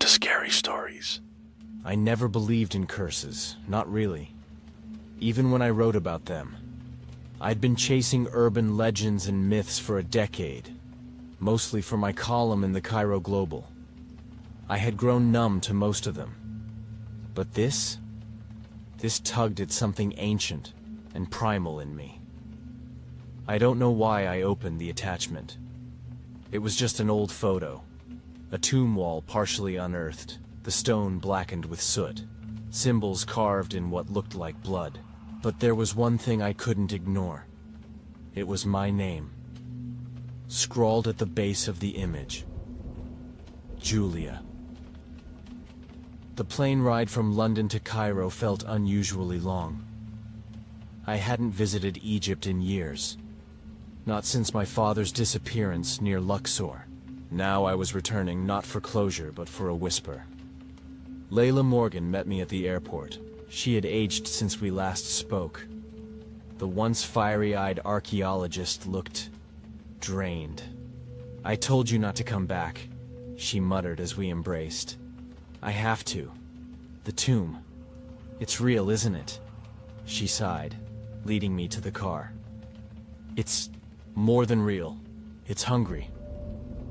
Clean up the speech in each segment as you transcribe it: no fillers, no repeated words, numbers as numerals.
into scary stories. I never believed in curses, not really. Even when I wrote about them. I'd been chasing urban legends and myths for a decade, mostly for my column in the Cairo Global. I had grown numb to most of them. But this tugged at something ancient and primal in me. I don't know why I opened the attachment. It was just an old photo. A tomb wall partially unearthed, the stone blackened with soot, symbols carved in what looked like blood. But there was one thing I couldn't ignore. It was my name, scrawled at the base of the image. Julia. The plane ride from London to Cairo felt unusually long. I hadn't visited Egypt in years. Not since my father's disappearance near Luxor. Now I was returning not for closure, but for a whisper. Layla Morgan met me at the airport. She had aged since we last spoke. The once fiery-eyed archaeologist looked drained. "I told you not to come back," she muttered as we embraced. "I have to. The tomb. It's real, isn't it?" She sighed, leading me to the car. "It's more than real. It's hungry."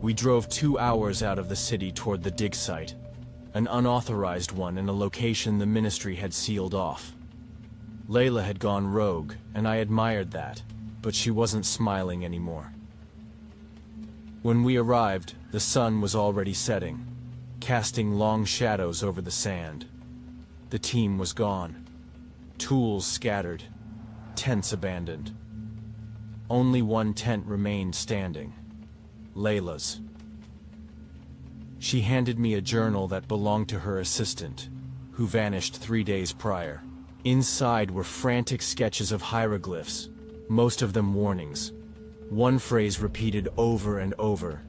We drove 2 hours out of the city toward the dig site, an unauthorized one in a location the ministry had sealed off. Layla had gone rogue, and I admired that, but she wasn't smiling anymore. When we arrived, the sun was already setting, casting long shadows over the sand. The team was gone. Tools scattered, tents abandoned. Only one tent remained standing, Layla's. She handed me a journal that belonged to her assistant, who vanished 3 days prior. Inside were frantic sketches of hieroglyphs, most of them warnings. One phrase repeated over and over: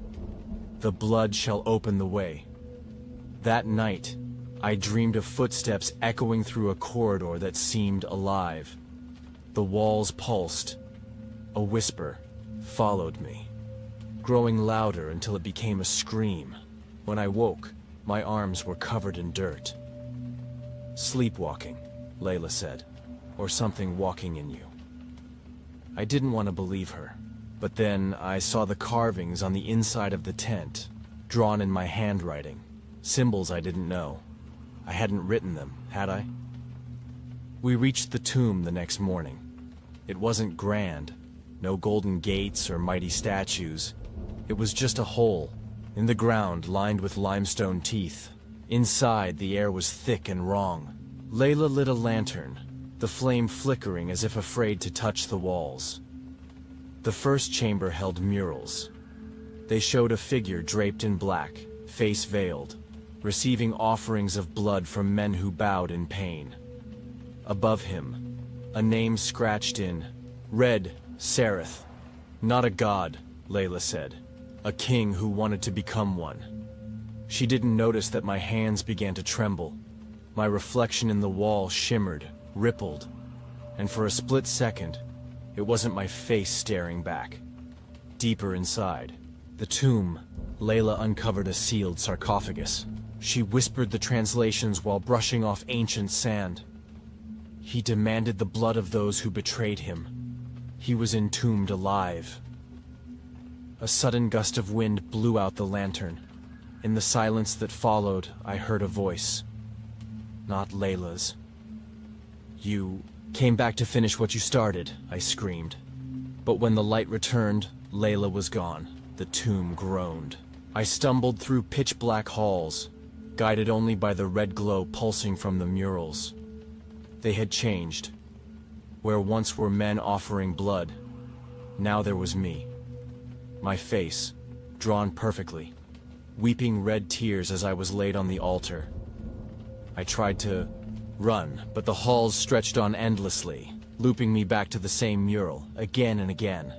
"The blood shall open the way." That night, I dreamed of footsteps echoing through a corridor that seemed alive. The walls pulsed. A whisper followed me, growing louder until it became a scream. When I woke, my arms were covered in dirt. "Sleepwalking," Layla said, "or something walking in you." I didn't want to believe her, but then I saw the carvings on the inside of the tent, drawn in my handwriting, symbols I didn't know. I hadn't written them, had I? We reached the tomb the next morning. It wasn't grand, no golden gates or mighty statues. It was just a hole in the ground lined with limestone teeth. Inside, the air was thick and wrong. Layla lit a lantern, the flame flickering as if afraid to touch the walls. The first chamber held murals. They showed a figure draped in black, face veiled, receiving offerings of blood from men who bowed in pain. Above him, a name scratched in red, Sereth. Not a god, Layla said. A king who wanted to become one. She didn't notice that my hands began to tremble. My reflection in the wall shimmered, rippled, and for a split second, it wasn't my face staring back. Deeper inside, the tomb, Layla uncovered a sealed sarcophagus. She whispered the translations while brushing off ancient sand. He demanded the blood of those who betrayed him. He was entombed alive. A sudden gust of wind blew out the lantern. In the silence that followed, I heard a voice. Not Layla's. "You came back to finish what you started," I screamed. But when the light returned, Layla was gone. The tomb groaned. I stumbled through pitch-black halls, guided only by the red glow pulsing from the murals. They had changed. Where once were men offering blood, now there was me. My face, drawn perfectly, weeping red tears as I was laid on the altar. I tried to run, but the halls stretched on endlessly, looping me back to the same mural, again and again.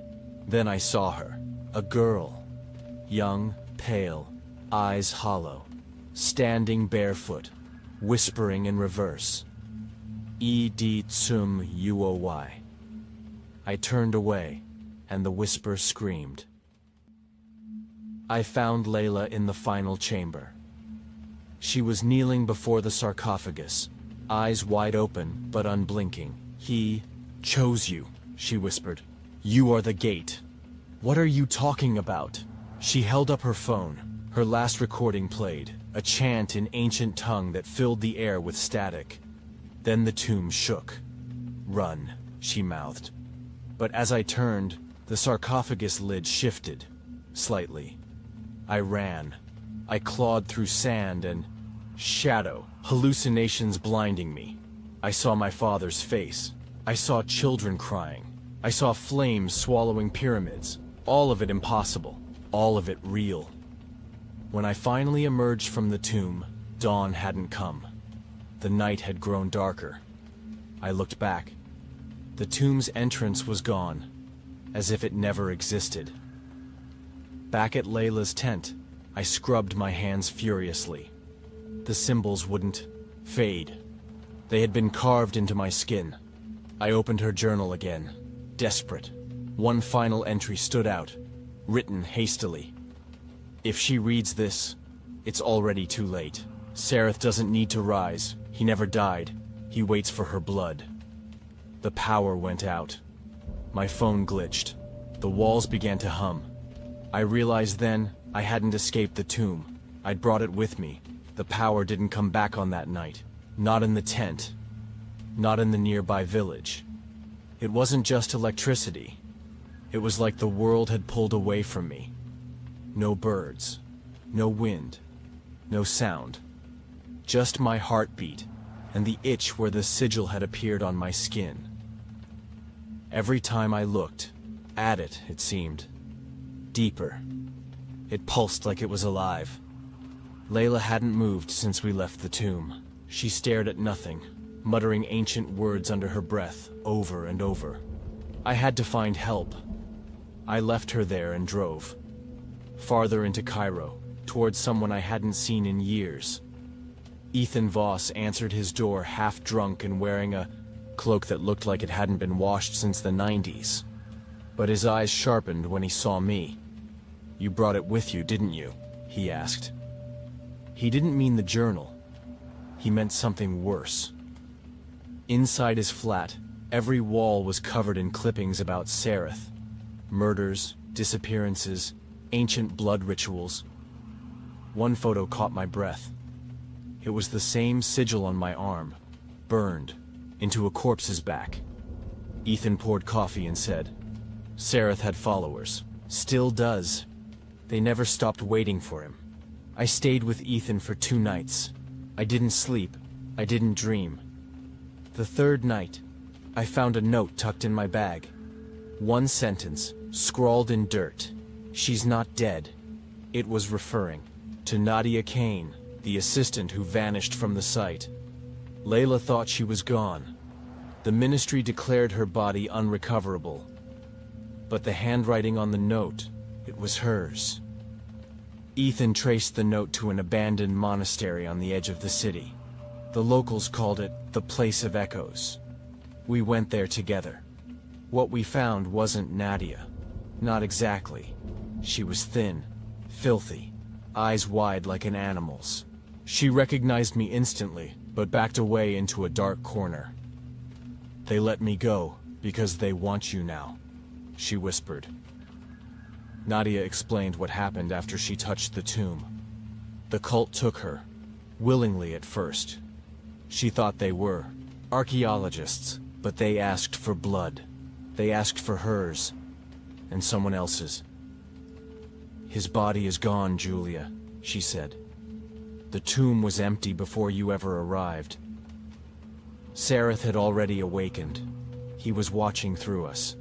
Then I saw her, a girl, young, pale, eyes hollow, standing barefoot, whispering in reverse. Ed tsum uoy. I turned away, and the whisper screamed. I found Layla in the final chamber. She was kneeling before the sarcophagus, eyes wide open but unblinking. "He chose you," she whispered. "You are the gate." "What are you talking about?" She held up her phone. Her last recording played, a chant in ancient tongue that filled the air with static. Then the tomb shook. "Run," she mouthed. But as I turned, the sarcophagus lid shifted, slightly. I ran. I clawed through sand and shadow, hallucinations blinding me. I saw my father's face. I saw children crying. I saw flames swallowing pyramids. All of it impossible. All of it real. When I finally emerged from the tomb, dawn hadn't come. The night had grown darker. I looked back. The tomb's entrance was gone, as if it never existed. Back at Layla's tent, I scrubbed my hands furiously. The symbols wouldn't fade. They had been carved into my skin. I opened her journal again, desperate. One final entry stood out, written hastily. "If she reads this, it's already too late. Sareth doesn't need to rise. He never died. He waits for her blood." The power went out. My phone glitched. The walls began to hum. I realized then I hadn't escaped the tomb. I'd brought it with me. The power didn't come back on that night. Not in the tent. Not in the nearby village. It wasn't just electricity. It was like the world had pulled away from me. No birds. No wind. No sound. Just my heartbeat and the itch where the sigil had appeared on my skin. Every time I looked, at it, it seemed. Deeper. It pulsed like it was alive. Layla hadn't moved since we left the tomb. She stared at nothing, muttering ancient words under her breath, over and over. I had to find help. I left her there and drove. Farther into Cairo, towards someone I hadn't seen in years. Ethan Voss answered his door half-drunk and wearing a cloak that looked like it hadn't been washed since the 90s. But his eyes sharpened when he saw me. "You brought it with you, didn't you?" he asked. He didn't mean the journal. He meant something worse. Inside his flat, every wall was covered in clippings about Sareth. Murders, disappearances, ancient blood rituals. One photo caught my breath. It was the same sigil on my arm, burned, into a corpse's back. Ethan poured coffee and said, "Sareth had followers. Still does. They never stopped waiting for him." I stayed with Ethan for 2 nights. I didn't sleep. I didn't dream. The 3rd night, I found a note tucked in my bag. One sentence, scrawled in dirt. "She's not dead." It was referring to Nadia Kane, the assistant who vanished from the site. Layla thought she was gone. The ministry declared her body unrecoverable. But the handwriting on the note, it was hers. Ethan traced the note to an abandoned monastery on the edge of the city. The locals called it the Place of Echoes. We went there together. What we found wasn't Nadia. Not exactly. She was thin, filthy, eyes wide like an animal's. She recognized me instantly, but backed away into a dark corner. "They let me go because they want you now," she whispered. Nadia explained what happened after she touched the tomb. The cult took her, willingly at first. She thought they were archaeologists, but they asked for blood. They asked for hers, and someone else's. "His body is gone, Julia," she said. "The tomb was empty before you ever arrived." Sareth had already awakened. He was watching through us.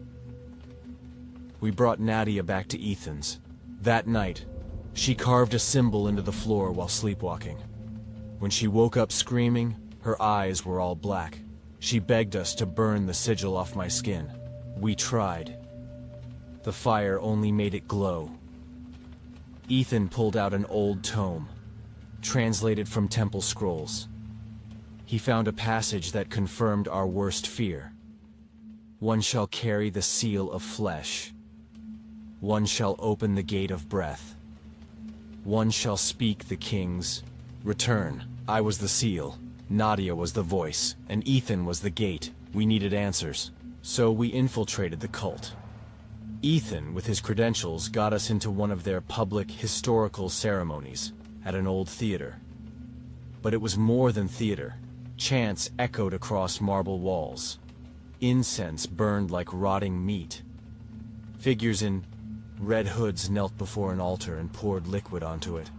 We brought Nadia back to Ethan's. That night, she carved a symbol into the floor while sleepwalking. When she woke up screaming, her eyes were all black. She begged us to burn the sigil off my skin. We tried. The fire only made it glow. Ethan pulled out an old tome, translated from temple scrolls. He found a passage that confirmed our worst fear. "One shall carry the seal of flesh. One shall open the gate of breath. One shall speak the king's Return. I was the seal. Nadia was the voice, and Ethan was the gate. We needed answers. So we infiltrated the cult. Ethan, with his credentials, got us into one of their public historical ceremonies at an old theater. But it was more than theater. Chants echoed across marble walls. Incense burned like rotting meat. Figures in red hoods knelt before an altar and poured liquid onto it.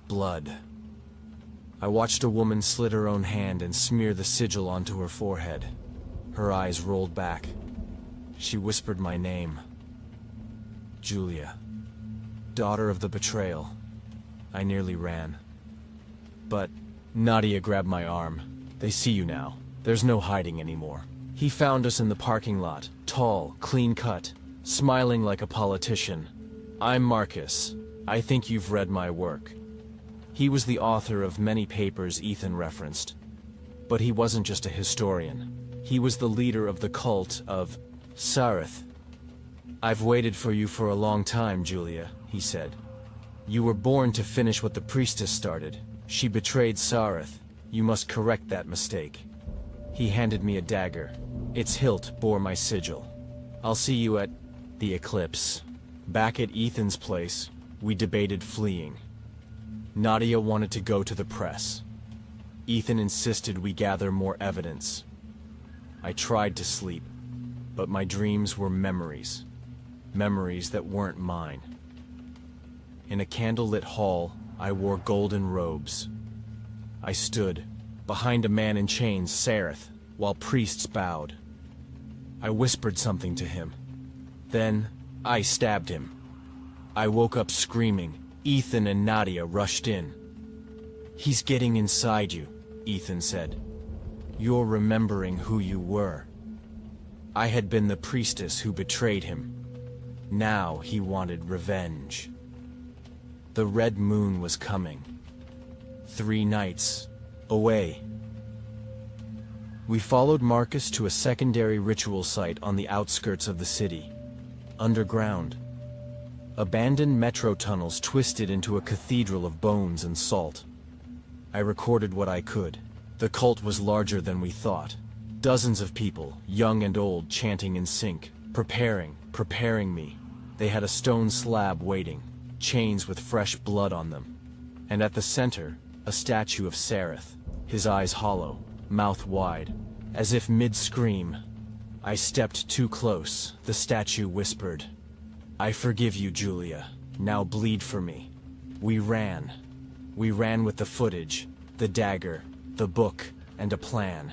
Blood. I watched a woman slit her own hand and smear the sigil onto her forehead. Her eyes rolled back. She whispered my name. Julia. Daughter of the betrayal. I nearly ran. But Nadia grabbed my arm. They see you now. There's no hiding anymore. He found us in the parking lot, tall, clean-cut, smiling like a politician. I'm Marcus. I think you've read my work. He was the author of many papers Ethan referenced. But he wasn't just a historian. He was the leader of the cult of Sareth. I've waited for you for a long time, Julia, he said. You were born to finish what the priestess started. She betrayed Sareth. You must correct that mistake. He handed me a dagger. Its hilt bore my sigil. I'll see you at the eclipse. Back at Ethan's place, we debated fleeing. Nadia wanted to go to the press. Ethan insisted we gather more evidence. I tried to sleep, but my dreams were memories. Memories that weren't mine. In a candlelit hall, I wore golden robes. I stood behind a man in chains, Sareth, while priests bowed. I whispered something to him. Then, I stabbed him. I woke up screaming. Ethan and Nadia rushed in. He's getting inside you, Ethan said. You're remembering who you were. I had been the priestess who betrayed him. Now he wanted revenge. The red moon was coming. 3 nights away. We followed Marcus to a secondary ritual site on the outskirts of the city. Underground. Abandoned metro tunnels twisted into a cathedral of bones and salt. I recorded what I could. The cult was larger than we thought. Dozens of people, young and old, chanting in sync, preparing me. They had a stone slab waiting, chains with fresh blood on them. And at the center, a statue of Sareth, his eyes hollow, mouth wide, as if mid-scream. I stepped too close. The statue whispered, I forgive you, Julia. Now bleed for me. We ran. We ran with the footage, the dagger, the book, and a plan.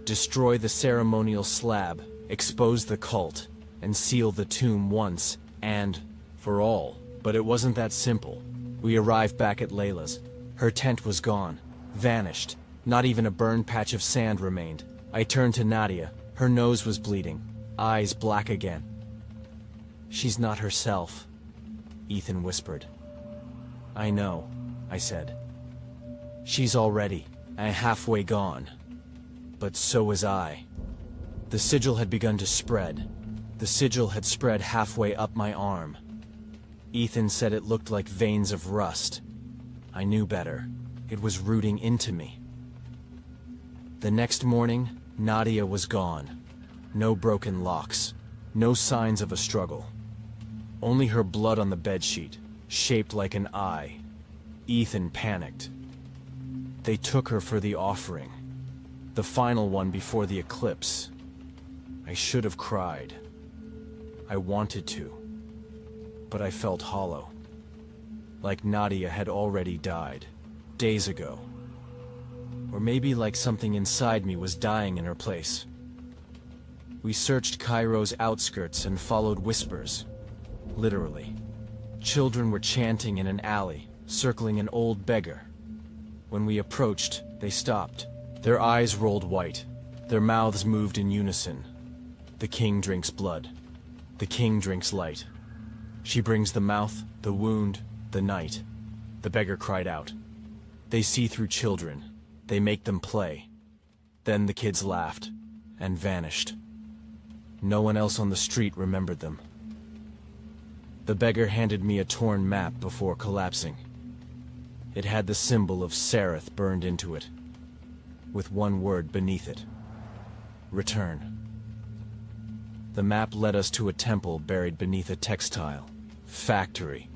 Destroy the ceremonial slab, expose the cult, and seal the tomb once and for all. But it wasn't that simple. We arrived back at Layla's. Her tent was gone, vanished. Not even a burned patch of sand remained. I turned to Nadia. Her nose was bleeding, eyes black again. She's not herself, Ethan whispered. I know, I said. She's already halfway gone. But so was I. The sigil had begun to spread. The sigil had spread halfway up my arm. Ethan said it looked like veins of rust. I knew better. It was rooting into me. The next morning, Nadia was gone. No broken locks. No signs of a struggle. Only her blood on the bedsheet, shaped like an eye. Ethan panicked. They took her for the offering. The final one before the eclipse. I should have cried. I wanted to. But I felt hollow. Like Nadia had already died, days ago. Or maybe like something inside me was dying in her place. We searched Cairo's outskirts and followed whispers. Literally. Children were chanting in an alley, circling an old beggar. When we approached, they stopped. Their eyes rolled white. Their mouths moved in unison. The king drinks blood. The king drinks light. She brings the mouth, the wound, the night. The beggar cried out. They see through children. They make them play. Then the kids laughed and vanished. No one else on the street remembered them. The beggar handed me a torn map before collapsing. It had the symbol of Sereth burned into it, with one word beneath it. Return. The map led us to a temple buried beneath a textile factory.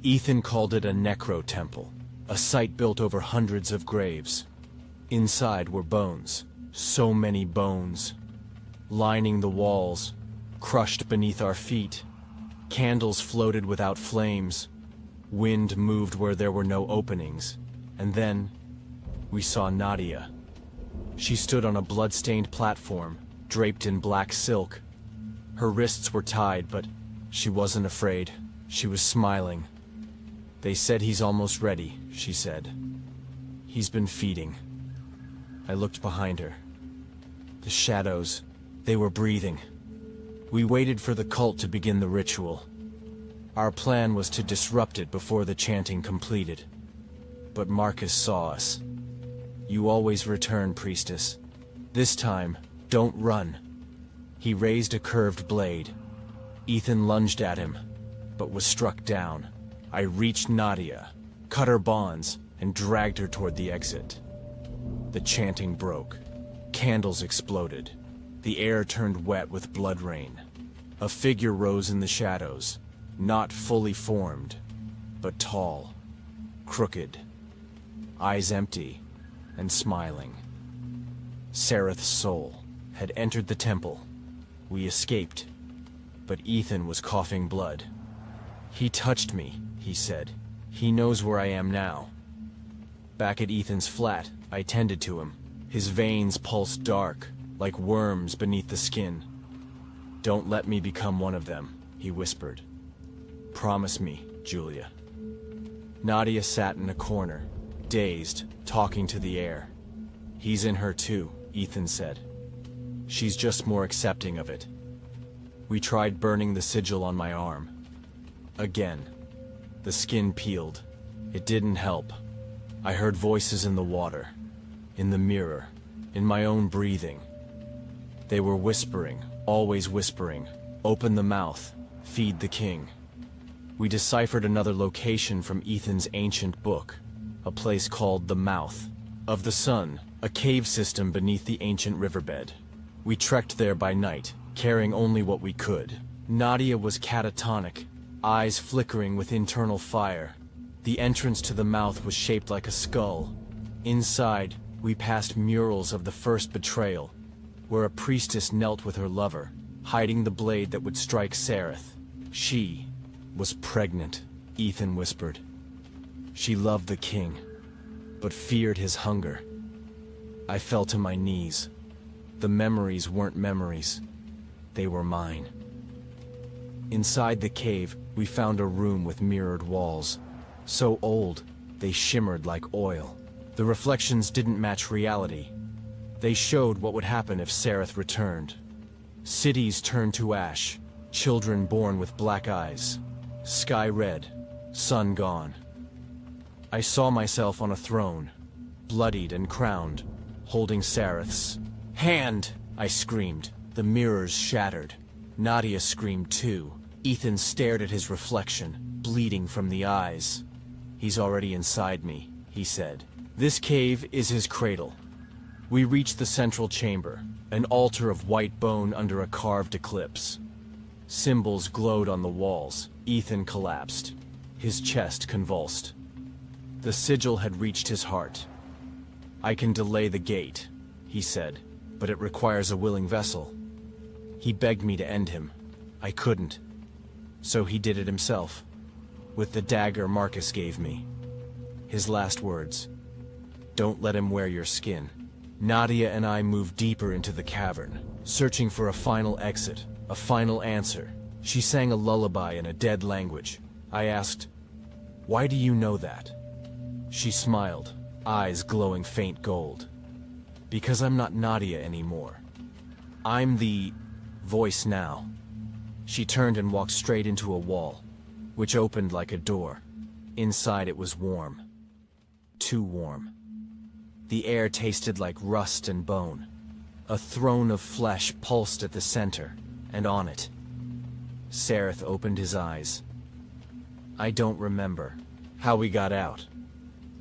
Ethan called it a necro-temple, a site built over hundreds of graves. Inside were bones, so many bones, lining the walls, crushed beneath our feet. Candles floated without flames. Wind moved where there were no openings. And then, we saw Nadia. She stood on a blood-stained platform, draped in black silk. Her wrists were tied, but she wasn't afraid. She was smiling. "They said he's almost ready," she said. "He's been feeding." I looked behind her. The shadows, they were breathing. We waited for the cult to begin the ritual. Our plan was to disrupt it before the chanting completed. But Marcus saw us. "You always return, priestess. This time, don't run." He raised a curved blade. Ethan lunged at him, but was struck down. I reached Nadia, cut her bonds, and dragged her toward the exit. The chanting broke. Candles exploded. The air turned wet with blood rain. A figure rose in the shadows, not fully formed, but tall, crooked, eyes empty, and smiling. Sereth's soul had entered the temple. We escaped, but Ethan was coughing blood. "He touched me," he said. "He knows where I am now." Back at Ethan's flat, I tended to him. His veins pulsed dark, like worms beneath the skin. "Don't let me become one of them," he whispered. "Promise me, Julia." Nadia sat in a corner, dazed, talking to the air. "He's in her too," Ethan said. "She's just more accepting of it." We tried burning the sigil on my arm. Again. The skin peeled. It didn't help. I heard voices in the water, in the mirror, in my own breathing. They were whispering, always whispering. "Open the mouth, feed the king." We deciphered another location from Ethan's ancient book, a place called the Mouth of the Sun, a cave system beneath the ancient riverbed. We trekked there by night, carrying only what we could. Nadia was catatonic, eyes flickering with internal fire. The entrance to the mouth was shaped like a skull. Inside, we passed murals of the first betrayal, where a priestess knelt with her lover, hiding the blade that would strike Sereth. She was pregnant, Ethan whispered. She loved the king, but feared his hunger. I fell to my knees. The memories weren't memories. They were mine. Inside the cave, we found a room with mirrored walls. So old, they shimmered like oil. The reflections didn't match reality. They showed what would happen if Sereth returned. Cities turned to ash, children born with black eyes. Sky red, sun gone. I saw myself on a throne, bloodied and crowned, holding Sereth's hand. I screamed. The mirrors shattered. Nadia screamed too. Ethan stared at his reflection, bleeding from the eyes. "He's already inside me," he said. "This cave is his cradle." We reached the central chamber, an altar of white bone under a carved eclipse. Symbols glowed on the walls. Ethan collapsed. His chest convulsed. The sigil had reached his heart. "I can delay the gate," he said, "but it requires a willing vessel." He begged me to end him. I couldn't. So he did it himself, with the dagger Marcus gave me. His last words: "Don't let him wear your skin." Nadia and I moved deeper into the cavern, searching for a final exit, a final answer. She sang a lullaby in a dead language. I asked, "Why do you know that?" She smiled, eyes glowing faint gold. "Because I'm not Nadia anymore. I'm the voice now." She turned and walked straight into a wall, which opened like a door. Inside it was warm. Too warm. The air tasted like rust and bone. A throne of flesh pulsed at the center, and on it, Sereth opened his eyes. "I don't remember how we got out.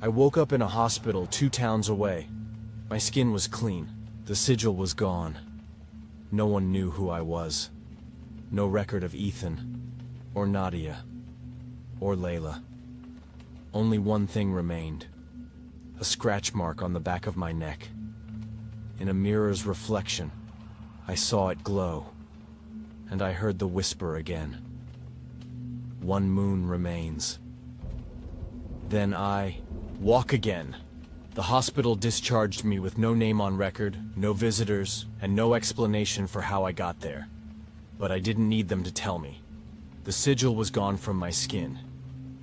I woke up in a hospital 2 towns away. My skin was clean. The sigil was gone. No one knew who I was. No record of Ethan, or Nadia, or Layla. Only one thing remained. A scratch mark on the back of my neck. In a mirror's reflection, I saw it glow, and I heard the whisper again. One moon remains. Then I walk again. The hospital discharged me with no name on record, no visitors, and no explanation for how I got there. But I didn't need them to tell me. The sigil was gone from my skin.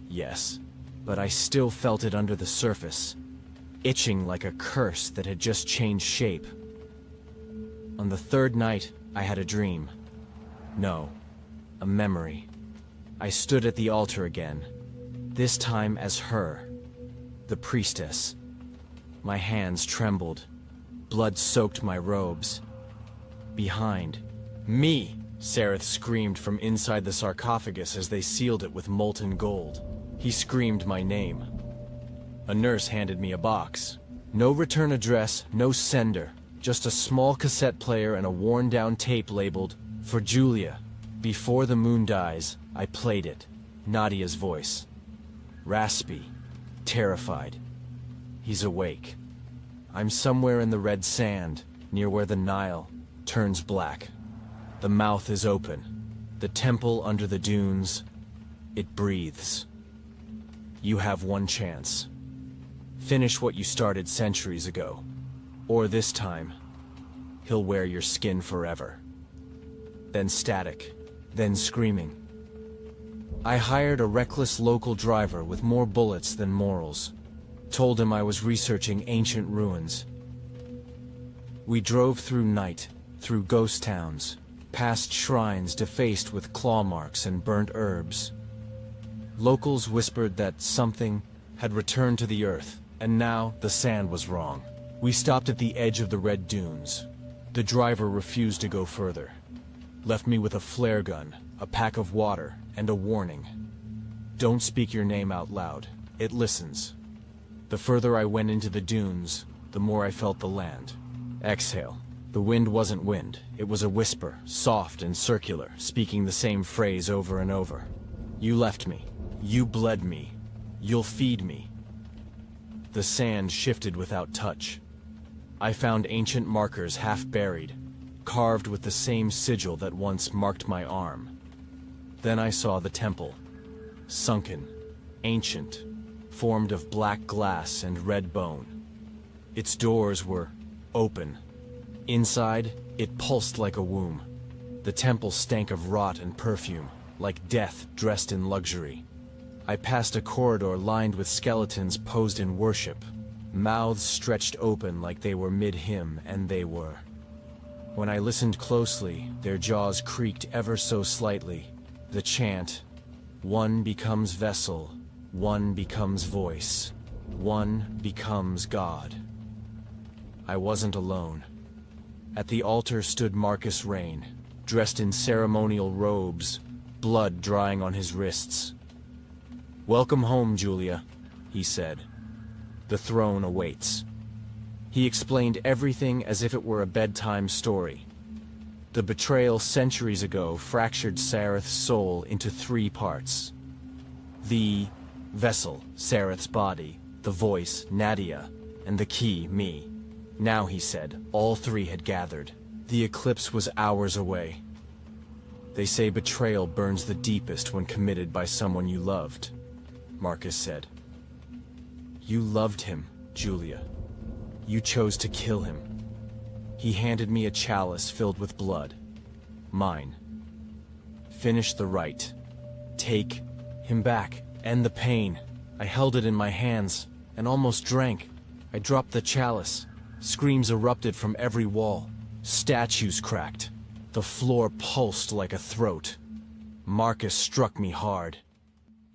Yes, but I still felt it under the surface, itching like a curse that had just changed shape. On the 3rd night, I had a dream. No, a memory. I stood at the altar again, this time as her, the priestess. My hands trembled. Blood soaked my robes. Behind, me! Sareth screamed from inside the sarcophagus as they sealed it with molten gold. He screamed my name. A nurse handed me a box. No return address, no sender. Just a small cassette player and a worn-down tape labeled, "For Julia." Before the moon dies, I played it. Nadia's voice. Raspy. Terrified. He's awake. I'm somewhere in the red sand, near where the Nile turns black. The mouth is open. The temple under the dunes. It breathes. You have one chance. Finish what you started centuries ago. Or this time, he'll wear your skin forever. Then static. Then screaming. I hired a reckless local driver with more bullets than morals. Told him I was researching ancient ruins. We drove through night, through ghost towns, past shrines defaced with claw marks and burnt herbs. Locals whispered that something had returned to the earth, and now the sand was wrong. We stopped at the edge of the red dunes. The driver refused to go further. Left me with a flare gun, a pack of water, and a warning. Don't speak your name out loud. It listens. The further I went into the dunes, the more I felt the land. Exhale. The wind wasn't wind. It was a whisper, soft and circular, speaking the same phrase over and over. You left me. You bled me. You'll feed me. The sand shifted without touch. I found ancient markers half buried, carved with the same sigil that once marked my arm. Then I saw the temple. Sunken, ancient, formed of black glass and red bone. Its doors were open. Inside, it pulsed like a womb. The temple stank of rot and perfume, like death dressed in luxury. I passed a corridor lined with skeletons posed in worship, mouths stretched open like they were mid-hymn, and they were. When I listened closely, their jaws creaked ever so slightly. The chant, "One becomes vessel, one becomes voice, one becomes God." I wasn't alone. At the altar stood Marcus Rain, dressed in ceremonial robes, blood drying on his wrists. "Welcome home, Julia," he said. "The throne awaits." He explained everything as if it were a bedtime story. The betrayal centuries ago fractured Sareth's soul into 3 parts. The vessel, Sareth's body, the voice, Nadia, and the key, me. Now, he said, all 3 had gathered. The eclipse was hours away. They say betrayal burns the deepest when committed by someone you loved, Marcus said. You loved him, Julia. You chose to kill him. He handed me a chalice filled with blood. Mine. Finish the rite. Take him back. End the pain. I held it in my hands and almost drank. I dropped the chalice. Screams erupted from every wall. Statues cracked. The floor pulsed like a throat. Marcus struck me hard.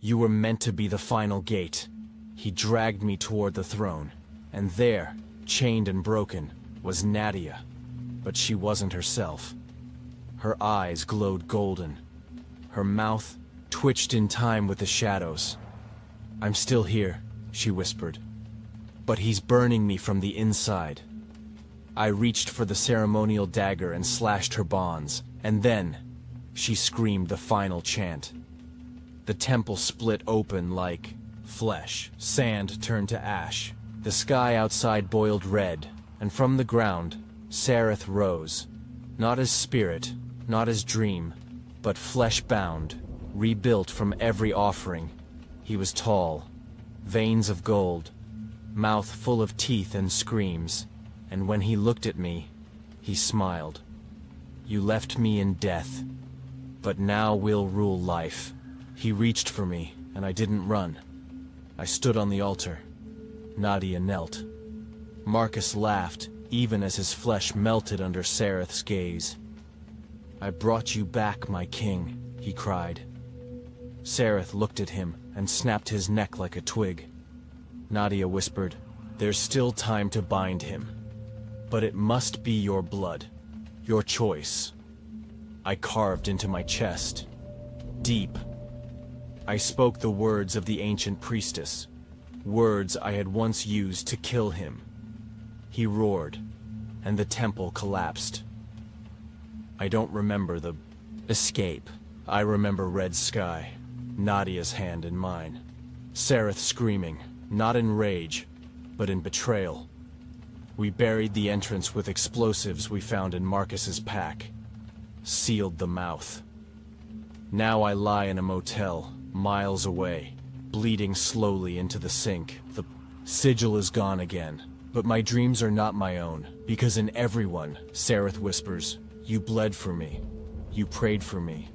You were meant to be the final gate. He dragged me toward the throne, and there, chained and broken, was Nadia. But she wasn't herself. Her eyes glowed golden. Her mouth twitched in time with the shadows. I'm still here, she whispered. but he's burning me from the inside. I reached for the ceremonial dagger and slashed her bonds, and then she screamed the final chant. The temple split open like flesh. Sand turned to ash. The sky outside boiled red, and from the ground, Sareth rose. Not as spirit, not as dream, but flesh-bound, rebuilt from every offering. He was tall, veins of gold, mouth full of teeth and screams, and when he looked at me, he smiled. You left me in death, but now we'll rule life. He reached for me, and I didn't run. I stood on the altar. Nadia knelt. Marcus laughed, even as his flesh melted under Sareth's gaze. I brought you back, my king, he cried. Sareth looked at him and snapped his neck like a twig. Nadia whispered, there's still time to bind him. But it must be your blood, your choice. I carved into my chest. Deep. I spoke the words of the ancient priestess, words I had once used to kill him. He roared, and the temple collapsed. I don't remember the escape. I remember red sky, Nadia's hand in mine. Sareth screaming, not in rage, but in betrayal. We buried the entrance with explosives we found in Marcus's pack. Sealed the mouth. Now I lie in a motel, miles away, bleeding slowly into the sink. The sigil is gone again, but my dreams are not my own, because in everyone, Sareth whispers, you bled for me, you prayed for me,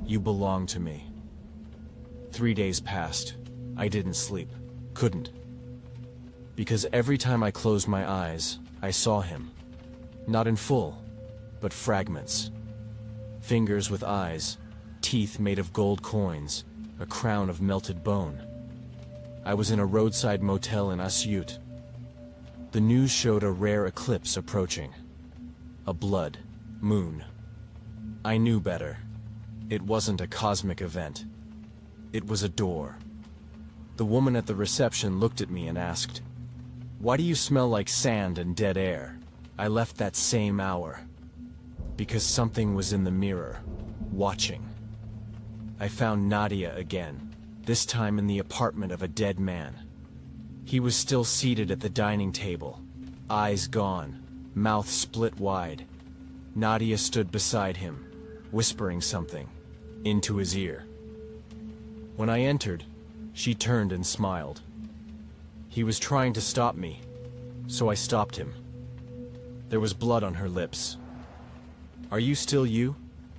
you belong to me. 3 days passed. I didn't sleep. Couldn't. Because every time I closed my eyes, I saw him. Not in full, but fragments. Fingers with eyes, teeth made of gold coins, a crown of melted bone. I was in a roadside motel in Asyut. The news showed a rare eclipse approaching. A blood moon. I knew better. It wasn't a cosmic event. It was a door. The woman at the reception looked at me and asked, why do you smell like sand and dead air? I left that same hour. Because something was in the mirror, watching. I found Nadia again, this time in the apartment of a dead man. He was still seated at the dining table, eyes gone, mouth split wide. Nadia stood beside him, whispering something into his ear. When I entered, she turned and smiled. He was trying to stop me, so I stopped him. There was blood on her lips. Are you still you?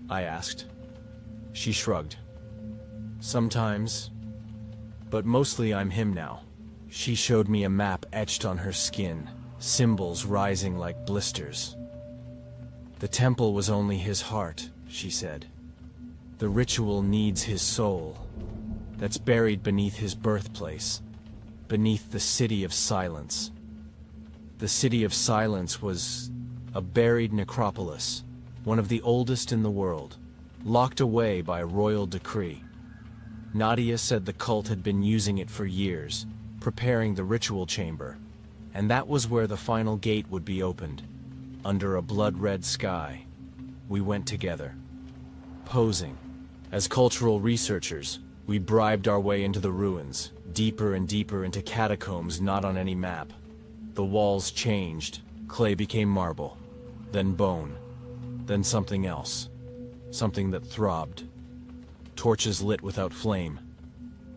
I asked. She shrugged. Sometimes, but mostly I'm him now. She showed me a map etched on her skin, symbols rising like blisters. The temple was only his heart, she said. The ritual needs his soul, that's buried beneath his birthplace, beneath the City of Silence. The City of Silence was a buried necropolis, one of the oldest in the world, locked away by royal decree. Nadia said the cult had been using it for years, preparing the ritual chamber, and that was where the final gate would be opened. Under a blood-red sky, we went together, posing. As cultural researchers, we bribed our way into the ruins, deeper and deeper into catacombs not on any map. The walls changed, clay became marble, then bone, then something else, something that throbbed. Torches lit without flame.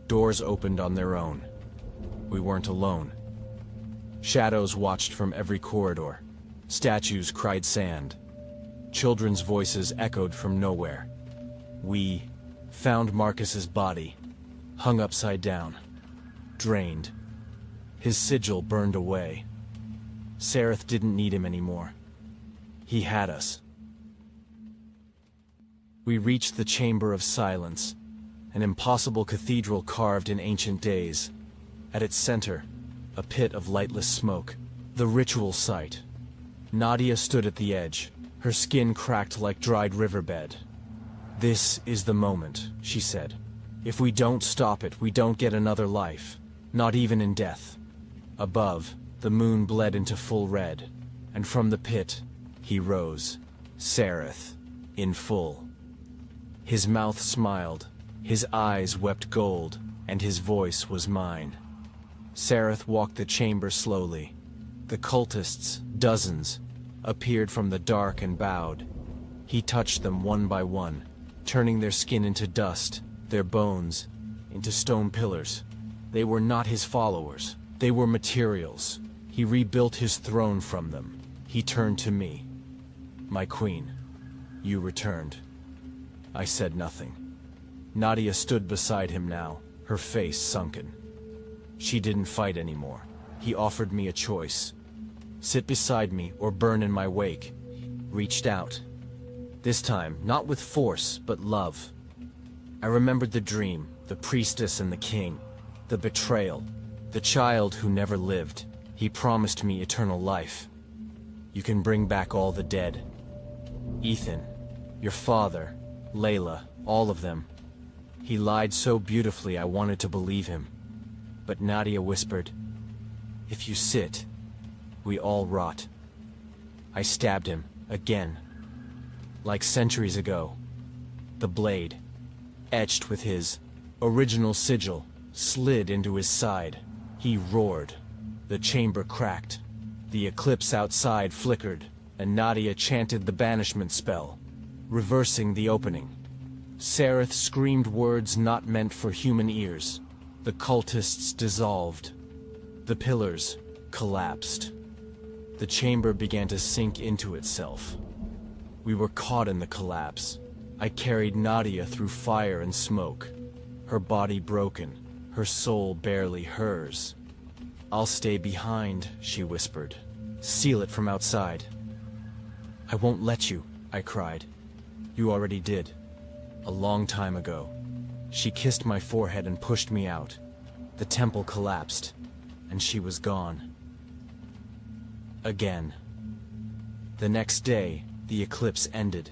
Doors opened on their own. We weren't alone. Shadows watched from every corridor. Statues cried sand. Children's voices echoed from nowhere. We found Marcus's body, hung upside down, drained. His sigil burned away. Sareth didn't need him anymore. He had us. We reached the Chamber of Silence, an impossible cathedral carved in ancient days. At its center, a pit of lightless smoke, the ritual site. Nadia stood at the edge, her skin cracked like dried riverbed. This is the moment, she said. If we don't stop it, we don't get another life, not even in death. Above, the moon bled into full red, and from the pit, he rose, Sereth, in full. His mouth smiled, his eyes wept gold, and his voice was mine. Sereth walked the chamber slowly. The cultists, dozens, appeared from the dark and bowed. He touched them one by one, turning their skin into dust, their bones into stone pillars. They were not his followers. They were materials. He rebuilt his throne from them. He turned to me. My queen, you returned. I said nothing. Nadia stood beside him now, her face sunken. She didn't fight anymore. He offered me a choice. Sit beside me or burn in my wake. Reached out. This time, not with force, but love. I remembered the dream, the priestess and the king, the betrayal, the child who never lived. He promised me eternal life. You can bring back all the dead. Ethan, your father, Layla, all of them. He lied so beautifully I wanted to believe him. But Nadia whispered, if you sit, we all rot. I stabbed him, again. Like centuries ago. The blade, etched with his original sigil, slid into his side. He roared. The chamber cracked. The eclipse outside flickered, and Nadia chanted the banishment spell, reversing the opening. Sereth screamed words not meant for human ears. The cultists dissolved. The pillars collapsed. The chamber began to sink into itself. We were caught in the collapse. I carried Nadia through fire and smoke. Her body broken, her soul barely hers. I'll stay behind, she whispered. Seal it from outside. I won't let you, I cried. You already did. A long time ago. She kissed my forehead and pushed me out. The temple collapsed, and she was gone. Again. The next day, the eclipse ended.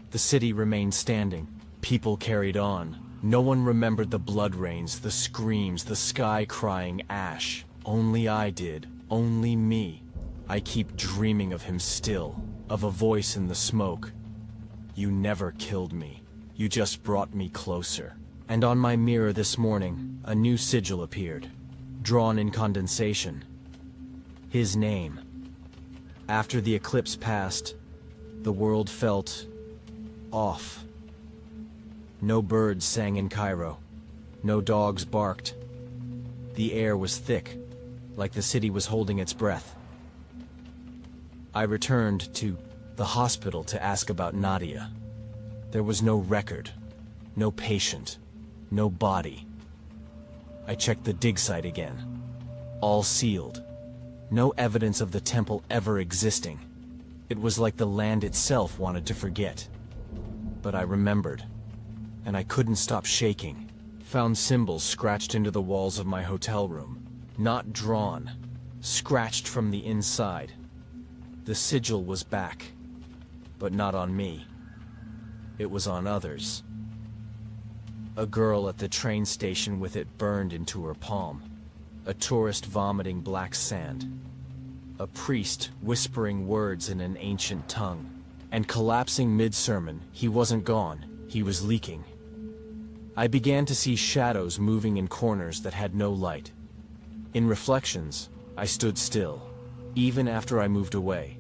The city remained standing. People carried on. No one remembered the blood rains, the screams, the sky crying ash. Only I did. Only me. I keep dreaming of him still, of a voice in the smoke. You never killed me. You just brought me closer. And on my mirror this morning, a new sigil appeared, drawn in condensation. His name. After the eclipse passed, the world felt off. No birds sang in Cairo. No dogs barked. The air was thick, like the city was holding its breath. I returned to the hospital to ask about Nadia. There was no record, no patient, no body. I checked the dig site again. All sealed. No evidence of the temple ever existing. It was like the land itself wanted to forget. But I remembered, and I couldn't stop shaking. Found symbols scratched into the walls of my hotel room. Not drawn, scratched from the inside. The sigil was back, but not on me. It was on others. A girl at the train station with it burned into her palm. A tourist vomiting black sand. A priest whispering words in an ancient tongue. And collapsing mid-sermon, he wasn't gone, he was leaking. I began to see shadows moving in corners that had no light. In reflections, I stood still, even after I moved away.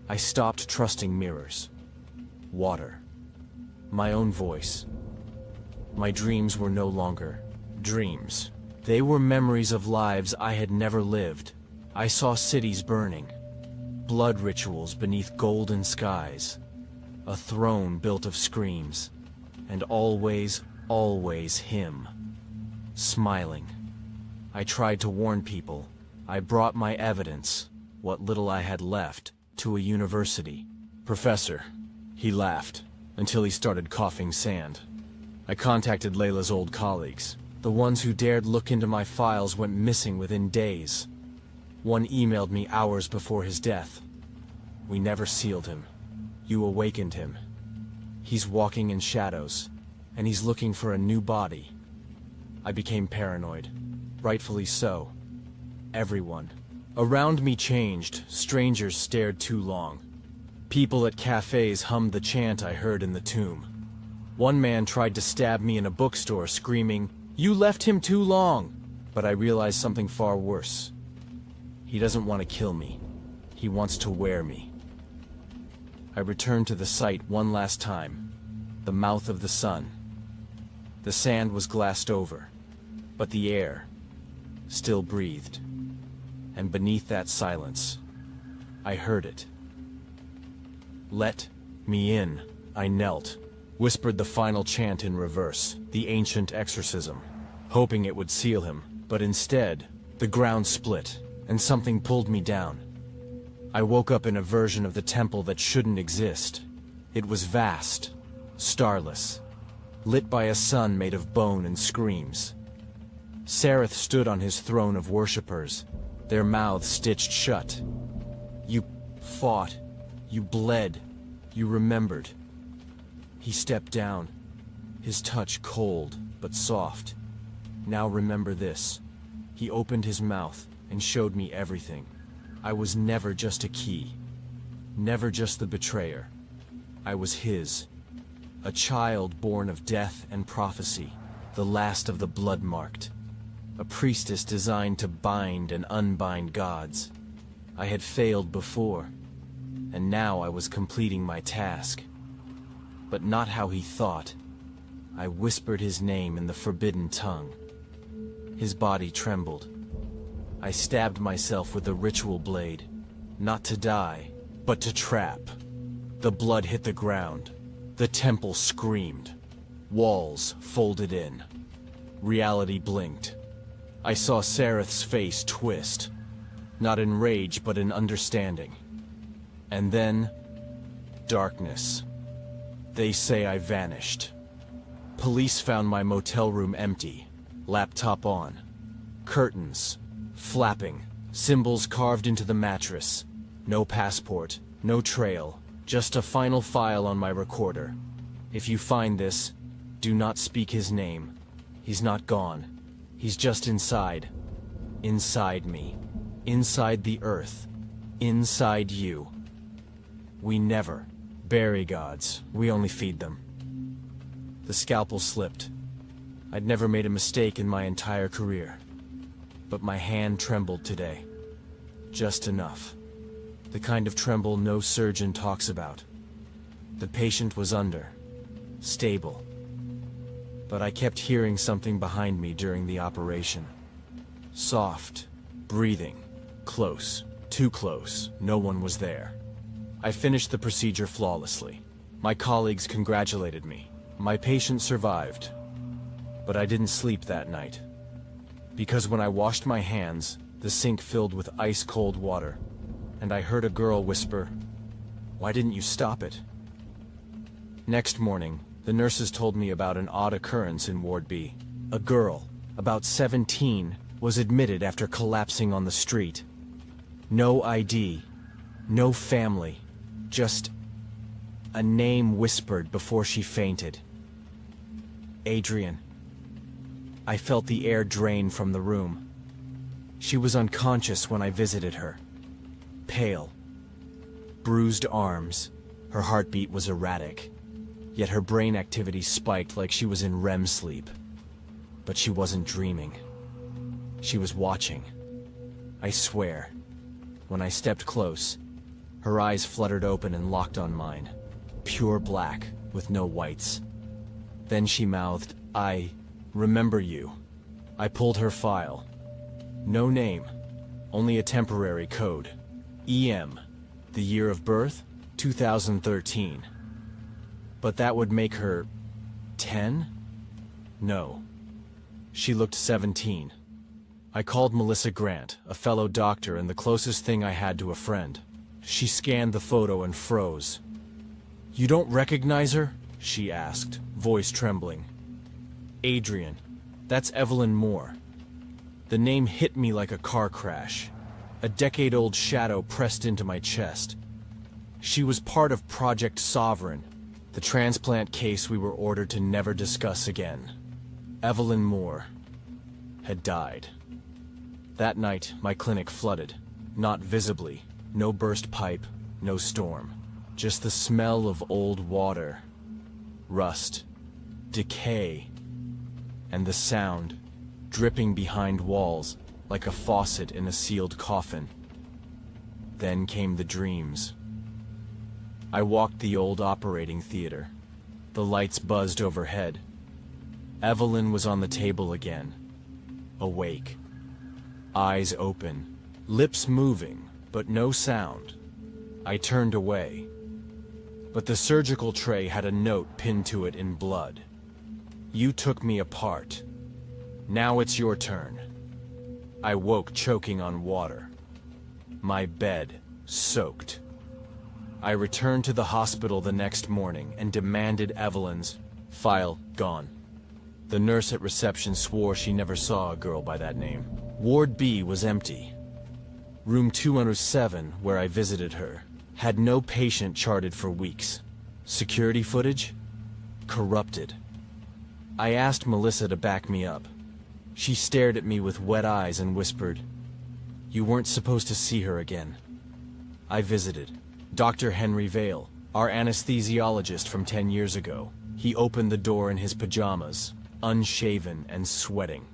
I stopped trusting mirrors. Water. My own voice. My dreams were no longer dreams. They were memories of lives I had never lived. I saw cities burning. Blood rituals beneath golden skies. A throne built of screams. And always, always him. Smiling. I tried to warn people. I brought my evidence, what little I had left, to a university. Professor. He laughed, until he started coughing sand. I contacted Layla's old colleagues. The ones who dared look into my files went missing within days. One emailed me hours before his death. We never sealed him. You awakened him. He's walking in shadows, and he's looking for a new body. I became paranoid. Rightfully so. everyone. Around me changed, strangers stared too long. People at cafes hummed the chant I heard in the tomb. One man tried to stab me in a bookstore, screaming, "You left him too long!" But I realized something far worse. He doesn't want to kill me. He wants to wear me. I returned to the site one last time. The mouth of the sun. The sand was glassed over, but the air still breathed. And beneath that silence, I heard it. "Let me in." I knelt, whispered the final chant in reverse, the ancient exorcism, hoping it would seal him, but instead, the ground split, and something pulled me down. I woke up in a version of the temple that shouldn't exist. It was vast, starless, lit by a sun made of bone and screams. Sareth stood on his throne of worshippers, their mouths stitched shut. "You fought. You bled. You remembered." He stepped down, his touch cold but soft. "Now remember this." He opened his mouth and showed me everything. I was never just a key, never just the betrayer. I was his, a child born of death and prophecy, the last of the blood-marked, a priestess designed to bind and unbind gods. I had failed before, and now I was completing my task. But not how he thought. I whispered his name in the forbidden tongue. His body trembled. I stabbed myself with the ritual blade, not to die, but to trap. The blood hit the ground. The temple screamed. Walls folded in. Reality blinked. I saw Sareth's face twist, not in rage but in understanding. And then, darkness. They say I vanished. Police found my motel room empty, laptop on, curtains flapping, symbols carved into the mattress. No passport, no trail, just a final file on my recorder. If you find this, do not speak his name. He's not gone. He's just inside. Inside me. Inside the earth. Inside you. We never bury gods. We only feed them. The scalpel slipped. I'd never made a mistake in my entire career. But my hand trembled today. Just enough. The kind of tremble no surgeon talks about. The patient was under. Stable. But I kept hearing something behind me during the operation. Soft. Breathing. Close. Too close. No one was there. I finished the procedure flawlessly. My colleagues congratulated me. My patient survived. But I didn't sleep that night. Because when I washed my hands, the sink filled with ice-cold water, and I heard a girl whisper, "Why didn't you stop it?" Next morning, the nurses told me about an odd occurrence in Ward B. A girl, about 17, was admitted after collapsing on the street. No ID, no family, just a name whispered before she fainted. Adrian. I felt the air drain from the room. She was unconscious when I visited her. Pale. Bruised arms. Her heartbeat was erratic. Yet her brain activity spiked like she was in REM sleep. But she wasn't dreaming. She was watching. I swear. When I stepped close, her eyes fluttered open and locked on mine. Pure black, with no whites. Then she mouthed, "I remember you." I pulled her file. No name, only a temporary code. EM. The year of birth, 2013. But that would make her 10? No. She looked 17. I called Melissa Grant, a fellow doctor and the closest thing I had to a friend. She scanned the photo and froze. "You don't recognize her?" she asked, voice trembling. "Adrian. That's Evelyn Moore." The name hit me like a car crash. A decade-old shadow pressed into my chest. She was part of Project Sovereign, the transplant case we were ordered to never discuss again. Evelyn Moore had died. That night, my clinic flooded. Not visibly. No burst pipe, no storm. Just the smell of old water, rust, decay, and the sound, dripping behind walls like a faucet in a sealed coffin. Then came the dreams. I walked the old operating theater. The lights buzzed overhead. Evelyn was on the table again, awake, eyes open, lips moving, but no sound. I turned away, but the surgical tray had a note pinned to it in blood. You took me apart. Now it's your turn. I woke choking on water. My bed soaked. I returned to the hospital the next morning and demanded Evelyn's file gone. The nurse at reception swore she never saw a girl by that name. Ward B was empty. Room 207, where I visited her, had no patient charted for weeks. Security footage? Corrupted. I asked Melissa to back me up. She stared at me with wet eyes and whispered, "You weren't supposed to see her again." I visited. Dr. Henry Vale, our anesthesiologist from 10 years ago. He opened the door in his pajamas, unshaven and sweating.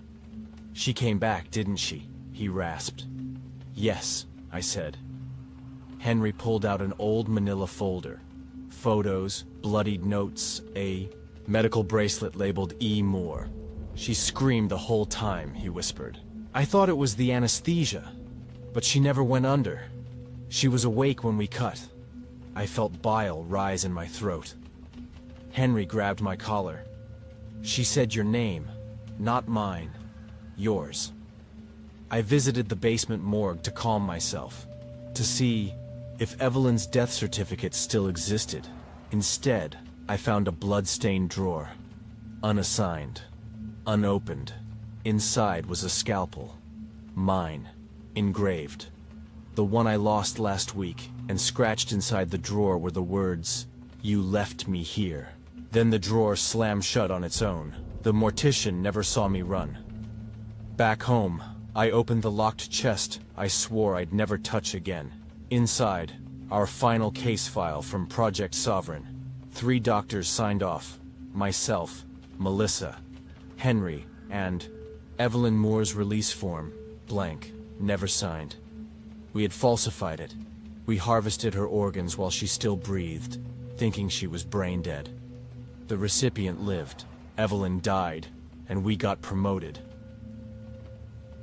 "She came back, didn't she?" he rasped. "Yes," I said. Henry pulled out an old manila folder. Photos, bloodied notes, a medical bracelet labeled E. Moore. "She screamed the whole time," he whispered. "I thought it was the anesthesia, but she never went under. She was awake when we cut." I felt bile rise in my throat. Henry grabbed my collar. "She said your name, not mine, yours." I visited the basement morgue to calm myself, to see if Evelyn's death certificate still existed. Instead, I found a blood-stained drawer, unassigned, unopened. Inside was a scalpel, mine, engraved. The one I lost last week, and scratched inside the drawer were the words, "You left me here." Then the drawer slammed shut on its own. The mortician never saw me run. Back home, I opened the locked chest I swore I'd never touch again. Inside, our final case file from Project Sovereign. 3 doctors signed off. Myself, Melissa, Henry, and Evelyn Moore's release form, blank, never signed. We had falsified it. We harvested her organs while she still breathed, thinking she was brain dead. The recipient lived, Evelyn died, and we got promoted.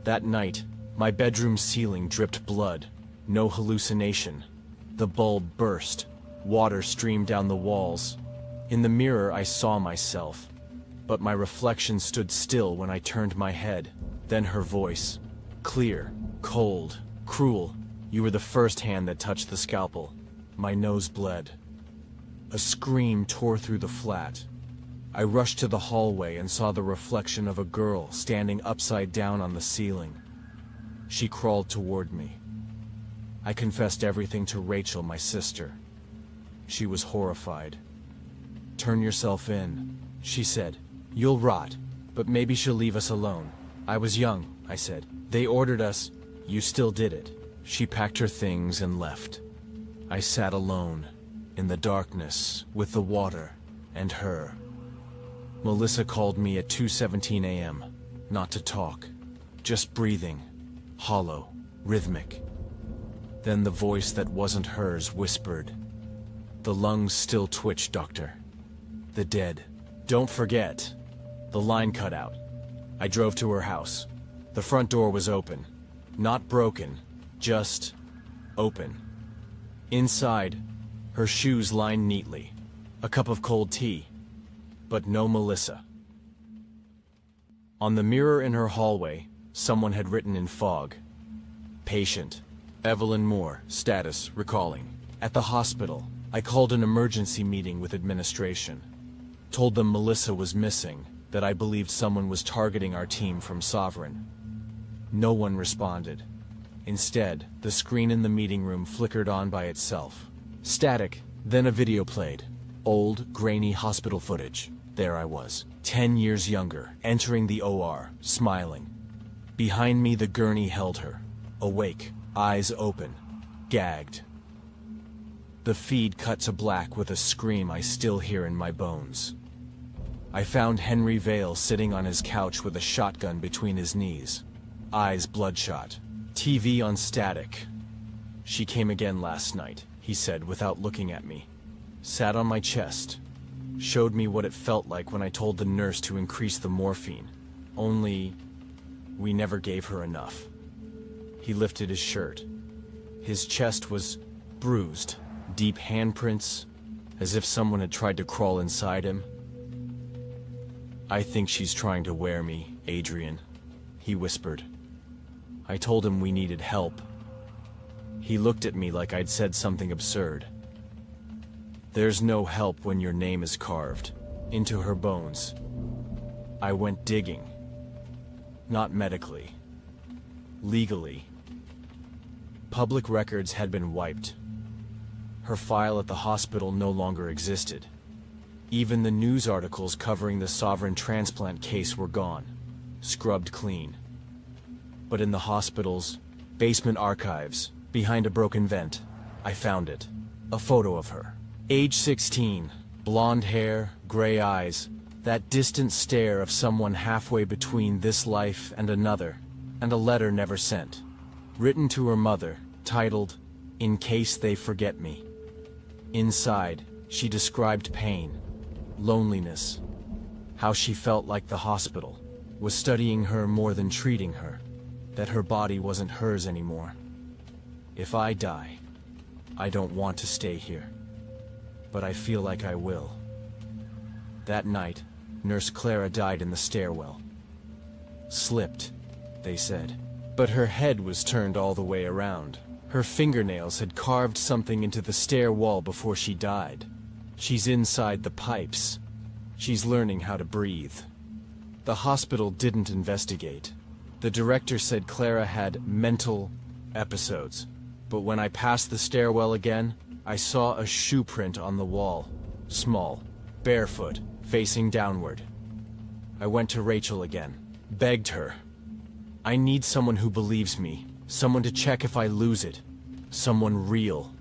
That night, my bedroom ceiling dripped blood. No hallucination. The bulb burst. Water streamed down the walls. In the mirror, I saw myself, but my reflection stood still when I turned my head. Then her voice. Clear, cold, cruel. "You were the first hand that touched the scalpel." My nose bled. A scream tore through the flat. I rushed to the hallway and saw the reflection of a girl standing upside down on the ceiling. She crawled toward me. I confessed everything to Rachel, my sister. She was horrified. "Turn yourself in," she said. "You'll rot, but maybe she'll leave us alone." I was young, I said. "They ordered us." "You still did it." She packed her things and left. I sat alone, in the darkness, with the water, and her. Melissa called me at 2:17 a.m., not to talk, just breathing, hollow, rhythmic. Then the voice that wasn't hers whispered, "The lungs still twitch, doctor. The dead. Don't forget." The line cut out. I drove to her house. The front door was open. Not broken, just open. Inside, her shoes lined neatly, a cup of cold tea, but no Melissa. On the mirror in her hallway, someone had written in fog, "Patient, Evelyn Moore, status, recalling." At the hospital, I called an emergency meeting with administration. Told them Melissa was missing, that I believed someone was targeting our team from Sovereign. No one responded. Instead, the screen in the meeting room flickered on by itself. Static, then a video played. Old, grainy hospital footage. There I was, 10 years younger, entering the OR, smiling. Behind me, the gurney held her, awake, eyes open, gagged. The feed cut to black with a scream I still hear in my bones. I found Henry Vale sitting on his couch with a shotgun between his knees, eyes bloodshot, TV on static. "She came again last night," he said without looking at me. Sat on my chest, showed me what it felt like when I told the nurse to increase the morphine. Only, we never gave her enough. He lifted his shirt. His chest was bruised, deep handprints, as if someone had tried to crawl inside him. "I think she's trying to wear me, Adrian," he whispered. I told him we needed help. He looked at me like I'd said something absurd. "There's no help when your name is carved into her bones." I went digging. Not medically. Legally. Public records had been wiped. Her file at the hospital no longer existed. Even the news articles covering the Sovereign transplant case were gone, scrubbed clean. But in the hospital's basement archives, behind a broken vent, I found it. A photo of her. Age 16, blonde hair, gray eyes, that distant stare of someone halfway between this life and another, and a letter never sent. Written to her mother, titled, "In Case They Forget Me." Inside, she described pain, loneliness, how she felt like the hospital was studying her more than treating her, that her body wasn't hers anymore. "If I die, I don't want to stay here, but I feel like I will." That night, Nurse Clara died in the stairwell. Slipped, they said, but her head was turned all the way around. Her fingernails had carved something into the stair wall before she died. She's inside the pipes. She's learning how to breathe. The hospital didn't investigate. The director said Clara had mental episodes. But when I passed the stairwell again, I saw a shoe print on the wall. Small, barefoot, facing downward. I went to Rachel again, begged her. "I need someone who believes me, someone to check if I lose it, someone real."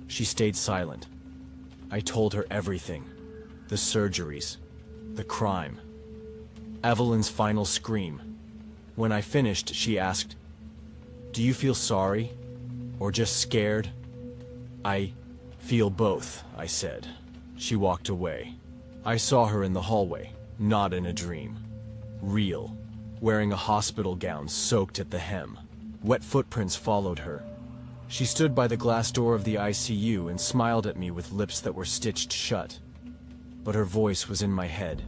She stayed silent. I told her everything. The surgeries, the crime, Evelyn's final scream. When I finished, she asked, "Do you feel sorry? Or just scared?" "I feel both," I said. She walked away. I saw her in the hallway, not in a dream. Real, wearing a hospital gown soaked at the hem. Wet footprints followed her. She stood by the glass door of the ICU and smiled at me with lips that were stitched shut. But her voice was in my head.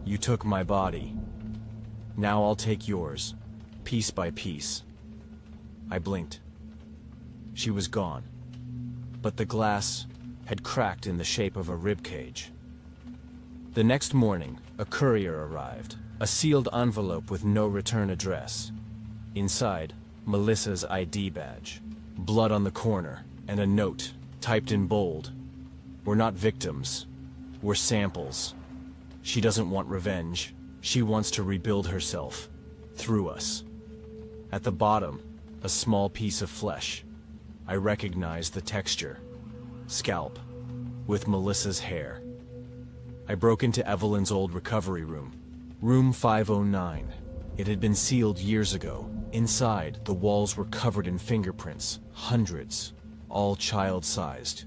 "You took my body. Now I'll take yours, piece by piece." I blinked. She was gone, but the glass had cracked in the shape of a ribcage. The next morning, a courier arrived, a sealed envelope with no return address. Inside, Melissa's ID badge, blood on the corner, and a note, typed in bold. "We're not victims. We're samples. She doesn't want revenge. She wants to rebuild herself, through us." At the bottom, a small piece of flesh. I recognized the texture. Scalp, with Melissa's hair. I broke into Evelyn's old recovery room. Room 509. It had been sealed years ago. Inside, the walls were covered in fingerprints, hundreds, all child-sized.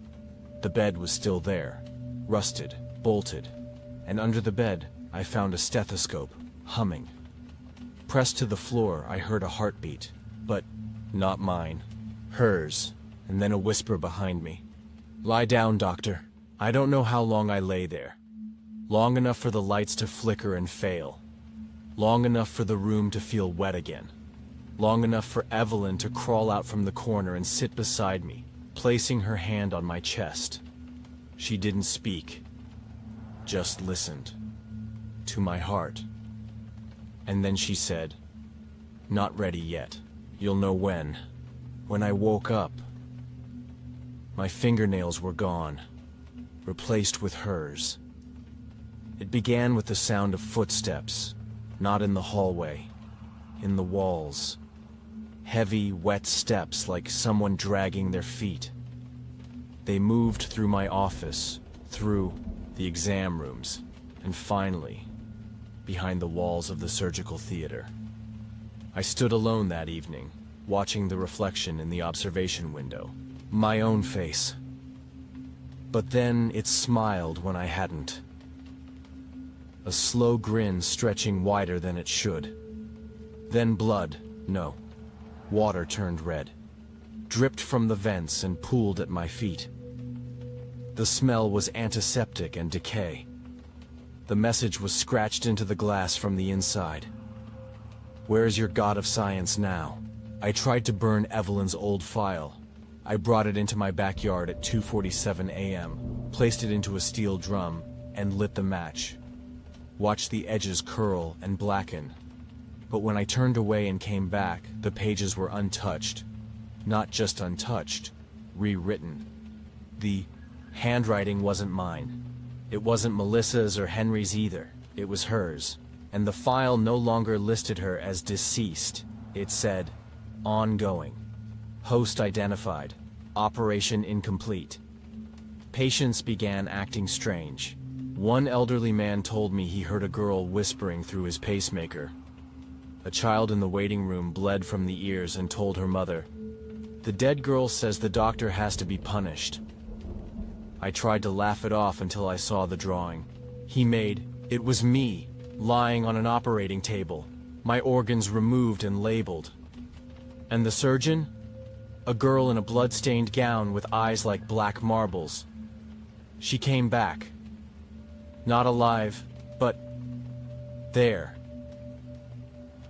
The bed was still there, rusted, bolted, and under the bed, I found a stethoscope, humming. Pressed to the floor, I heard a heartbeat, but not mine. Hers, and then a whisper behind me. "Lie down, doctor." I don't know how long I lay there. Long enough for the lights to flicker and fail. Long enough for the room to feel wet again. Long enough for Evelyn to crawl out from the corner and sit beside me, placing her hand on my chest. She didn't speak, just listened. To my heart. And then she said, "Not ready yet. You'll know when." When I woke up, my fingernails were gone, replaced with hers. It began with the sound of footsteps, not in the hallway, in the walls. Heavy, wet steps like someone dragging their feet. They moved through my office, through the exam rooms, and finally, behind the walls of the surgical theater. I stood alone that evening, watching the reflection in the observation window. My own face. But then it smiled when I hadn't. A slow grin stretching wider than it should. Then blood, no, water turned red, dripped from the vents and pooled at my feet. The smell was antiseptic and decay. The message was scratched into the glass from the inside. Where's your god of science now? I tried to burn Evelyn's old file. I brought it into my backyard at 2:47 a.m., placed it into a steel drum, and lit the match. Watched the edges curl and blacken. But when I turned away and came back, the pages were untouched. Not just untouched, rewritten. The handwriting wasn't mine. It wasn't Melissa's or Henry's either. It was hers. And the file no longer listed her as deceased. It said, ongoing. Host identified. Operation incomplete. Patients began acting strange. One elderly man told me he heard a girl whispering through his pacemaker. A child in the waiting room bled from the ears and told her mother, "The dead girl says the doctor has to be punished." I tried to laugh it off until I saw the drawing. It was me, lying on an operating table, my organs removed and labeled. And the surgeon? A girl in a blood-stained gown with eyes like black marbles. She came back. Not alive, but there.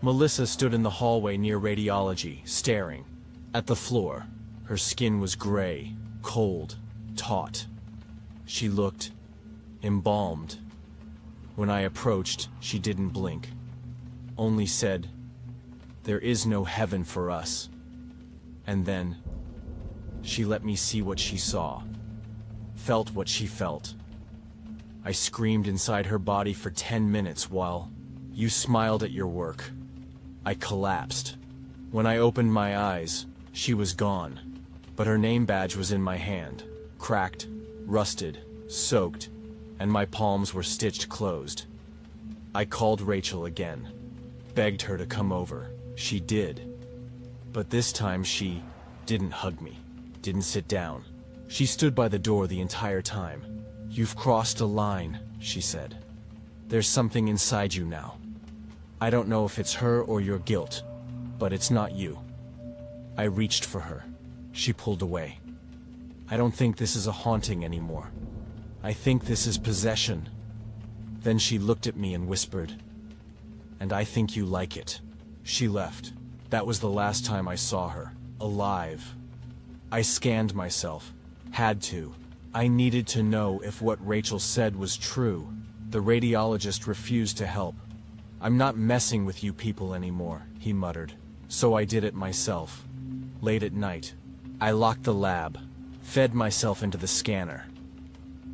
Melissa stood in the hallway near radiology, staring at the floor. Her skin was gray, cold, taut. She looked embalmed. When I approached, she didn't blink. Only said, "There is no heaven for us." And then, she let me see what she saw. Felt what she felt. I screamed inside her body for 10 minutes while you smiled at your work. I collapsed. When I opened my eyes, she was gone. But her name badge was in my hand, cracked, rusted, soaked, and my palms were stitched closed. I called Rachel again, begged her to come over. She did. But this time she didn't hug me, didn't sit down. She stood by the door the entire time. "You've crossed a line," she said. "There's something inside you now. I don't know if it's her or your guilt, but it's not you." I reached for her. She pulled away. "I don't think this is a haunting anymore. I think this is possession." Then she looked at me and whispered, "And I think you like it." She left. That was the last time I saw her, alive. I scanned myself. Had to. I needed to know if what Rachel said was true. The radiologist refused to help. "I'm not messing with you people anymore," he muttered. So I did it myself. Late at night, I locked the lab, fed myself into the scanner.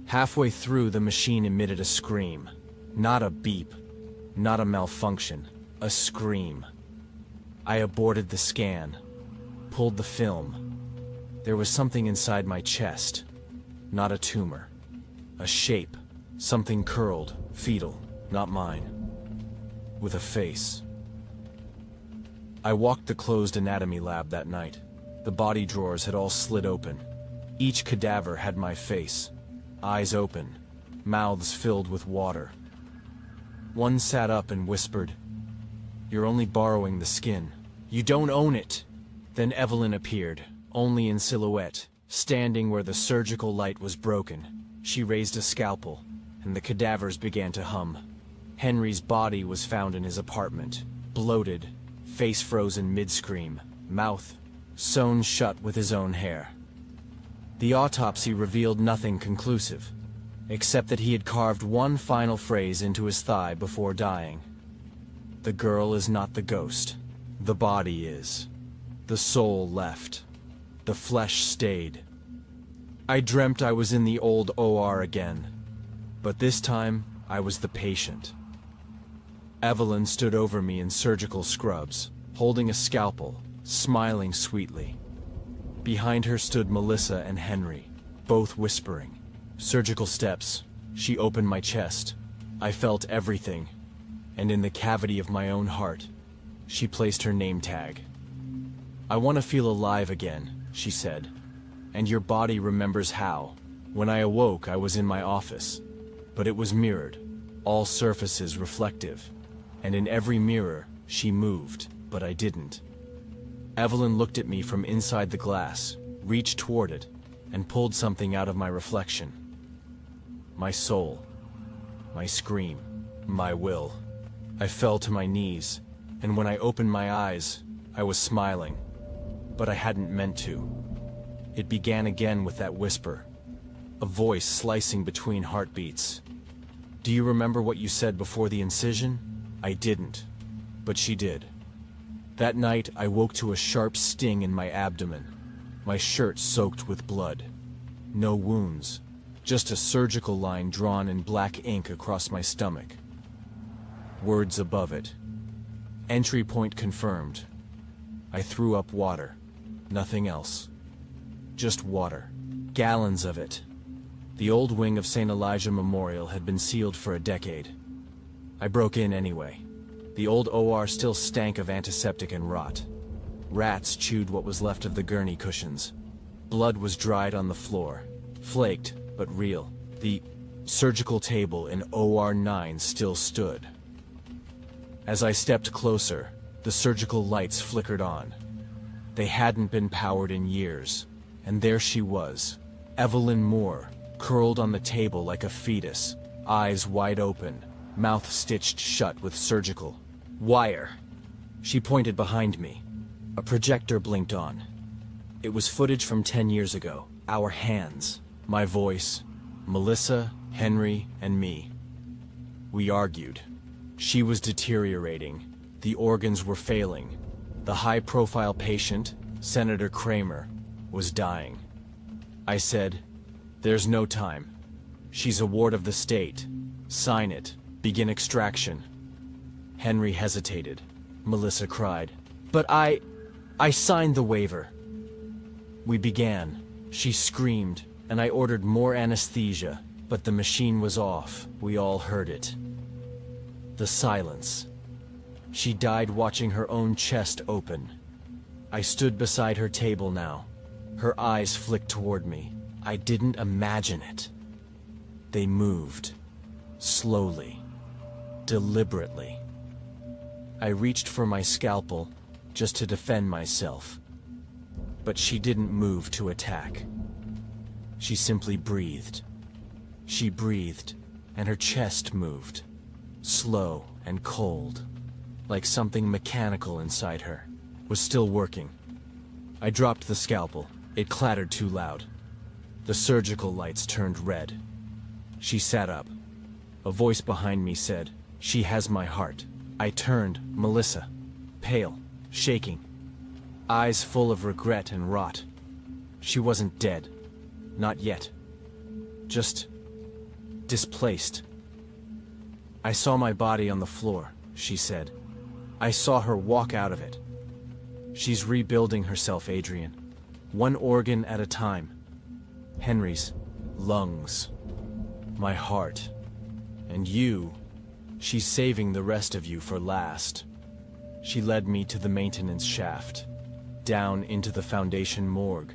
Halfway through, the machine emitted a scream. Not a beep, not a malfunction, a scream. I aborted the scan, pulled the film. There was something inside my chest. Not a tumor. A shape. Something curled, fetal, not mine. With a face. I walked the closed anatomy lab that night. The body drawers had all slid open. Each cadaver had my face. Eyes open, mouths filled with water. One sat up and whispered, "You're only borrowing the skin. You don't own it." Then Evelyn appeared, only in silhouette, standing where the surgical light was broken. She raised a scalpel, and the cadavers began to hum. Henry's body was found in his apartment, bloated, face frozen mid-scream, mouth sewn shut with his own hair. The autopsy revealed nothing conclusive, except that he had carved one final phrase into his thigh before dying. "The girl is not the ghost. The body is. The soul left. The flesh stayed." I dreamt I was in the old OR again, but this time I was the patient. Evelyn stood over me in surgical scrubs, holding a scalpel, smiling sweetly. Behind her stood Melissa and Henry, both whispering. Surgical steps. She opened my chest. I felt everything, and in the cavity of my own heart, she placed her name tag. "I want to feel alive again," she said, "and your body remembers how. When I awoke, I was in my office, but it was mirrored, all surfaces reflective, and in every mirror, she moved, but I didn't." Evelyn looked at me from inside the glass, reached toward it, and pulled something out of my reflection. My soul, my scream, my will. I fell to my knees, and when I opened my eyes, I was smiling, but I hadn't meant to. It began again with that whisper, a voice slicing between heartbeats. "Do you remember what you said before the incision?" I didn't, but she did. That night, I woke to a sharp sting in my abdomen, my shirt soaked with blood. No wounds, just a surgical line drawn in black ink across my stomach. Words above it. "Entry point confirmed." I threw up water. Nothing else. Just water. Gallons of it. The old wing of St. Elijah Memorial had been sealed for a decade. I broke in anyway. The old OR still stank of antiseptic and rot. Rats chewed what was left of the gurney cushions. Blood was dried on the floor. Flaked, but real. The surgical table in OR 9 still stood. As I stepped closer, the surgical lights flickered on. They hadn't been powered in years, and there she was, Evelyn Moore, curled on the table like a fetus, eyes wide open, mouth stitched shut with surgical wire. She pointed behind me. A projector blinked on. It was footage from 10 years ago. Our hands, my voice, Melissa, Henry, and me. We argued. She was deteriorating. The organs were failing. The high-profile patient, Senator Kramer, was dying. I said, "There's no time. She's a ward of the state. Sign it. Begin extraction." Henry hesitated. Melissa cried, "But I signed the waiver." We began. She screamed, and I ordered more anesthesia, but the machine was off. We all heard it. The silence. She died watching her own chest open. I stood beside her table now. Her eyes flicked toward me. I didn't imagine it. They moved. Slowly. Deliberately. I reached for my scalpel, just to defend myself. But she didn't move to attack. She simply breathed. She breathed, and her chest moved. Slow and cold. Like something mechanical inside her. Was still working. I dropped the scalpel. It clattered too loud. The surgical lights turned red. She sat up. A voice behind me said, "She has my heart." I turned, Melissa. Pale, shaking. Eyes full of regret and rot. She wasn't dead. Not yet. Just displaced. "I saw my body on the floor," she said. "I saw her walk out of it. She's rebuilding herself, Adrian. One organ at a time. Henry's lungs. My heart. And you, she's saving the rest of you for last." She led me to the maintenance shaft, down into the Foundation morgue,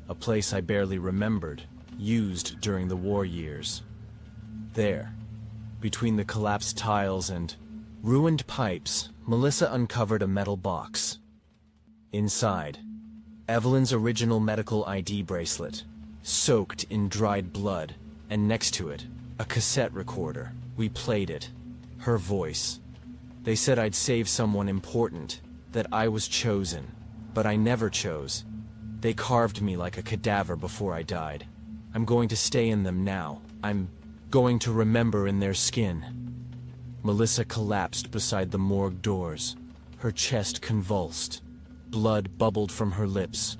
a place I barely remembered, used during the war years. There, between the collapsed tiles and ruined pipes, Melissa uncovered a metal box. Inside, Evelyn's original medical ID bracelet, soaked in dried blood, and next to it, a cassette recorder. We played it. Her voice. They said I'd save someone important, that I was chosen, but I never chose. They carved me like a cadaver before I died. I'm going to stay in them now. I'm going to remember in their skin. Melissa collapsed beside the morgue doors. Her chest convulsed. Blood bubbled from her lips.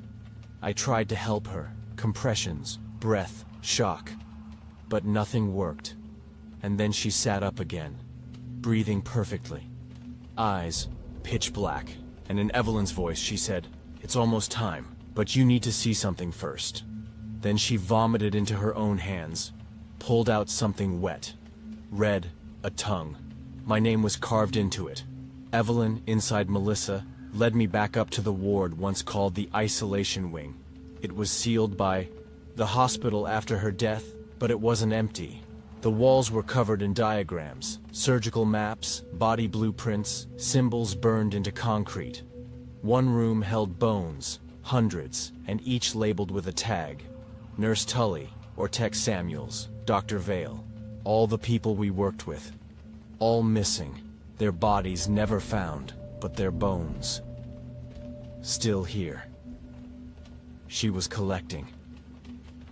I tried to help her. Compressions, breath, shock. But nothing worked. And then she sat up again. breathing perfectly. Eyes, pitch black, and in Evelyn's voice she said, "It's almost time, but you need to see something first." Then she vomited into her own hands, pulled out something wet. Red, a tongue. My name was carved into it. Evelyn, inside Melissa, led me back up to the ward once called the isolation wing. It was sealed by the hospital after her death, but it wasn't empty. The walls were covered in diagrams, surgical maps, body blueprints, symbols burned into concrete. One room held bones, hundreds, and each labeled with a tag. Nurse Tully, or Tex Samuels, Dr. Vale, all the people we worked with. All missing, their bodies never found, but their bones still here. She was collecting.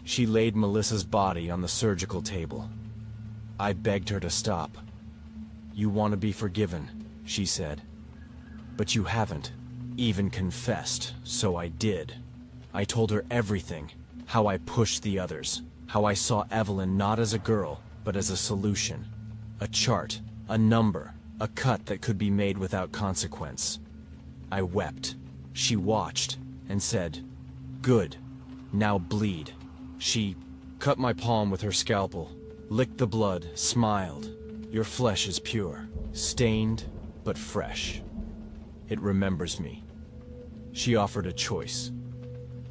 She laid Melissa's body on the surgical table. I begged her to stop. "You want to be forgiven," she said. "But you haven't even confessed, so I did." I told her everything, how I pushed the others, how I saw Evelyn not as a girl, but as a solution. A chart, a number, a cut that could be made without consequence. I wept. She watched and said, "Good, now bleed." She cut my palm with her scalpel, licked the blood, smiled. "Your flesh is pure, stained, but fresh. It remembers me." She offered a choice.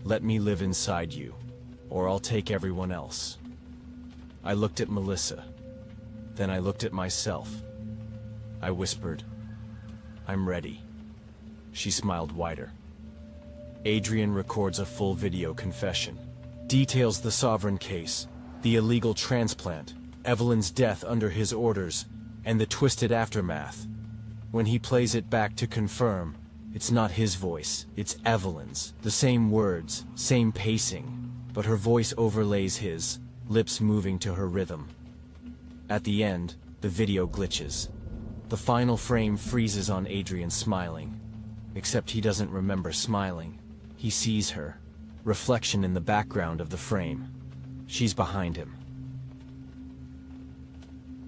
"Let me live inside you, or I'll take everyone else." I looked at Melissa. Then I looked at myself. I whispered, "I'm ready." She smiled wider. Adrian records a full video confession. Details the Sovereign case, the illegal transplant, Evelyn's death under his orders, and the twisted aftermath. When he plays it back to confirm, it's not his voice, it's Evelyn's. The same words, same pacing, but her voice overlays his, lips moving to her rhythm. At the end, the video glitches. The final frame freezes on Adrian smiling. Except he doesn't remember smiling. He sees her. Reflection in the background of the frame. She's behind him.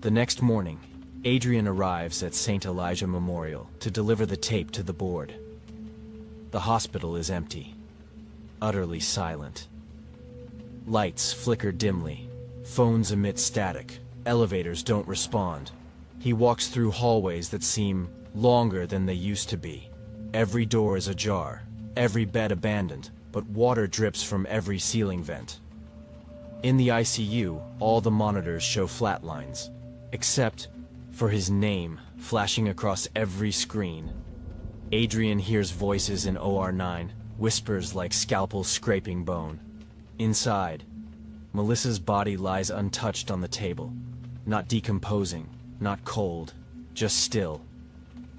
The next morning, Adrian arrives at St. Elijah Memorial to deliver the tape to the board. The hospital is empty. Utterly silent. Lights flicker dimly. Phones emit static. Elevators don't respond. He walks through hallways that seem longer than they used to be. Every door is ajar. Every bed abandoned. But water drips from every ceiling vent. In the ICU, all the monitors show flat lines, except for his name flashing across every screen. Adrian hears voices in OR9, whispers like scalpels scraping bone. Inside, Melissa's body lies untouched on the table, not decomposing, not cold, just still.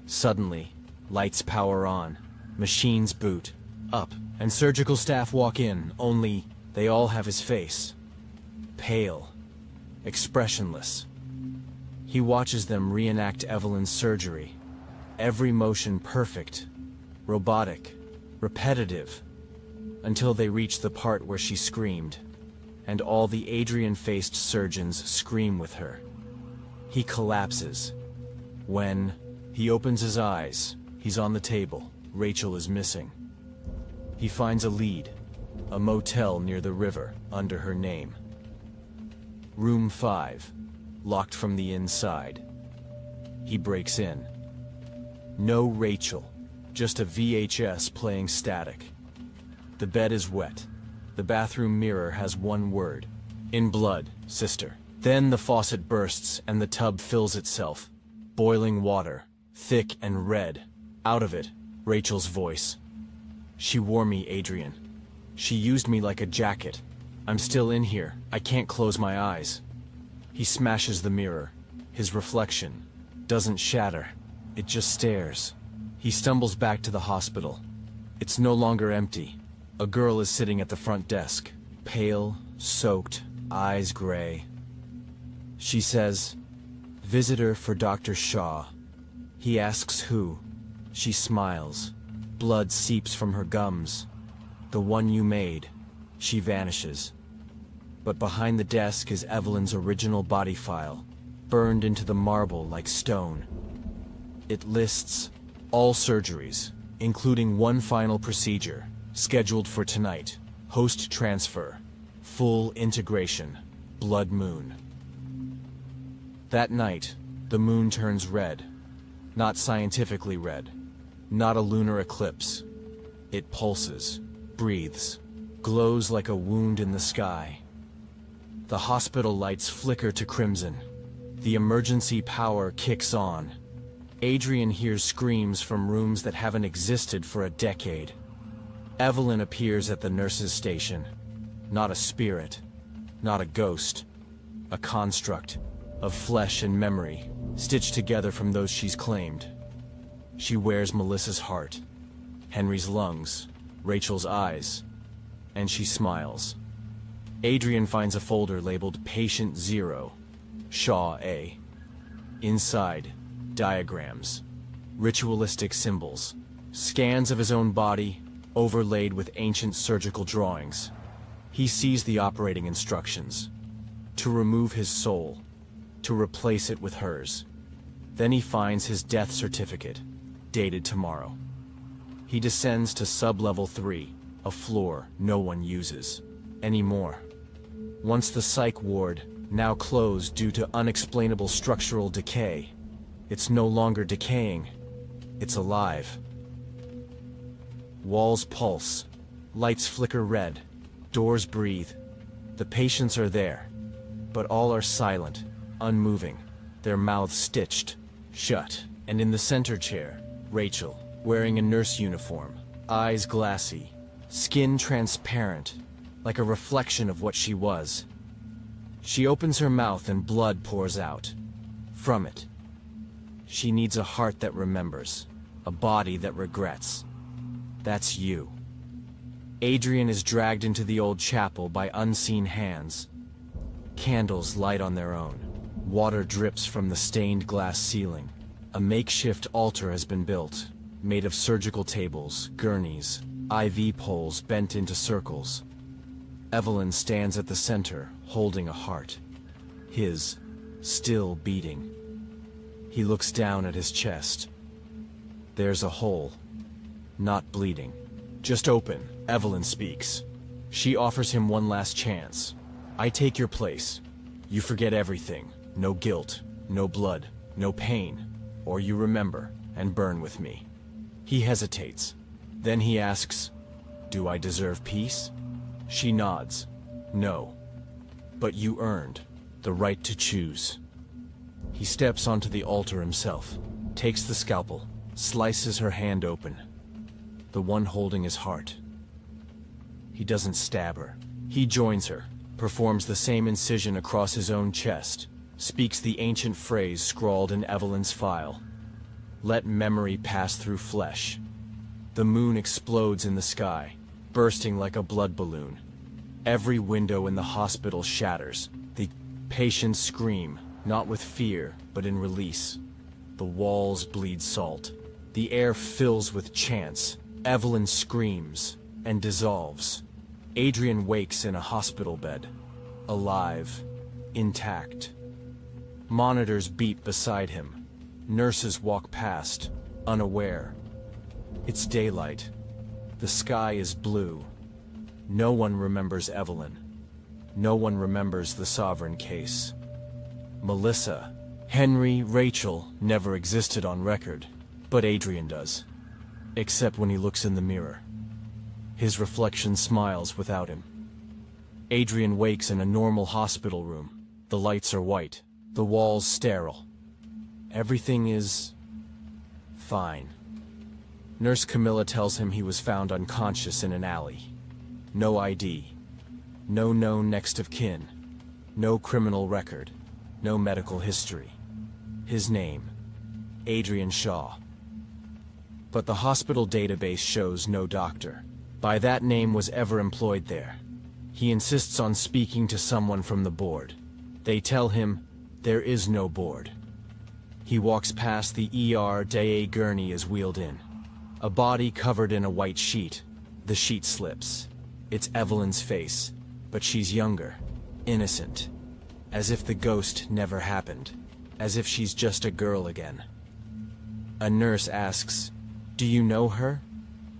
Suddenly, lights power on, machines boot, up, and surgical staff walk in, only they all have his face. Pale, expressionless. He watches them reenact Evelyn's surgery. Every motion perfect, robotic, repetitive, until they reach the part where she screamed, and all the Adrian-faced surgeons scream with her. He collapses. When he opens his eyes, he's on the table. Rachel is missing. He finds a lead, a motel near the river, under her name. Room 5, locked from the inside. He breaks in. No Rachel, just a VHS playing static. The bed is wet. The bathroom mirror has one word. "In blood, sister." Then the faucet bursts and the tub fills itself. Boiling water, thick and red. Out of it, Rachel's voice. "She wore me, Adrian. She used me like a jacket. I'm still in here. I can't close my eyes." He smashes the mirror. His reflection doesn't shatter. It just stares. He stumbles back to the hospital. It's no longer empty. A girl is sitting at the front desk. Pale, soaked, eyes gray. She says, "Visitor for Dr. Shaw." He asks who. She smiles. Blood seeps from her gums. "The one you made." She vanishes. But behind the desk is Evelyn's original body file, burned into the marble like stone. It lists all surgeries, including one final procedure, scheduled for tonight. Host transfer, full integration, blood moon. That night, the moon turns red. Not scientifically red. Not a lunar eclipse. It pulses, breathes, glows like a wound in the sky. The hospital lights flicker to crimson. The emergency power kicks on. Adrian hears screams from rooms that haven't existed for a decade. Evelyn appears at the nurse's station. Not a spirit, not a ghost. A construct of flesh and memory, stitched together from those she's claimed. She wears Melissa's heart, Henry's lungs, Rachel's eyes, and she smiles. Adrian finds a folder labeled Patient Zero, Shaw A. Inside, diagrams, ritualistic symbols, scans of his own body, overlaid with ancient surgical drawings. He sees the operating instructions. To remove his soul, to replace it with hers. Then he finds his death certificate, dated tomorrow. He descends to sub-level 3, a floor no one uses anymore. Once the psych ward, now closed due to unexplainable structural decay. It's no longer decaying, it's alive. Walls pulse, lights flicker red, doors breathe. The patients are there, but all are silent, unmoving, their mouths stitched shut. And in the center chair, Rachel, wearing a nurse uniform, eyes glassy, skin transparent, like a reflection of what she was. She opens her mouth and blood pours out. From it. She needs a heart that remembers, a body that regrets. That's you. Adrian is dragged into the old chapel by unseen hands. Candles light on their own. Water drips from the stained glass ceiling. A makeshift altar has been built, made of surgical tables, gurneys, IV poles bent into circles. Evelyn stands at the center, holding a heart. His, still beating. He looks down at his chest. There's a hole. Not bleeding. Just open, Evelyn speaks. She offers him one last chance. I take your place. You forget everything. No guilt, no blood, no pain. Or you remember, and burn with me. He hesitates. Then he asks, do I deserve peace? She nods. No. But you earned the right to choose. He steps onto the altar himself, takes the scalpel, slices her hand open. The one holding his heart. He doesn't stab her. He joins her, performs the same incision across his own chest, speaks the ancient phrase scrawled in Evelyn's file. Let memory pass through flesh. The moon explodes in the sky, bursting like a blood balloon. Every window in the hospital shatters. The patients scream, not with fear, but in release. The walls bleed salt. The air fills with chants. Evelyn screams and dissolves. Adrian wakes in a hospital bed, alive, intact. Monitors beep beside him. Nurses walk past, unaware. It's daylight. The sky is blue. No one remembers Evelyn. No one remembers the Sovereign case. Melissa, Henry, Rachel never existed on record, but Adrian does. Except when he looks in the mirror. His reflection smiles without him. Adrian wakes in a normal hospital room. The lights are white, the walls sterile. Everything is fine. Nurse Camilla tells him he was found unconscious in an alley. No ID. No known next of kin. No criminal record. No medical history. His name, Adrian Shaw. But the hospital database shows no doctor. By that name was ever employed there. He insists on speaking to someone from the board. They tell him there is no board. He walks past the ER day gurney is wheeled in. A body covered in a white sheet. The sheet slips. It's Evelyn's face, but she's younger, innocent, as if the ghost never happened. as if she's just a girl again. A nurse asks, "Do you know her?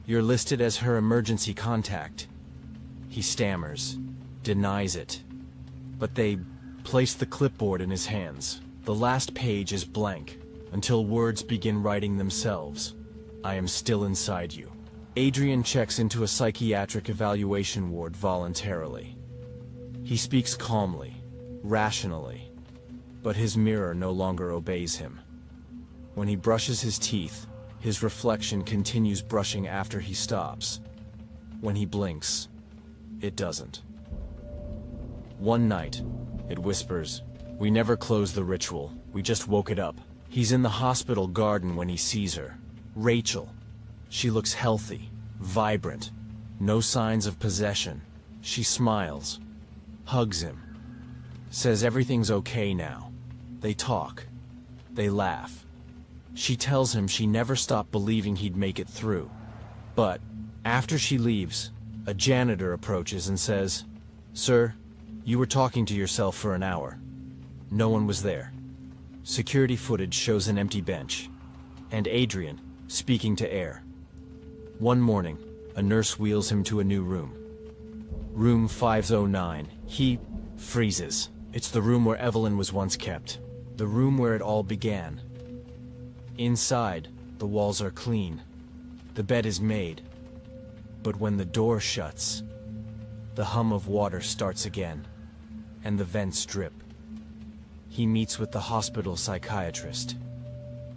You're listed as her emergency contact." He stammers, denies it. But they place the clipboard in his hands. The last page is blank, until words begin writing themselves. "I am still inside you." Adrian checks into a psychiatric evaluation ward voluntarily. He speaks calmly, rationally, but his mirror no longer obeys him. When he brushes his teeth, his reflection continues brushing after he stops. When he blinks, it doesn't. One night, it whispers, "We never closed the ritual, we just woke it up." He's in the hospital garden when he sees her. Rachel. She looks healthy, vibrant, no signs of possession. She smiles, hugs him, says everything's okay now. They talk. They laugh. She tells him she never stopped believing he'd make it through. But, after she leaves, a janitor approaches and says, "Sir, you were talking to yourself for an hour." No one was there. Security footage shows an empty bench, and Adrian speaking to air. One morning, a nurse wheels him to a new room. Room 509. He freezes. It's the room where Evelyn was once kept. The room where it all began. Inside, the walls are clean. The bed is made. But when the door shuts, the hum of water starts again, and the vents drip. He meets with the hospital psychiatrist.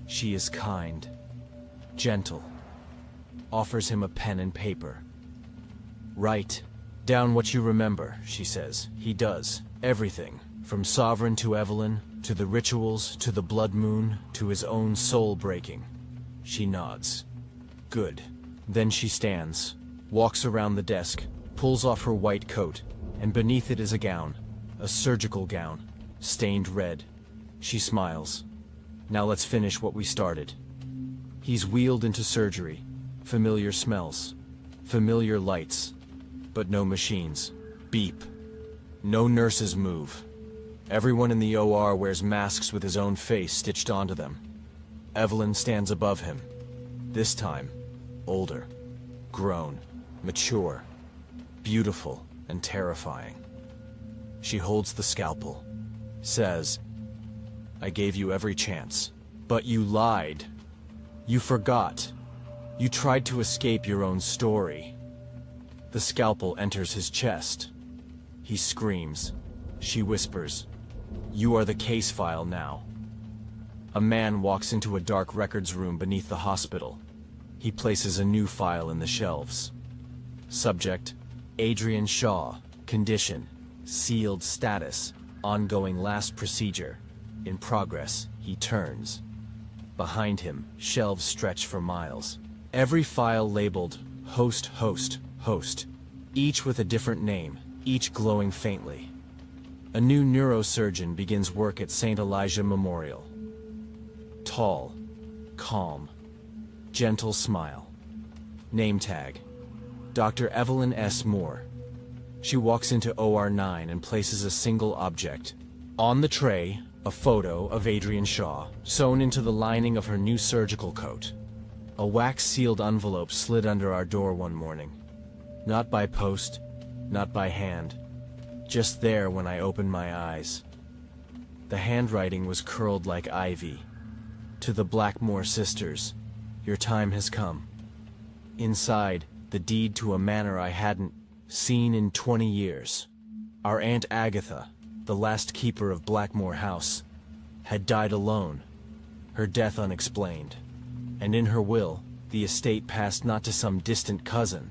She is kind, gentle, offers him a pen and paper. "Write down what you remember," she says. He does. Everything, from Sovereign to Evelyn, to the rituals, to the blood moon, to his own soul breaking. She nods. Good. Then she stands, walks around the desk, pulls off her white coat, and beneath it is a gown, a surgical gown, stained red. She smiles. "Now let's finish what we started." He's wheeled into surgery. Familiar smells, familiar lights, but no machines. Beep. No nurses move. Everyone in the OR wears masks with his own face stitched onto them. Evelyn stands above him. This time, older, grown, mature, beautiful, and terrifying. She holds the scalpel, says, "I gave you every chance, but you lied. You forgot. You tried to escape your own story." The scalpel enters his chest. He screams. She whispers, "You are the case file now." A man walks into a dark records room beneath the hospital. He places a new file in the shelves. Subject, Adrian Shaw. Condition, sealed status. Ongoing last procedure. In progress. He turns. Behind him, shelves stretch for miles. Every file labeled host, host, host. Each with a different name, each glowing faintly. A new neurosurgeon begins work at St. Elijah Memorial. Tall, calm, gentle smile. Name tag, Dr. Evelyn S. Moore. She walks into OR 9 and places a single object. On the tray, a photo of Adrian Shaw, sewn into the lining of her new surgical coat. A wax-sealed envelope slid under our door one morning. Not by post, not by hand. Just there when I opened my eyes. The handwriting was curled like ivy. To the Blackmore sisters, your time has come. Inside, the deed to a manor I hadn't seen in 20 years. Our Aunt Agatha, the last keeper of Blackmore House, had died alone, her death unexplained. And in her will, the estate passed not to some distant cousin,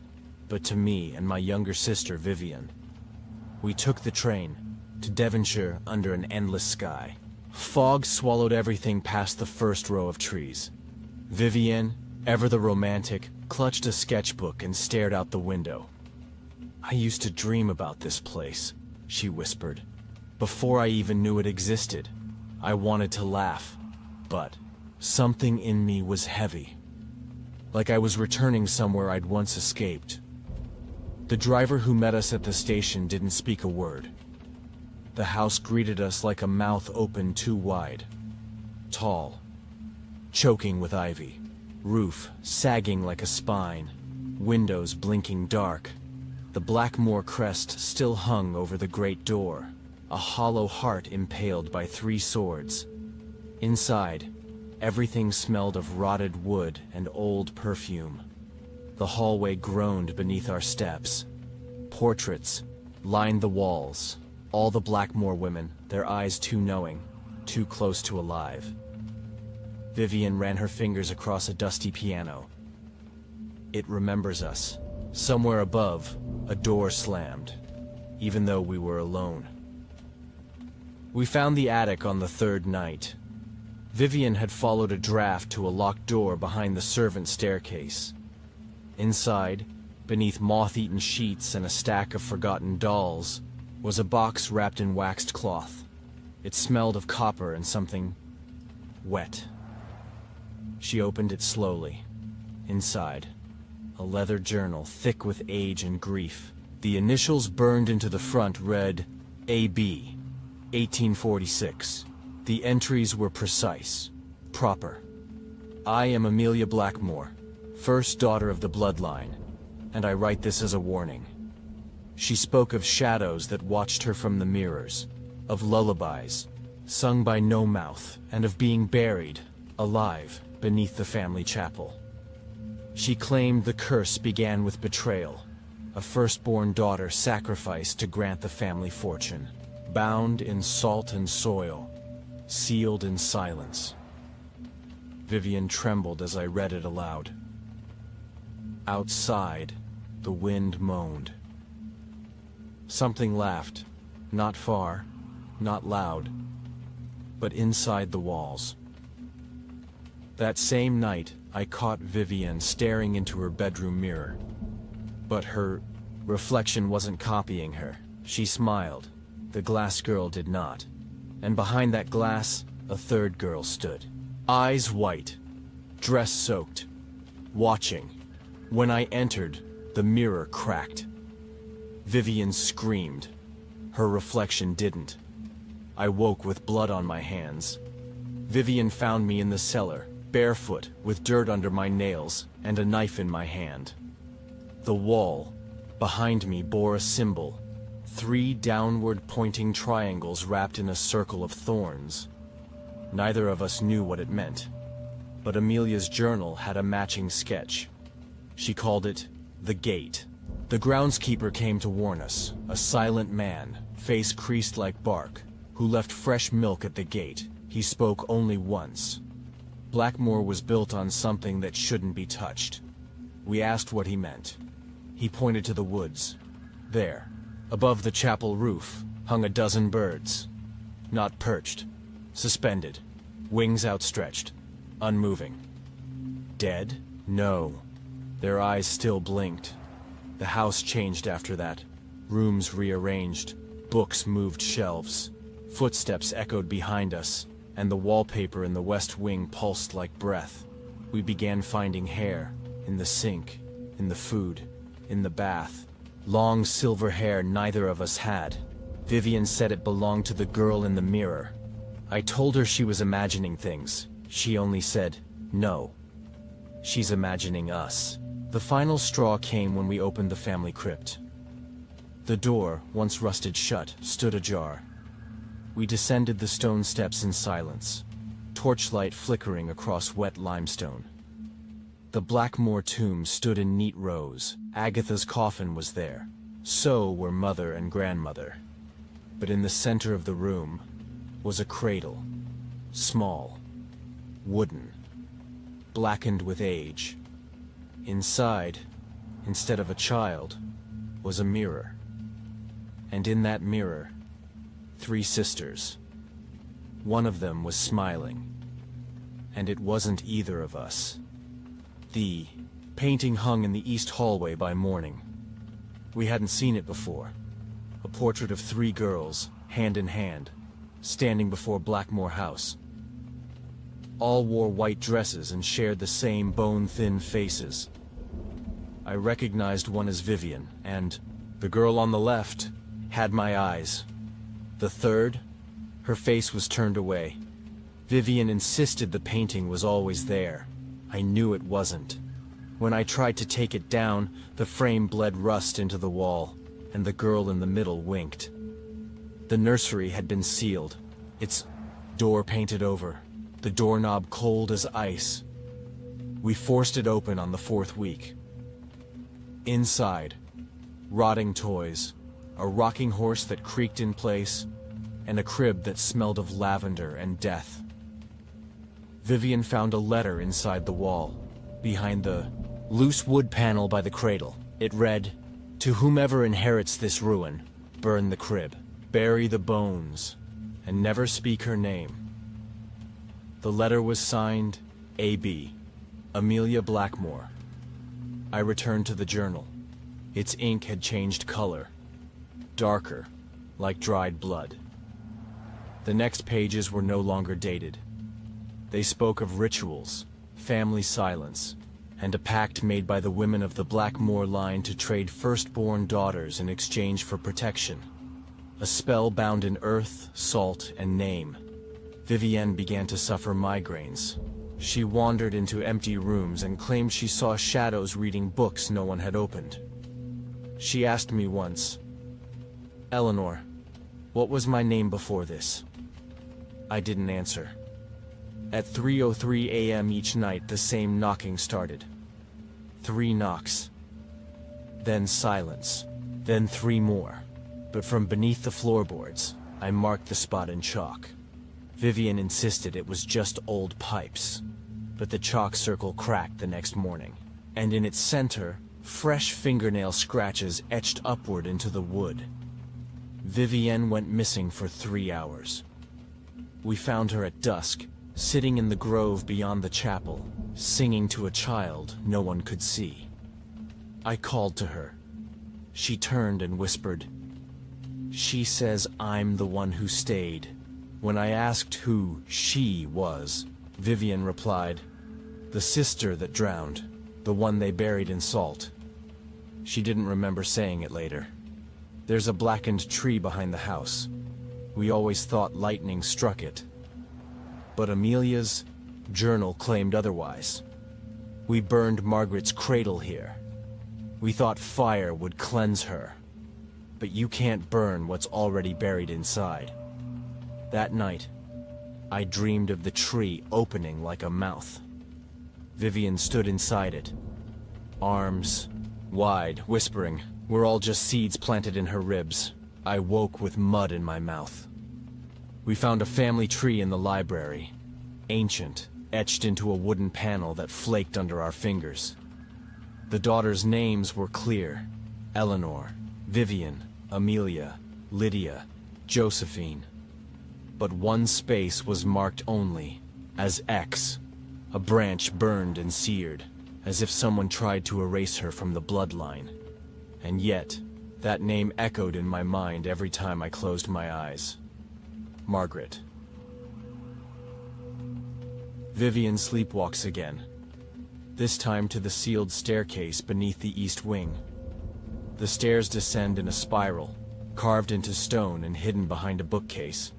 but to me and my younger sister Vivian. We took the train to Devonshire under an endless sky. Fog swallowed everything past the first row of trees. Vivian, ever the romantic, clutched a sketchbook and stared out the window. "I used to dream about this place," she whispered. "Before I even knew it existed. I wanted to laugh, but something in me was heavy. Like I was returning somewhere I'd once escaped." The driver who met us at the station didn't speak a word. The house greeted us like a mouth open too wide. tall, choking with ivy, roof sagging like a spine, windows blinking dark. The Blackmore crest still hung over the great door, a hollow heart impaled by 3 swords. Inside, everything smelled of rotted wood and old perfume. The hallway groaned beneath our steps. Portraits lined the walls, all the Blackmore women, their eyes too knowing, too close to alive. Vivian ran her fingers across a dusty piano. It remembers us. Somewhere above, a door slammed, even though we were alone. We found the attic on the 3rd night. Vivian had followed a draft to a locked door behind the servant staircase. Inside, beneath moth-eaten sheets and a stack of forgotten dolls, was a box wrapped in waxed cloth. It smelled of copper and something wet. She opened it slowly. Inside, a leather journal thick with age and grief. The initials burned into the front read, A.B., 1846. The entries were precise, proper. I am Amelia Blackmore, first daughter of the bloodline, and I write this as a warning. She spoke of shadows that watched her from the mirrors, of lullabies, sung by no mouth, and of being buried, alive, beneath the family chapel. She claimed the curse began with betrayal, a firstborn daughter sacrificed to grant the family fortune, bound in salt and soil, sealed in silence. Vivian trembled as I read it aloud. Outside, the wind moaned. Something laughed, not far, not loud, but inside the walls. That same night, I caught Vivian staring into her bedroom mirror. But her reflection wasn't copying her. She smiled. The glass girl did not. And behind that glass, a 3rd girl stood. Eyes white, dress soaked, watching. When I entered, the mirror cracked. Vivian screamed. Her reflection didn't. I woke with blood on my hands. Vivian found me in the cellar, barefoot, with dirt under my nails, and a knife in my hand. The wall, behind me, bore a symbol, 3 downward-pointing triangles wrapped in a circle of thorns. Neither of us knew what it meant, but Amelia's journal had a matching sketch. She called it the Gate. The groundskeeper came to warn us, a silent man, face creased like bark, who left fresh milk at the gate. He spoke only once. Blackmore was built on something that shouldn't be touched. We asked what he meant. He pointed to the woods. There, above the chapel roof, hung a dozen birds. Not perched, suspended, wings outstretched, unmoving. Dead? No. Their eyes still blinked. The house changed after that. Rooms rearranged, books moved shelves. Footsteps echoed behind us, and the wallpaper in the west wing pulsed like breath. We began finding hair, in the sink, in the food, in the bath. Long silver hair neither of us had. Vivian said it belonged to the girl in the mirror. I told her she was imagining things. She only said, no. She's imagining us. The final straw came when we opened the family crypt. The door, once rusted shut, stood ajar. We descended the stone steps in silence, torchlight flickering across wet limestone. The Blackmore tombs stood in neat rows. Agatha's coffin was there. So were mother and grandmother. But in the center of the room was a cradle, small, wooden, blackened with age. Inside, instead of a child, was a mirror. And in that mirror, 3 sisters. One of them was smiling. And it wasn't either of us. The painting hung in the east hallway by morning. We hadn't seen it before. A portrait of 3 girls, hand in hand, standing before Blackmore House. All wore white dresses and shared the same bone-thin faces. I recognized one as Vivian, and the girl on the left had my eyes. The third, her face was turned away. Vivian insisted the painting was always there. I knew it wasn't. When I tried to take it down, the frame bled rust into the wall, and the girl in the middle winked. The nursery had been sealed, its door painted over, the doorknob cold as ice. We forced it open on the 4th week. Inside, rotting toys, a rocking horse that creaked in place, and a crib that smelled of lavender and death. Vivian found a letter inside the wall, behind the loose wood panel by the cradle. It read, "To whomever inherits this ruin, burn the crib, bury the bones, and never speak her name." The letter was signed A.B., Amelia Blackmore. I returned to the journal. Its ink had changed color, darker, like dried blood. The next pages were no longer dated. They spoke of rituals, family silence, and a pact made by the women of the Blackmore line to trade firstborn daughters in exchange for protection. A spell bound in earth, salt, and name. Vivienne began to suffer migraines. She wandered into empty rooms and claimed she saw shadows reading books no one had opened. She asked me once, "Eleanor, what was my name before this?" I didn't answer. At 3:03 a.m. each night, the same knocking started. 3 knocks. Then silence. Then 3 more. But from beneath the floorboards, I marked the spot in chalk. Vivian insisted it was just old pipes. But the chalk circle cracked the next morning. And in its center, fresh fingernail scratches etched upward into the wood. Vivienne went missing for 3 hours. We found her at dusk, sitting in the grove beyond the chapel, singing to a child no one could see. I called to her. She turned and whispered, "She says I'm the one who stayed." When I asked who she was, Vivian replied, "The sister that drowned, the one they buried in salt." She didn't remember saying it later. There's a blackened tree behind the house. We always thought lightning struck it. But Amelia's journal claimed otherwise. We burned Margaret's cradle here. We thought fire would cleanse her. But you can't burn what's already buried inside. That night, I dreamed of the tree opening like a mouth. Vivian stood inside it, arms wide, whispering. We're all just seeds planted in her ribs. I woke with mud in my mouth. We found a family tree in the library, ancient, etched into a wooden panel that flaked under our fingers. The daughters' names were clear: Eleanor, Vivian, Amelia, Lydia, Josephine. But one space was marked only as X, a branch burned and seared, as if someone tried to erase her from the bloodline. And yet, that name echoed in my mind every time I closed my eyes. Margaret. Vivian sleepwalks again, this time to the sealed staircase beneath the east wing. The stairs descend in a spiral, carved into stone and hidden behind a bookcase.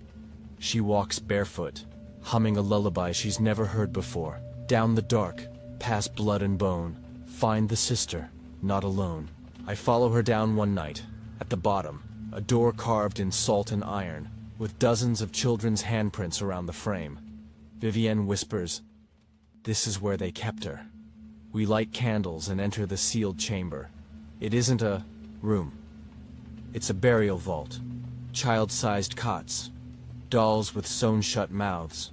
She walks barefoot, humming a lullaby she's never heard before. Down the dark, past blood and bone, find the sister, not alone. I follow her down one night. At the bottom, a door carved in salt and iron, with dozens of children's handprints around the frame. Vivienne whispers, "This is where they kept her." We light candles and enter the sealed chamber. It isn't a room. It's a burial vault. Child-sized cots, dolls with sewn-shut mouths,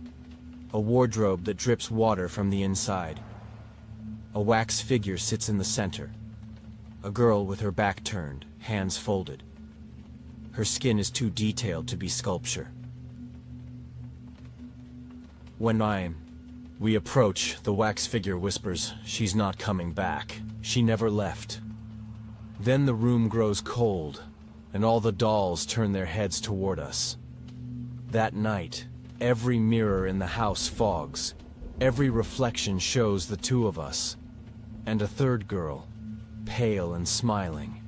a wardrobe that drips water from the inside. A wax figure sits in the center. A girl with her back turned, hands folded. Her skin is too detailed to be sculpture. When we approach, the wax figure whispers, "She's not coming back. She never left." Then the room grows cold, and all the dolls turn their heads toward us. That night, every mirror in the house fogs. Every reflection shows the two of us, and a third girl, pale and smiling.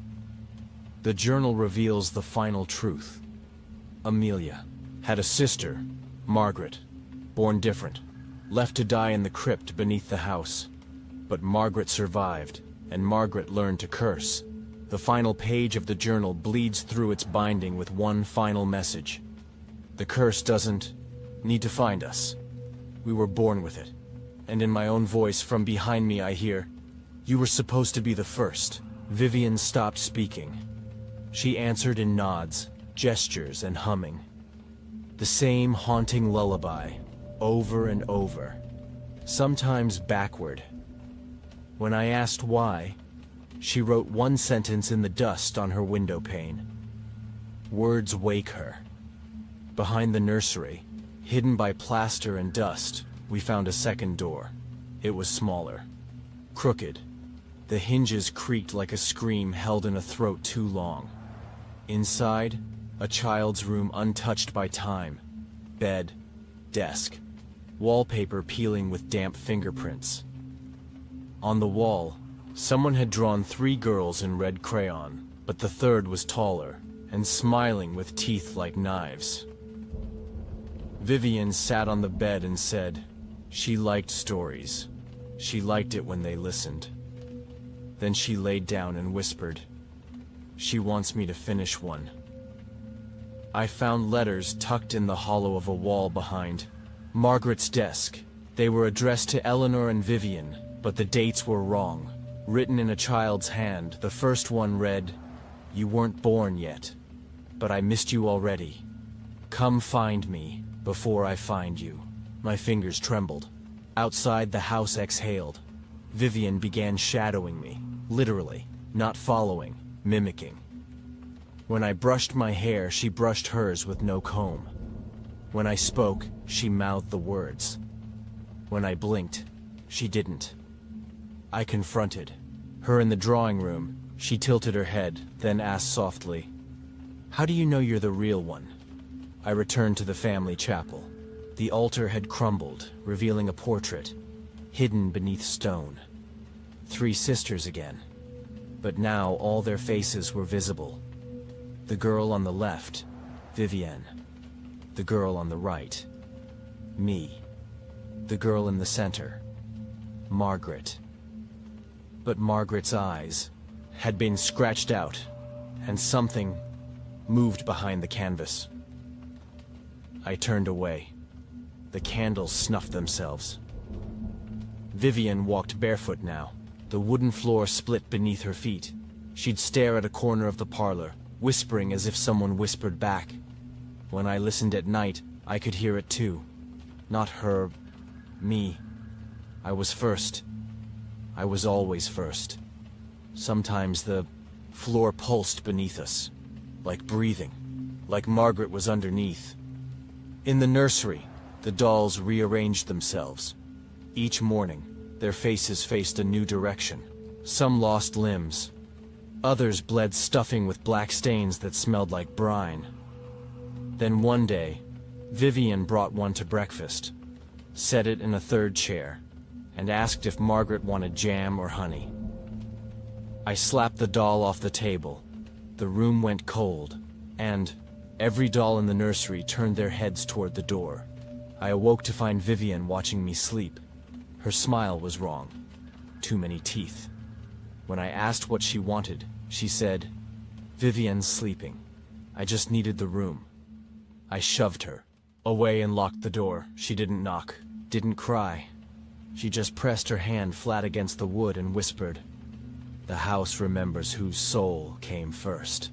The journal reveals the final truth. Amelia had a sister, Margaret, born different, left to die in the crypt beneath the house. But Margaret survived, and Margaret learned to curse. The final page of the journal bleeds through its binding with one final message. The curse doesn't need to find us. We were born with it. And in my own voice from behind me I hear, "You were supposed to be the first." Vivian stopped speaking. She answered in nods, gestures, and humming. The same haunting lullaby, over and over, sometimes backward. When I asked why, she wrote one sentence in the dust on her window pane. Words wake her. Behind the nursery, hidden by plaster and dust, we found a second door. It was smaller, crooked. The hinges creaked like a scream held in a throat too long. Inside, a child's room untouched by time. Bed, desk, wallpaper peeling with damp fingerprints. On the wall, someone had drawn 3 girls in red crayon, but the third was taller and smiling with teeth like knives. Vivian sat on the bed and said she liked stories. She liked it when they listened. Then she laid down and whispered, "She wants me to finish one." I found letters tucked in the hollow of a wall behind Margaret's desk. They were addressed to Eleanor and Vivian, but the dates were wrong. Written in a child's hand, the first one read, "You weren't born yet, but I missed you already. Come find me before I find you." My fingers trembled. Outside, the house exhaled. Vivian began shadowing me, literally, not following, mimicking. When I brushed my hair, she brushed hers with no comb. When I spoke, she mouthed the words. When I blinked, she didn't. I confronted her in the drawing room. She tilted her head, then asked softly, "How do you know you're the real one?" I returned to the family chapel. The altar had crumbled, revealing a portrait, hidden beneath stone. 3 sisters again. But now all their faces were visible. The girl on the left, Vivienne. The girl on the right, me. The girl in the center, Margaret. But Margaret's eyes had been scratched out, and something moved behind the canvas. I turned away. The candles snuffed themselves. Vivian walked barefoot now. The wooden floor split beneath her feet. She'd stare at a corner of the parlor, whispering as if someone whispered back. When I listened at night, I could hear it too. Not her, me. I was first. I was always first. Sometimes the floor pulsed beneath us, like breathing, like Margaret was underneath. In the nursery, the dolls rearranged themselves. Each morning, their faces faced a new direction. Some lost limbs. Others bled stuffing with black stains that smelled like brine. Then one day, Vivian brought one to breakfast, set it in a third chair, and asked if Margaret wanted jam or honey. I slapped the doll off the table. The room went cold, and every doll in the nursery turned their heads toward the door. I awoke to find Vivian watching me sleep. Her smile was wrong. Too many teeth. When I asked what she wanted, she said, "Vivian's sleeping. I just needed the room." I shoved her away and locked the door. She didn't knock, didn't cry. She just pressed her hand flat against the wood and whispered, "The house remembers whose soul came first."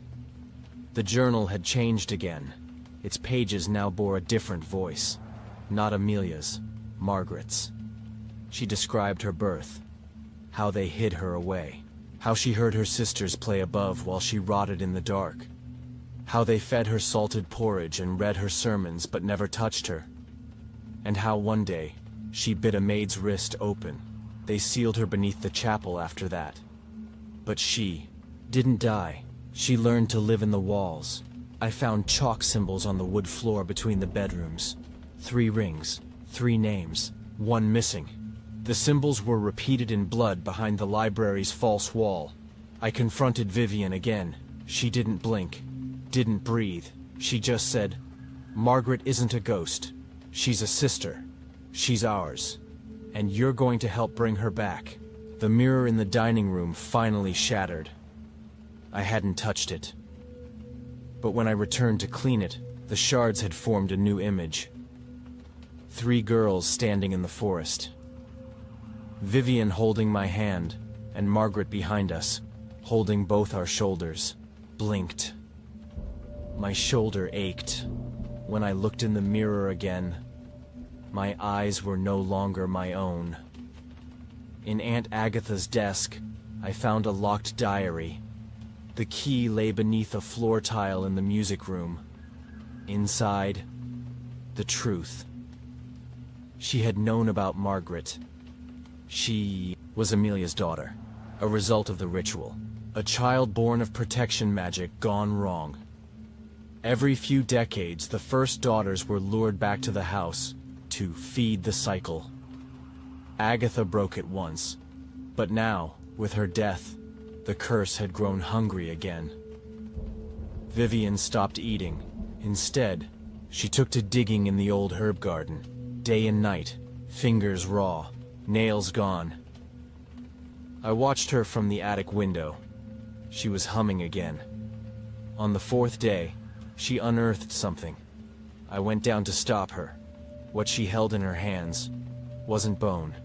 The journal had changed again. Its pages now bore a different voice. Not Amelia's, Margaret's. She described her birth, how they hid her away, how she heard her sisters play above while she rotted in the dark, how they fed her salted porridge and read her sermons but never touched her, and how one day she bit a maid's wrist open. They sealed her beneath the chapel after that. But she didn't die. She learned to live in the walls. I found chalk symbols on the wood floor between the bedrooms. 3 rings, 3 names, 1 missing. The symbols were repeated in blood behind the library's false wall. I confronted Vivian again. She didn't blink, didn't breathe. She just said, "Margaret isn't a ghost. She's a sister." She's ours, and you're going to help bring her back. The mirror in the dining room finally shattered. I hadn't touched it. But when I returned to clean it, the shards had formed a new image. 3 girls standing in the forest. Vivian holding my hand, and Margaret behind us, holding both our shoulders, blinked. My shoulder ached. When I looked in the mirror again, my eyes were no longer my own. In Aunt Agatha's desk, I found a locked diary. The key lay beneath a floor tile in the music room. Inside, the truth. She had known about Margaret. She was Amelia's daughter, a result of the ritual. A child born of protection magic gone wrong. Every few decades, the first daughters were lured back to the house to feed the cycle. Agatha broke it once, but now, with her death, the curse had grown hungry again. Vivian stopped eating. Instead, she took to digging in the old herb garden, day and night, fingers raw, nails gone. I watched her from the attic window. She was humming again. On the 4th day, she unearthed something. I went down to stop her. What she held in her hands wasn't bone.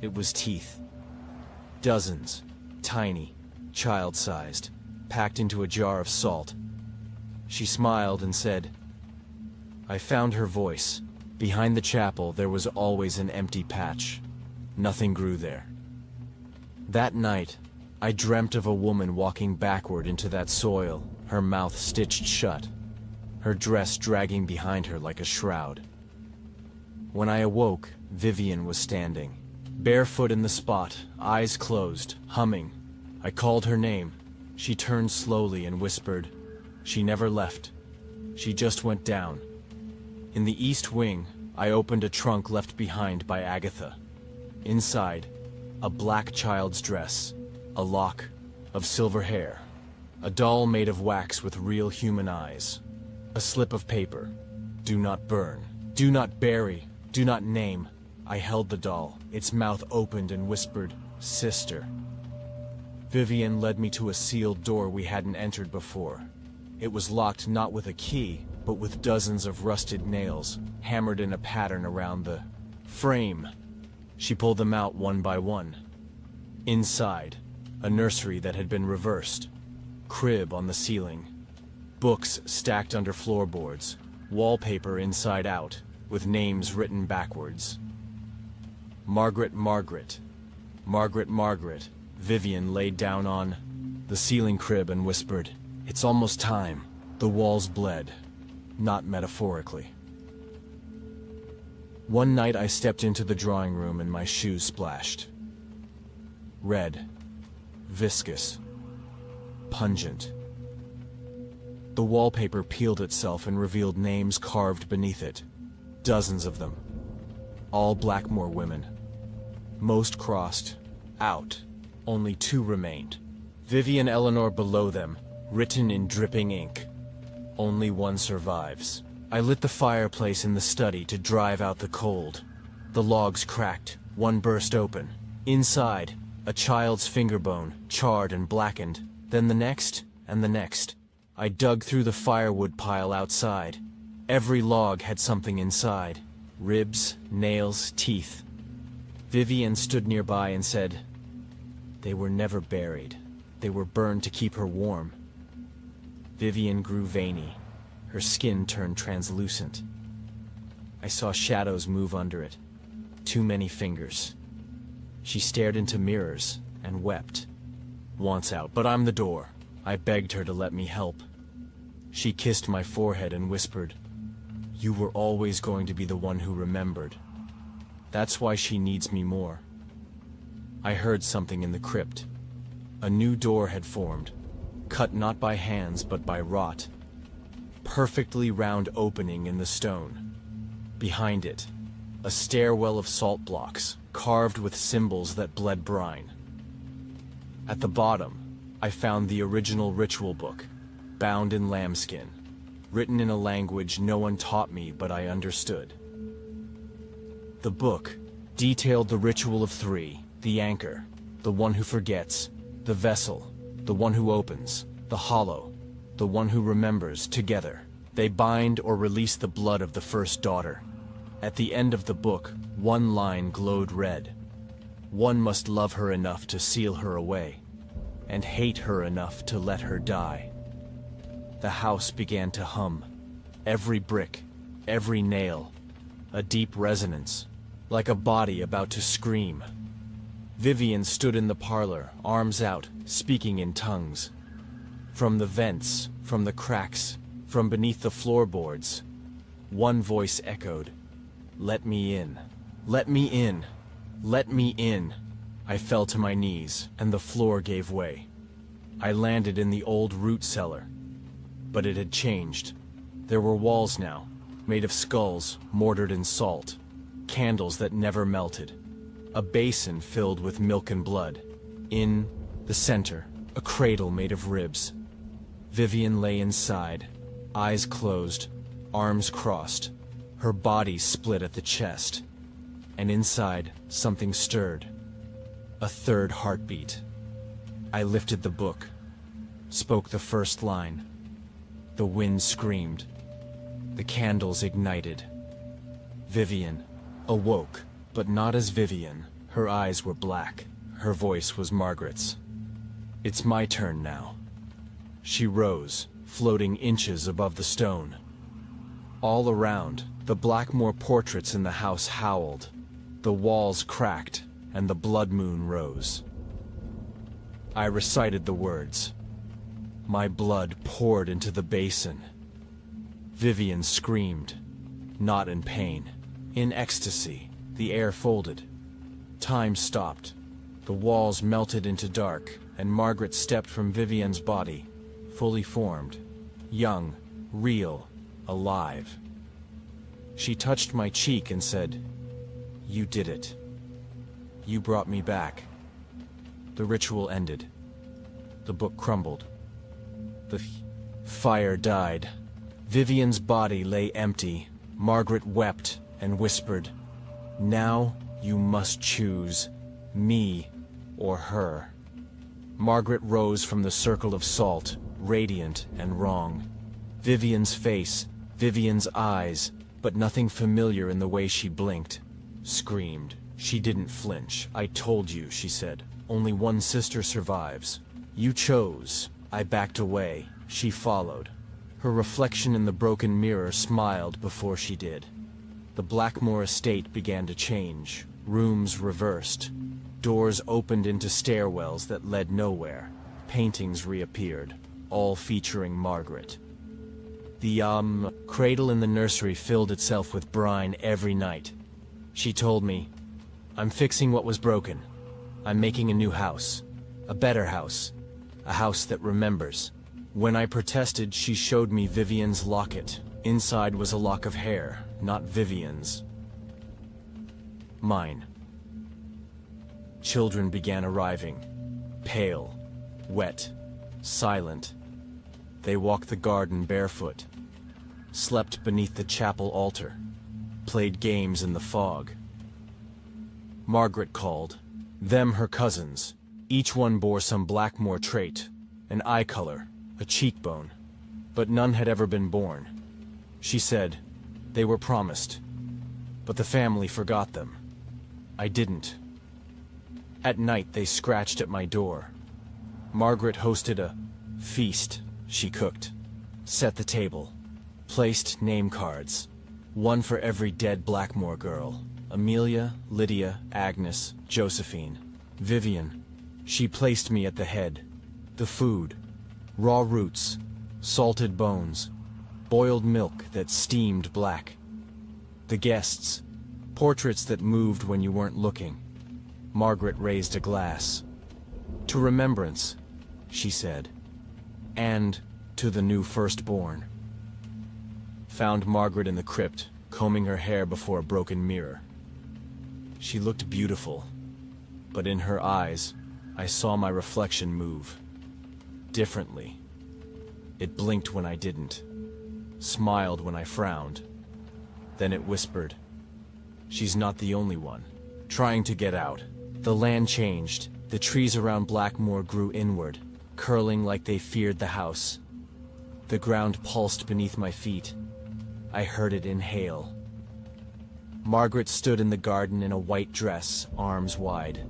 It was teeth. Dozens, tiny, child-sized, packed into a jar of salt. She smiled and said, I found her voice. Behind the chapel, there was always an empty patch. Nothing grew there. That night, I dreamt of a woman walking backward into that soil, her mouth stitched shut, her dress dragging behind her like a shroud. When I awoke, Vivian was standing, barefoot in the spot, eyes closed, humming. I called her name. She turned slowly and whispered, She never left. She just went down. In the east wing, I opened a trunk left behind by Agatha. Inside, a black child's dress, a lock of silver hair, a doll made of wax with real human eyes, a slip of paper. Do not burn, do not bury, do not name. I held the doll, its mouth opened and whispered, Sister. Vivian led me to a sealed door we hadn't entered before. It was locked not with a key, but with dozens of rusted nails, hammered in a pattern around the frame. She pulled them out one by one. Inside, a nursery that had been reversed, crib on the ceiling, books stacked under floorboards, wallpaper inside out, with names written backwards. Margaret, Margaret. Margaret, Margaret. Vivian laid down on the ceiling crib and whispered, It's almost time. The walls bled, not metaphorically. One night I stepped into the drawing room and my shoes splashed. Red, viscous, pungent. The wallpaper peeled itself and revealed names carved beneath it. Dozens of them. All Blackmore women. Most crossed out. Only 2 remained. Vivian Eleanor below them, written in dripping ink. Only one survives. I lit the fireplace in the study to drive out the cold. The logs cracked, one burst open. Inside, a child's finger bone, charred and blackened. Then the next, and the next. I dug through the firewood pile outside. Every log had something inside. Ribs, nails, teeth. Vivian stood nearby and said, They were never buried. They were burned to keep her warm. Vivian grew veiny. Her skin turned translucent. I saw shadows move under it. Too many fingers. She stared into mirrors and wept. Wants out, but I'm the door. I begged her to let me help. She kissed my forehead and whispered, You were always going to be the one who remembered. That's why she needs me more. I heard something in the crypt. A new door had formed, cut not by hands but by rot. Perfectly round opening in the stone. Behind it, a stairwell of salt blocks, carved with symbols that bled brine. At the bottom, I found the original ritual book, bound in lambskin, written in a language no one taught me but I understood. The book detailed the ritual of three: the anchor, the one who forgets, the vessel, the one who opens, the hollow, the one who remembers. Together, they bind or release the blood of the first daughter. At the end of the book, one line glowed red. One must love her enough to seal her away, and hate her enough to let her die. The house began to hum. Every brick, every nail, a deep resonance, like a body about to scream. Vivian stood in the parlor, arms out, speaking in tongues. From the vents, from the cracks, from beneath the floorboards, one voice echoed, "Let me in. Let me in. Let me in." I fell to my knees, and the floor gave way. I landed in the old root cellar. But it had changed. There were walls now, made of skulls, mortared in salt, candles that never melted, a basin filled with milk and blood. In the center, a cradle made of ribs. Vivian lay inside, eyes closed, arms crossed, her body split at the chest. And inside, something stirred. A third heartbeat. I lifted the book, spoke the first line. The wind screamed. The candles ignited. Vivian awoke, but not as Vivian. Her eyes were black. Her voice was Margaret's. "It's my turn now." She rose, floating inches above the stone. All around, the Blackmore portraits in the house howled. The walls cracked, and the blood moon rose. I recited the words. My blood poured into the basin. Vivian screamed, not in pain, in ecstasy. The air folded. Time stopped. The walls melted into dark, and Margaret stepped from Vivian's body, fully formed, young, real, alive. She touched my cheek and said, "You did it. You brought me back." The ritual ended. The book crumbled. The fire died. Vivian's body lay empty. Margaret wept and whispered, "Now you must choose me or her." Margaret rose from the circle of salt, radiant and wrong. Vivian's face, Vivian's eyes, but nothing familiar in the way she blinked. Screamed. She didn't flinch. "I told you," she said. "Only one sister survives. You chose." I backed away. She followed. Her reflection in the broken mirror smiled before she did. The Blackmore estate began to change. Rooms reversed. Doors opened into stairwells that led nowhere. Paintings reappeared, all featuring Margaret. The cradle in the nursery filled itself with brine every night. She told me, "I'm fixing what was broken. I'm making a new house. A better house. A house that remembers." When I protested, she showed me Vivian's locket. Inside was a lock of hair, not Vivian's. Mine. Children began arriving. Pale, wet, silent. They walked the garden barefoot. Slept beneath the chapel altar. Played games in the fog. Margaret called. Them her cousins. Each one bore some Blackmore trait, an eye color, a cheekbone, but none had ever been born. She said, they were promised, but the family forgot them. I didn't. At night they scratched at my door. Margaret hosted a feast. She cooked, set the table, placed name cards, one for every dead Blackmore girl. Amelia, Lydia, Agnes, Josephine, Vivian. She placed me at the head. The food, raw roots, salted bones, boiled milk that steamed black. The guests, portraits that moved when you weren't looking. Margaret raised a glass. "To remembrance," she said, "and to the new firstborn." Found Margaret in the crypt, combing her hair before a broken mirror. She looked beautiful, but in her eyes, I saw my reflection move. Differently. It blinked when I didn't, smiled when I frowned. Then it whispered, she's not the only one. Trying to get out. The land changed. The trees around Blackmoor grew inward, curling like they feared the house. The ground pulsed beneath my feet. I heard it inhale. Margaret stood in the garden in a white dress, arms wide.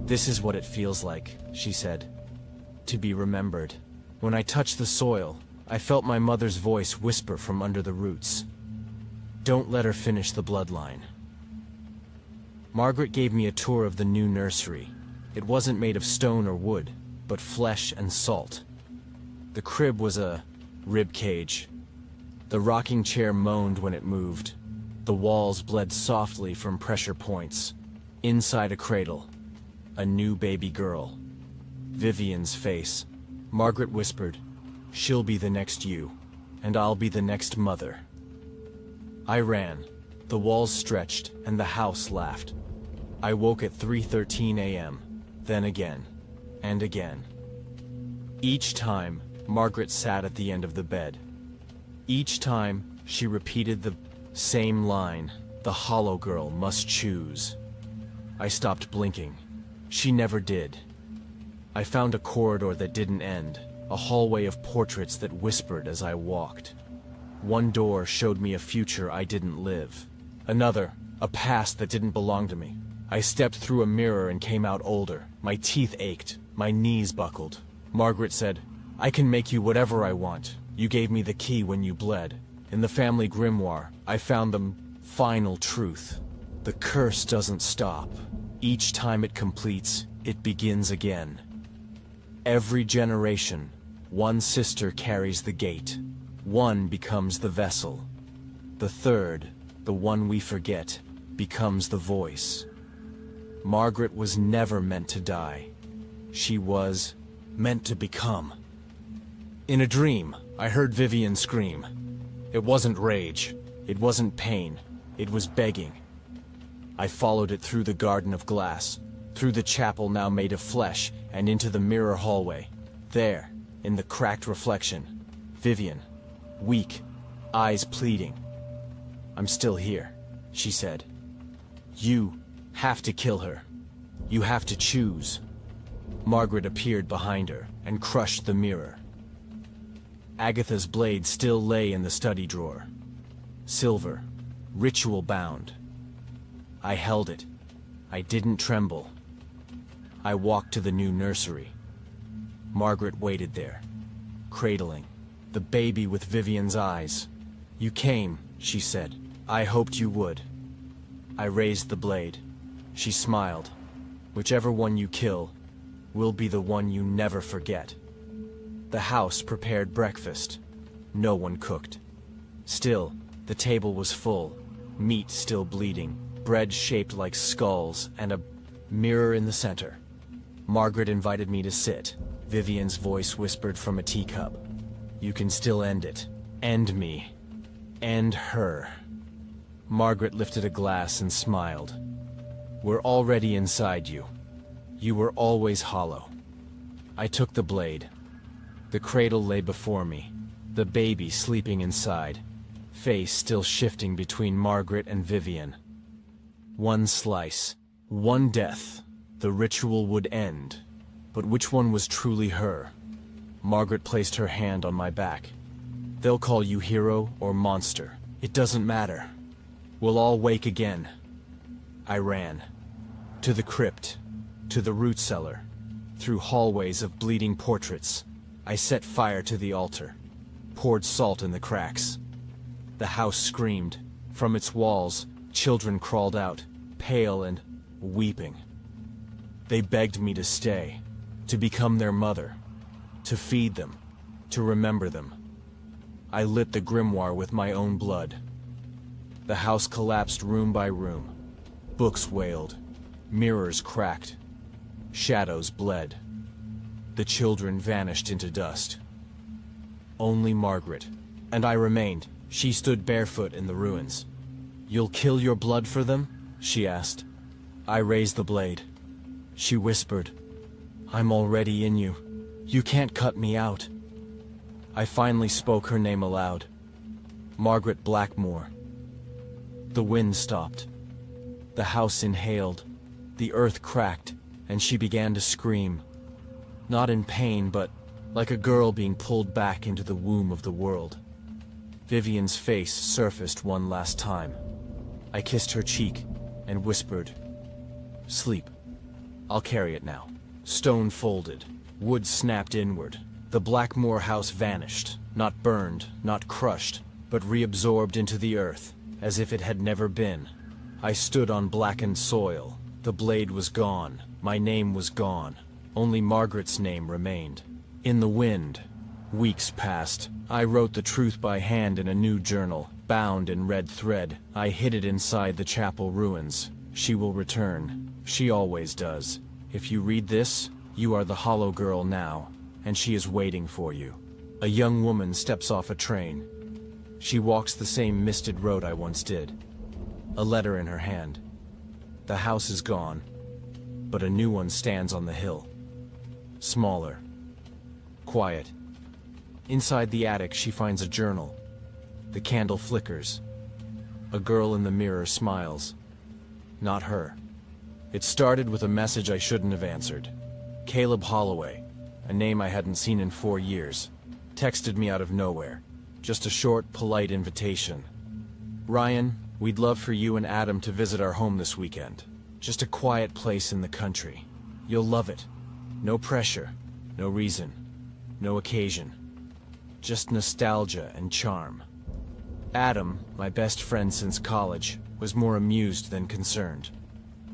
"This is what it feels like," she said. "To be remembered." When I touched the soil, I felt my mother's voice whisper from under the roots. "Don't let her finish the bloodline." Margaret gave me a tour of the new nursery. It wasn't made of stone or wood, but flesh and salt. The crib was a rib cage. The rocking chair moaned when it moved. The walls bled softly from pressure points. Inside a cradle, a new baby girl. Vivian's face. Margaret whispered, "She'll be the next you, and I'll be the next mother." I ran. The walls stretched, and the house laughed. I woke at 3:13 a.m., then again, and again. Each time, Margaret sat at the end of the bed. Each time, she repeated the same line, "The hollow girl must choose." I stopped blinking. She never did. I found a corridor that didn't end, a hallway of portraits that whispered as I walked. One door showed me a future I didn't live. Another, a past that didn't belong to me. I stepped through a mirror and came out older. My teeth ached, my knees buckled. Margaret said, "I can make you whatever I want. You gave me the key when you bled." In the family grimoire, I found the final truth. The curse doesn't stop. Each time it completes, it begins again. Every generation, one sister carries the gate. One becomes the vessel. The third, the one we forget, becomes the voice. Margaret was never meant to die. She was meant to become. In a dream, I heard Vivian scream. It wasn't rage. It wasn't pain. It was begging. I followed it through the garden of glass, through the chapel now made of flesh, and into the mirror hallway. There, in the cracked reflection, Vivian, weak, eyes pleading. "I'm still here," she said. "You have to kill her. You have to choose." Margaret appeared behind her and crushed the mirror. Agatha's blade still lay in the study drawer. Silver, ritual bound. I held it. I didn't tremble. I walked to the new nursery. Margaret waited there, cradling, the baby with Vivian's eyes. "You came," she said. "I hoped you would." I raised the blade. She smiled. "Whichever one you kill will be the one you never forget." The house prepared breakfast. No one cooked. Still, the table was full, meat still bleeding, bread shaped like skulls, and a mirror in the center. Margaret invited me to sit. Vivian's voice whispered from a teacup. "You can still end it. End me. End her." Margaret lifted a glass and smiled. "We're already inside you. You were always hollow." I took the blade. The cradle lay before me, the baby sleeping inside, face still shifting between Margaret and Vivian. One slice, one death, the ritual would end. But which one was truly her? Margaret placed her hand on my back. "They'll call you hero or monster. It doesn't matter. We'll all wake again." I ran. To the crypt, to the root cellar, through hallways of bleeding portraits. I set fire to the altar, poured salt in the cracks. The house screamed. From its walls, children crawled out, pale and weeping. They begged me to stay, to become their mother, to feed them, to remember them. I lit the grimoire with my own blood. The house collapsed room by room. Books wailed. Mirrors cracked. Shadows bled. The children vanished into dust. Only Margaret, and I remained. She stood barefoot in the ruins. "You'll kill your blood for them?" she asked. I raised the blade. She whispered, "I'm already in you. You can't cut me out." I finally spoke her name aloud. Margaret Blackmoor. The wind stopped. The house inhaled, the earth cracked, and she began to scream. Not in pain, but like a girl being pulled back into the womb of the world. Vivian's face surfaced one last time. I kissed her cheek and whispered, "Sleep. I'll carry it now." Stone folded, wood snapped inward. The Blackmore house vanished, not burned, not crushed, but reabsorbed into the earth, as if it had never been. I stood on blackened soil. The blade was gone. My name was gone. Only Margaret's name remained. In the wind. Weeks passed. I wrote the truth by hand in a new journal, bound in red thread. I hid it inside the chapel ruins. She will return. She always does. If you read this, you are the Hollow Girl now, and she is waiting for you. A young woman steps off a train. She walks the same misted road I once did. A letter in her hand. The house is gone, but a new one stands on the hill. Smaller. Quiet. Inside the attic, she finds a journal. The candle flickers. A girl in the mirror smiles. Not her. It started with a message I shouldn't have answered. Caleb Holloway, a name I hadn't seen in 4 years, texted me out of nowhere. Just a short, polite invitation. "Ryan, we'd love for you and Adam to visit our home this weekend. Just a quiet place in the country. You'll love it. No pressure, no reason, no occasion. Just nostalgia and charm." Adam, my best friend since college, was more amused than concerned.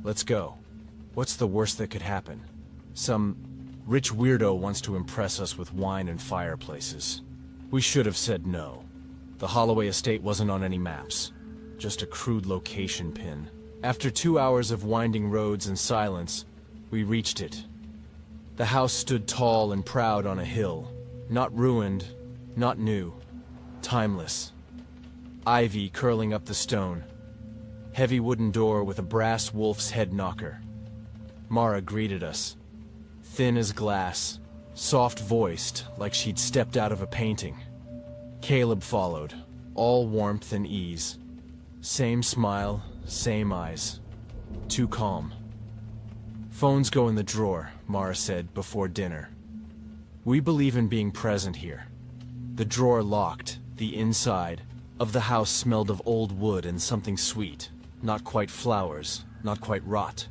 "Let's go. What's the worst that could happen? Some rich weirdo wants to impress us with wine and fireplaces." We should have said no. The Holloway estate wasn't on any maps. Just a crude location pin. After 2 hours of winding roads and silence, we reached it. The house stood tall and proud on a hill. Not ruined, not new. Timeless. Ivy curling up the stone. Heavy wooden door with a brass wolf's head knocker. Mara greeted us. Thin as glass, soft-voiced, like she'd stepped out of a painting. Caleb followed, all warmth and ease. Same smile, same eyes. Too calm. "Phones go in the drawer," Mara said before dinner. "We believe in being present here." The drawer locked. The inside of the house smelled of old wood and something sweet. Not quite flowers, not quite rot.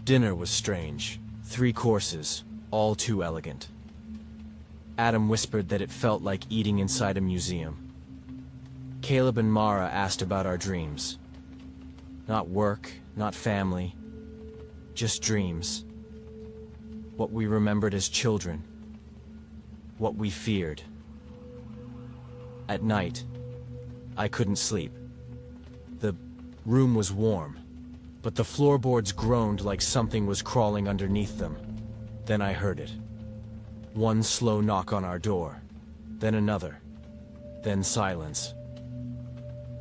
Dinner was strange. 3 courses, all too elegant. Adam whispered that it felt like eating inside a museum. Caleb and Mara asked about our dreams. Not work, not family, just dreams. What we remembered as children. What we feared. At night, I couldn't sleep. The room was warm, but the floorboards groaned like something was crawling underneath them. Then I heard it. One slow knock on our door, then another, then silence.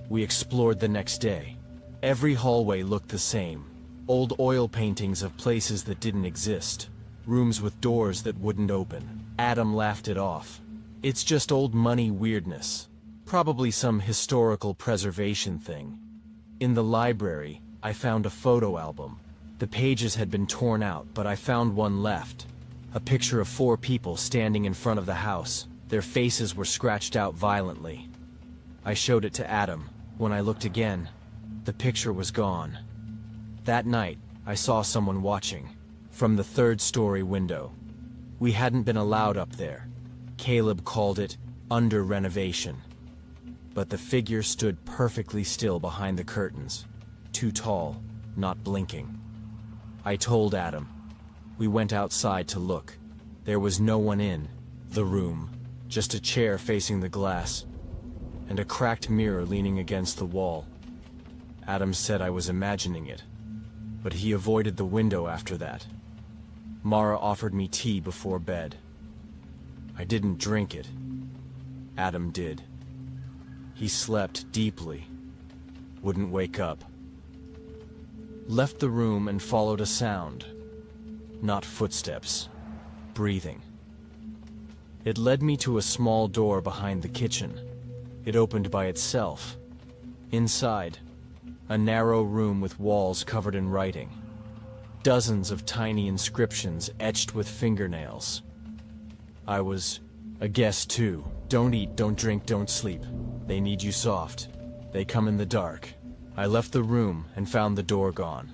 We explored the next day. Every hallway looked the same. Old oil paintings of places that didn't exist. Rooms with doors that wouldn't open. Adam laughed it off. "It's just old money weirdness. Probably some historical preservation thing." In the library, I found a photo album. The pages had been torn out, but I found one left. A picture of 4 people standing in front of the house. Their faces were scratched out violently. I showed it to Adam. When I looked again, the picture was gone. That night, I saw someone watching, from the 3rd-story window. We hadn't been allowed up there. Caleb called it under renovation. But the figure stood perfectly still behind the curtains. Too tall, not blinking. I told Adam. We went outside to look. There was no one in the room, just a chair facing the glass, and a cracked mirror leaning against the wall. Adam said I was imagining it, but he avoided the window after that. Mara offered me tea before bed. I didn't drink it. Adam did. He slept deeply, wouldn't wake up. Left the room and followed a sound. Not footsteps, breathing. It led me to a small door behind the kitchen. It opened by itself. Inside, A narrow room with walls covered in writing. Dozens of tiny inscriptions etched with fingernails. I was a guest too. Don't eat, don't drink, don't sleep. They need you soft. They come in the dark. I left the room and found the door gone.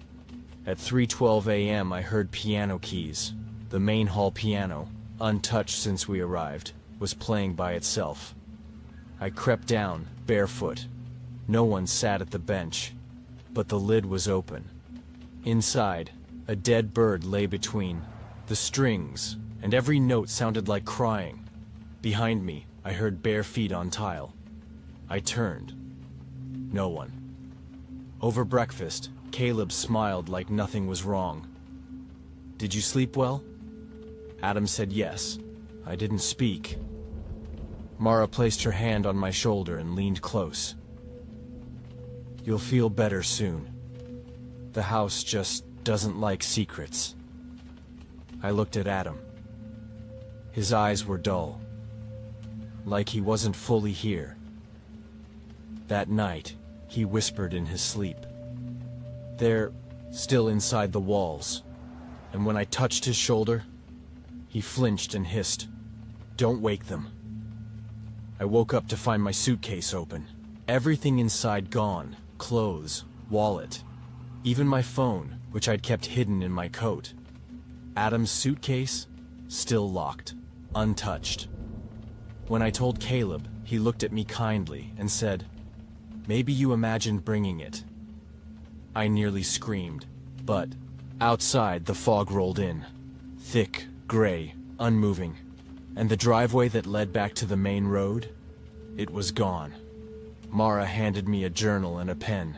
At 3:12 a.m. I heard piano keys. The main hall piano, untouched since we arrived, was playing by itself. I crept down, barefoot. No one sat at the bench, but the lid was open. Inside, a dead bird lay between the strings, and every note sounded like crying. Behind me, I heard bare feet on tile. I turned. No one. Over breakfast, Caleb smiled like nothing was wrong. "Did you sleep well?" Adam said yes. I didn't speak. Mara placed her hand on my shoulder and leaned close. "You'll feel better soon. The house just doesn't like secrets." I looked at Adam. His eyes were dull, like he wasn't fully here. That night, he whispered in his sleep. They're still inside the walls, and when I touched his shoulder, he flinched and hissed, "Don't wake them." I woke up to find my suitcase open. Everything inside gone. Clothes, wallet, even my phone, which I'd kept hidden in my coat. Adam's suitcase, still locked, untouched. When I told Caleb, he looked at me kindly and said, "Maybe you imagined bringing it." I nearly screamed, but outside the fog rolled in, thick, gray, unmoving, and the driveway that led back to the main road, it was gone. Mara handed me a journal and a pen.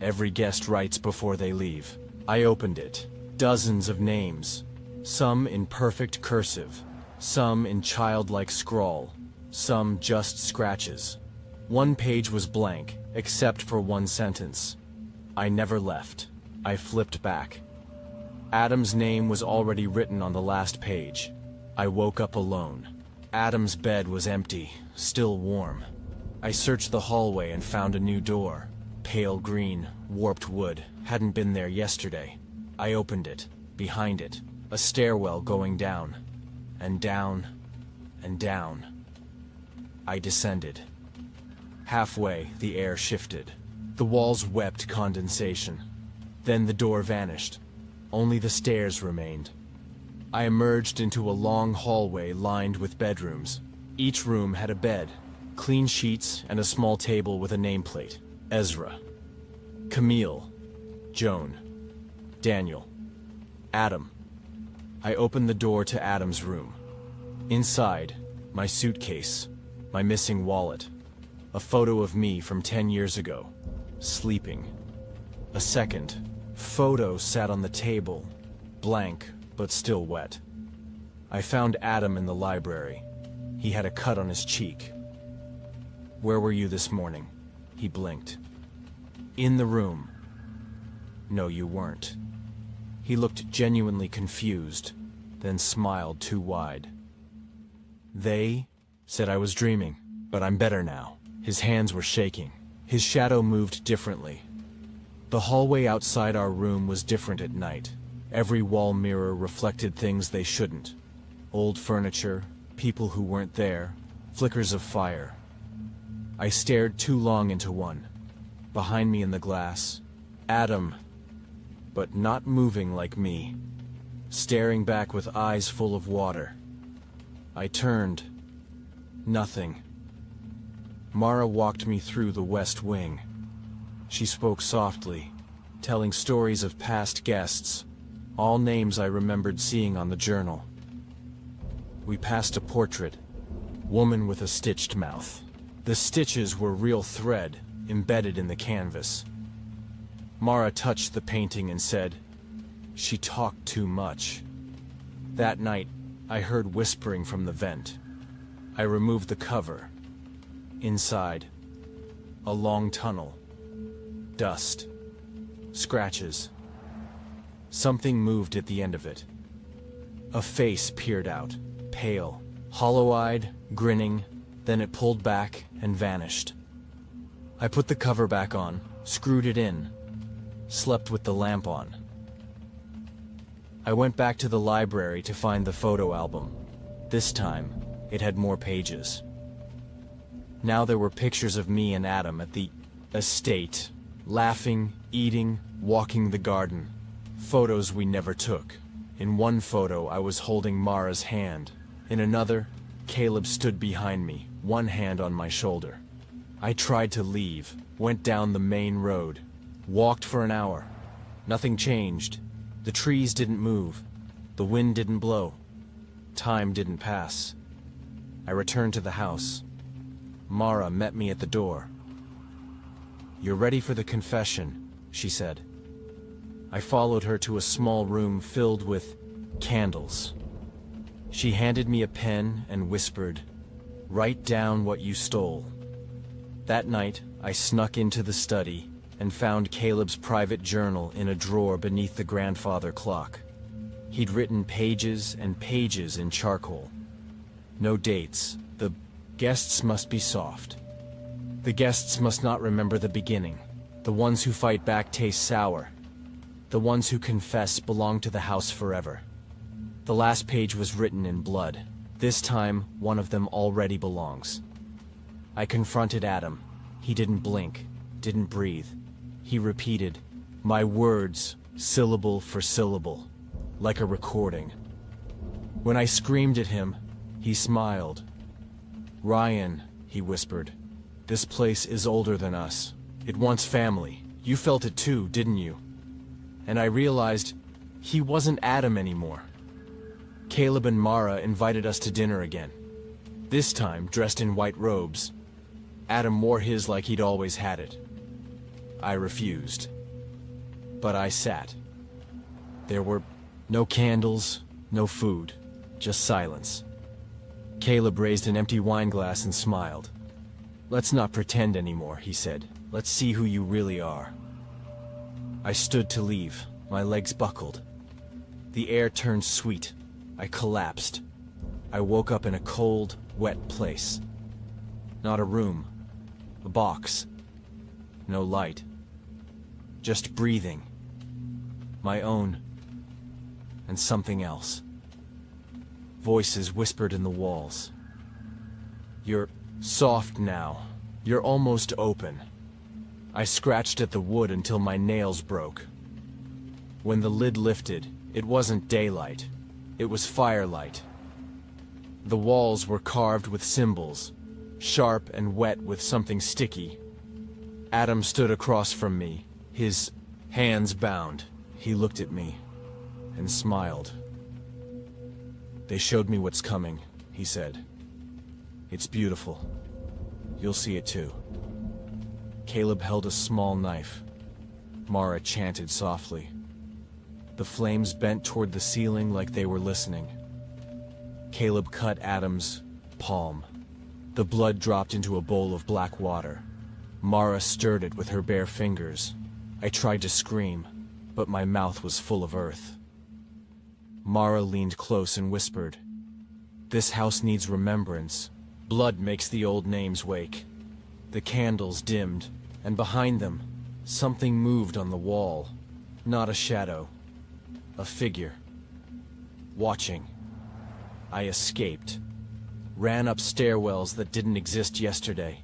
Every guest writes before they leave. I opened it. Dozens of names, some in perfect cursive, some in childlike scrawl, some just scratches. One page was blank, except for one sentence. I never left. I flipped back. Adam's name was already written on the last page. I woke up alone. Adam's bed was empty, still warm. I searched the hallway and found a new door. Pale green, warped wood, hadn't been there yesterday. I opened it. Behind it, a stairwell going down, and down, and down. I descended. Halfway, the air shifted. The walls wept condensation. Then the door vanished. Only the stairs remained. I emerged into a long hallway lined with bedrooms. Each room had a bed, clean sheets, and a small table with a nameplate. Ezra. Camille. Joan. Daniel. Adam. I opened the door to Adam's room. Inside, my suitcase, my missing wallet, a photo of me from 10 years ago, sleeping. A second photo sat on the table, blank but still wet. I found Adam in the library. He had a cut on his cheek. "Where were you this morning?" He blinked. "In the room." "No, you weren't." He looked genuinely confused, then smiled too wide. "They said I was dreaming, but I'm better now." His hands were shaking. His shadow moved differently. The hallway outside our room was different at night. Every wall mirror reflected things they shouldn't. Old furniture, people who weren't there, flickers of fire. I stared too long into one. Behind me in the glass, Adam, but not moving like me, staring back with eyes full of water. I turned. Nothing. Mara walked me through the west wing. She spoke softly, telling stories of past guests, all names I remembered seeing on the journal. We passed a portrait, woman with a stitched mouth. The stitches were real thread, embedded in the canvas. Mara touched the painting and said, "She talked too much." That night, I heard whispering from the vent. I removed the cover. Inside, a long tunnel. Dust. Scratches. Something moved at the end of it. A face peered out, pale, hollow-eyed, grinning, then it pulled back and vanished. I put the cover back on, screwed it in, slept with the lamp on. I went back to the library to find the photo album. This time, it had more pages. Now there were pictures of me and Adam at the estate, laughing, eating, walking the garden. Photos we never took. In one photo, I was holding Mara's hand. In another, Caleb stood behind me, one hand on my shoulder. I tried to leave, went down the main road, walked for an hour. Nothing changed. The trees didn't move. The wind didn't blow. Time didn't pass. I returned to the house. Mara met me at the door. "You're ready for the confession," she said. I followed her to a small room filled with candles. She handed me a pen and whispered, "Write down what you stole." That night, I snuck into the study and found Caleb's private journal in a drawer beneath the grandfather clock. He'd written pages and pages in charcoal. No dates. The guests must be soft. The guests must not remember the beginning. The ones who fight back taste sour. The ones who confess belong to the house forever. The last page was written in blood. This time, one of them already belongs. I confronted Adam. He didn't blink, didn't breathe. He repeated my words, syllable for syllable, like a recording. When I screamed at him, he smiled. "Ryan," he whispered, "this place is older than us. It wants family. You felt it too, didn't you?" And I realized he wasn't Adam anymore. Caleb and Mara invited us to dinner again. This time, dressed in white robes. Adam wore his like he'd always had it. I refused. But I sat. There were no candles, no food, just silence. Caleb raised an empty wine glass and smiled. "Let's not pretend anymore," he said. "Let's see who you really are." I stood to leave. My legs buckled. The air turned sweet. I collapsed. I woke up in a cold, wet place. Not a room. A box. No light. Just breathing. My own. And something else. Voices whispered in the walls. "You're soft now. You're almost open." I scratched at the wood until my nails broke. When the lid lifted, it wasn't daylight. It was firelight. The walls were carved with symbols, sharp and wet with something sticky. Adam stood across from me, his hands bound. He looked at me and smiled. "They showed me what's coming," he said. "It's beautiful. You'll see it too." Caleb held a small knife. Mara chanted softly. The flames bent toward the ceiling like they were listening. Caleb cut Adam's palm. The blood dropped into a bowl of black water. Mara stirred it with her bare fingers. I tried to scream, but my mouth was full of earth. Mara leaned close and whispered, "This house needs remembrance. Blood makes the old names wake." The candles dimmed, and behind them, something moved on the wall. Not a shadow. A figure. Watching. I escaped. Ran up stairwells that didn't exist yesterday.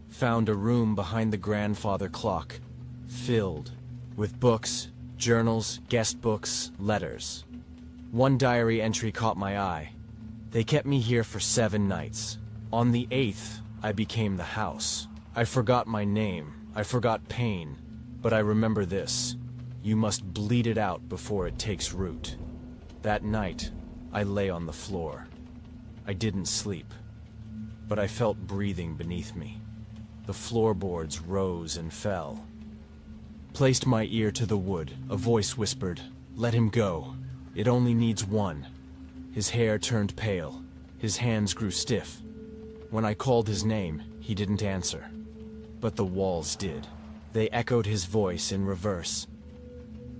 Found a room behind the grandfather clock, filled with books, journals, guest books, letters. One diary entry caught my eye. They kept me here for 7 nights. On the 8th, I became the house. I forgot my name. I forgot pain. But I remember this. You must bleed it out before it takes root. That night, I lay on the floor. I didn't sleep, but I felt breathing beneath me. The floorboards rose and fell. Placed my ear to the wood. A voice whispered, "Let him go. It only needs one." His hair turned pale. His hands grew stiff. When I called his name, he didn't answer. But the walls did. They echoed his voice in reverse.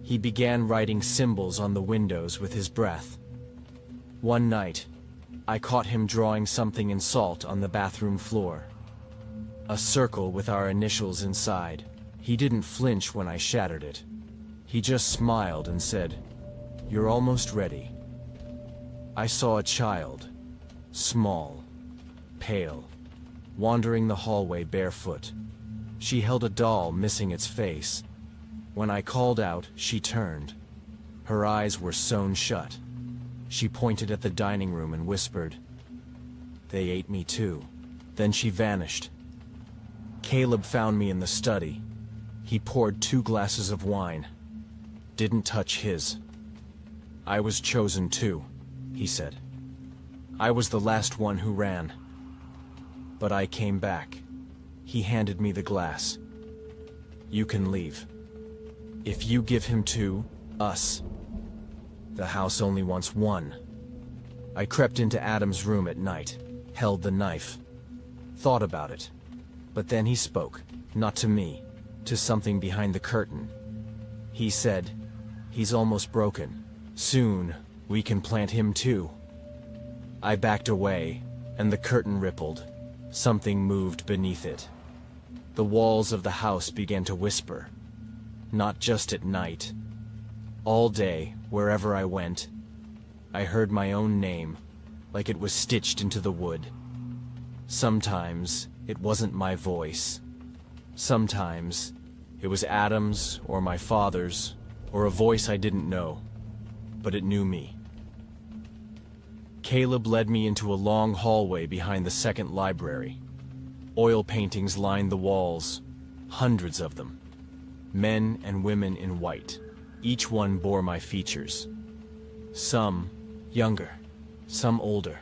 He began writing symbols on the windows with his breath. One night, I caught him drawing something in salt on the bathroom floor. A circle with our initials inside. He didn't flinch when I shattered it. He just smiled and said, "You're almost ready." I saw a child, small, pale, wandering the hallway barefoot. She held a doll missing its face. When I called out, she turned. Her eyes were sewn shut. She pointed at the dining room and whispered, "They ate me too." Then she vanished. Caleb found me in the study. He poured 2 glasses of wine. Didn't touch his. "I was chosen too," he said. "I was the last one who ran. But I came back." He handed me the glass. "You can leave. If you give him to us, the house only wants one." I crept into Adam's room at night, held the knife, thought about it. But then he spoke, not to me, to something behind the curtain. He said, "He's almost broken. Soon, we can plant him too." I backed away, and the curtain rippled. Something moved beneath it. The walls of the house began to whisper. Not just at night. All day, wherever I went, I heard my own name, like it was stitched into the wood. Sometimes, it wasn't my voice. Sometimes, it was Adam's or my father's, or a voice I didn't know, but it knew me. Caleb led me into a long hallway behind the second library. Oil paintings lined the walls, hundreds of them. Men and women in white. Each one bore my features. Some younger, some older.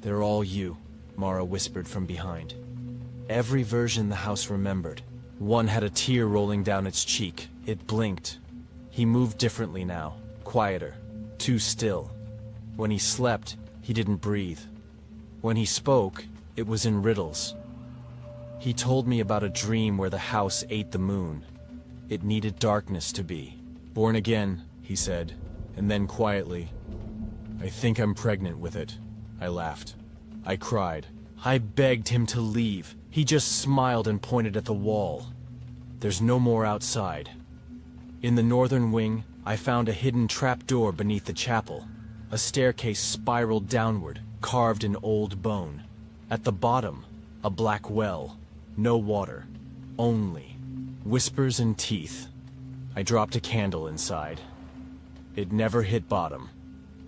"They're all you," Mara whispered from behind. Every version the house remembered. One had a tear rolling down its cheek. It blinked. He moved differently now, quieter, too still. When he slept, he didn't breathe. When he spoke, it was in riddles. He told me about a dream where the house ate the moon. It needed darkness to be. "Born again," he said, and then quietly, "I think I'm pregnant with it." I laughed. I cried. I begged him to leave. He just smiled and pointed at the wall. "There's no more outside." In the northern wing, I found a hidden trapdoor beneath the chapel. A staircase spiraled downward, carved in old bone. At the bottom, a black well. No water. Only whispers and teeth. I dropped a candle inside. It never hit bottom.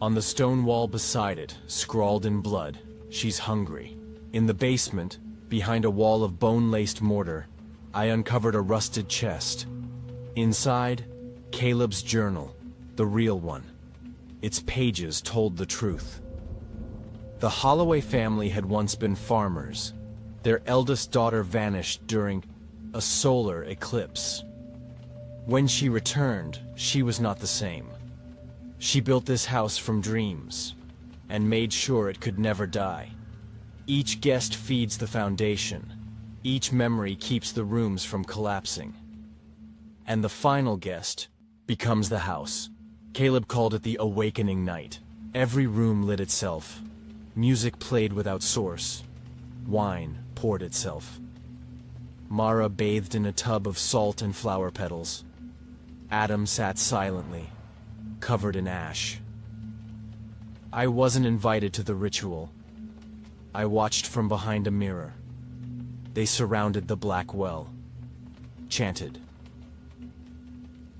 On the stone wall beside it, scrawled in blood, "She's hungry." In the basement, behind a wall of bone-laced mortar, I uncovered a rusted chest. Inside, Caleb's journal, the real one. Its pages told the truth. The Holloway family had once been farmers. Their eldest daughter vanished during a solar eclipse. When she returned, she was not the same. She built this house from dreams, and made sure it could never die. Each guest feeds the foundation. Each memory keeps the rooms from collapsing. And the final guest becomes the house. Caleb called it the awakening night. Every room lit itself. Music played without source. Wine poured itself. Mara bathed in a tub of salt and flower petals. Adam sat silently, covered in ash. I wasn't invited to the ritual. I watched from behind a mirror. They surrounded the black well, chanted.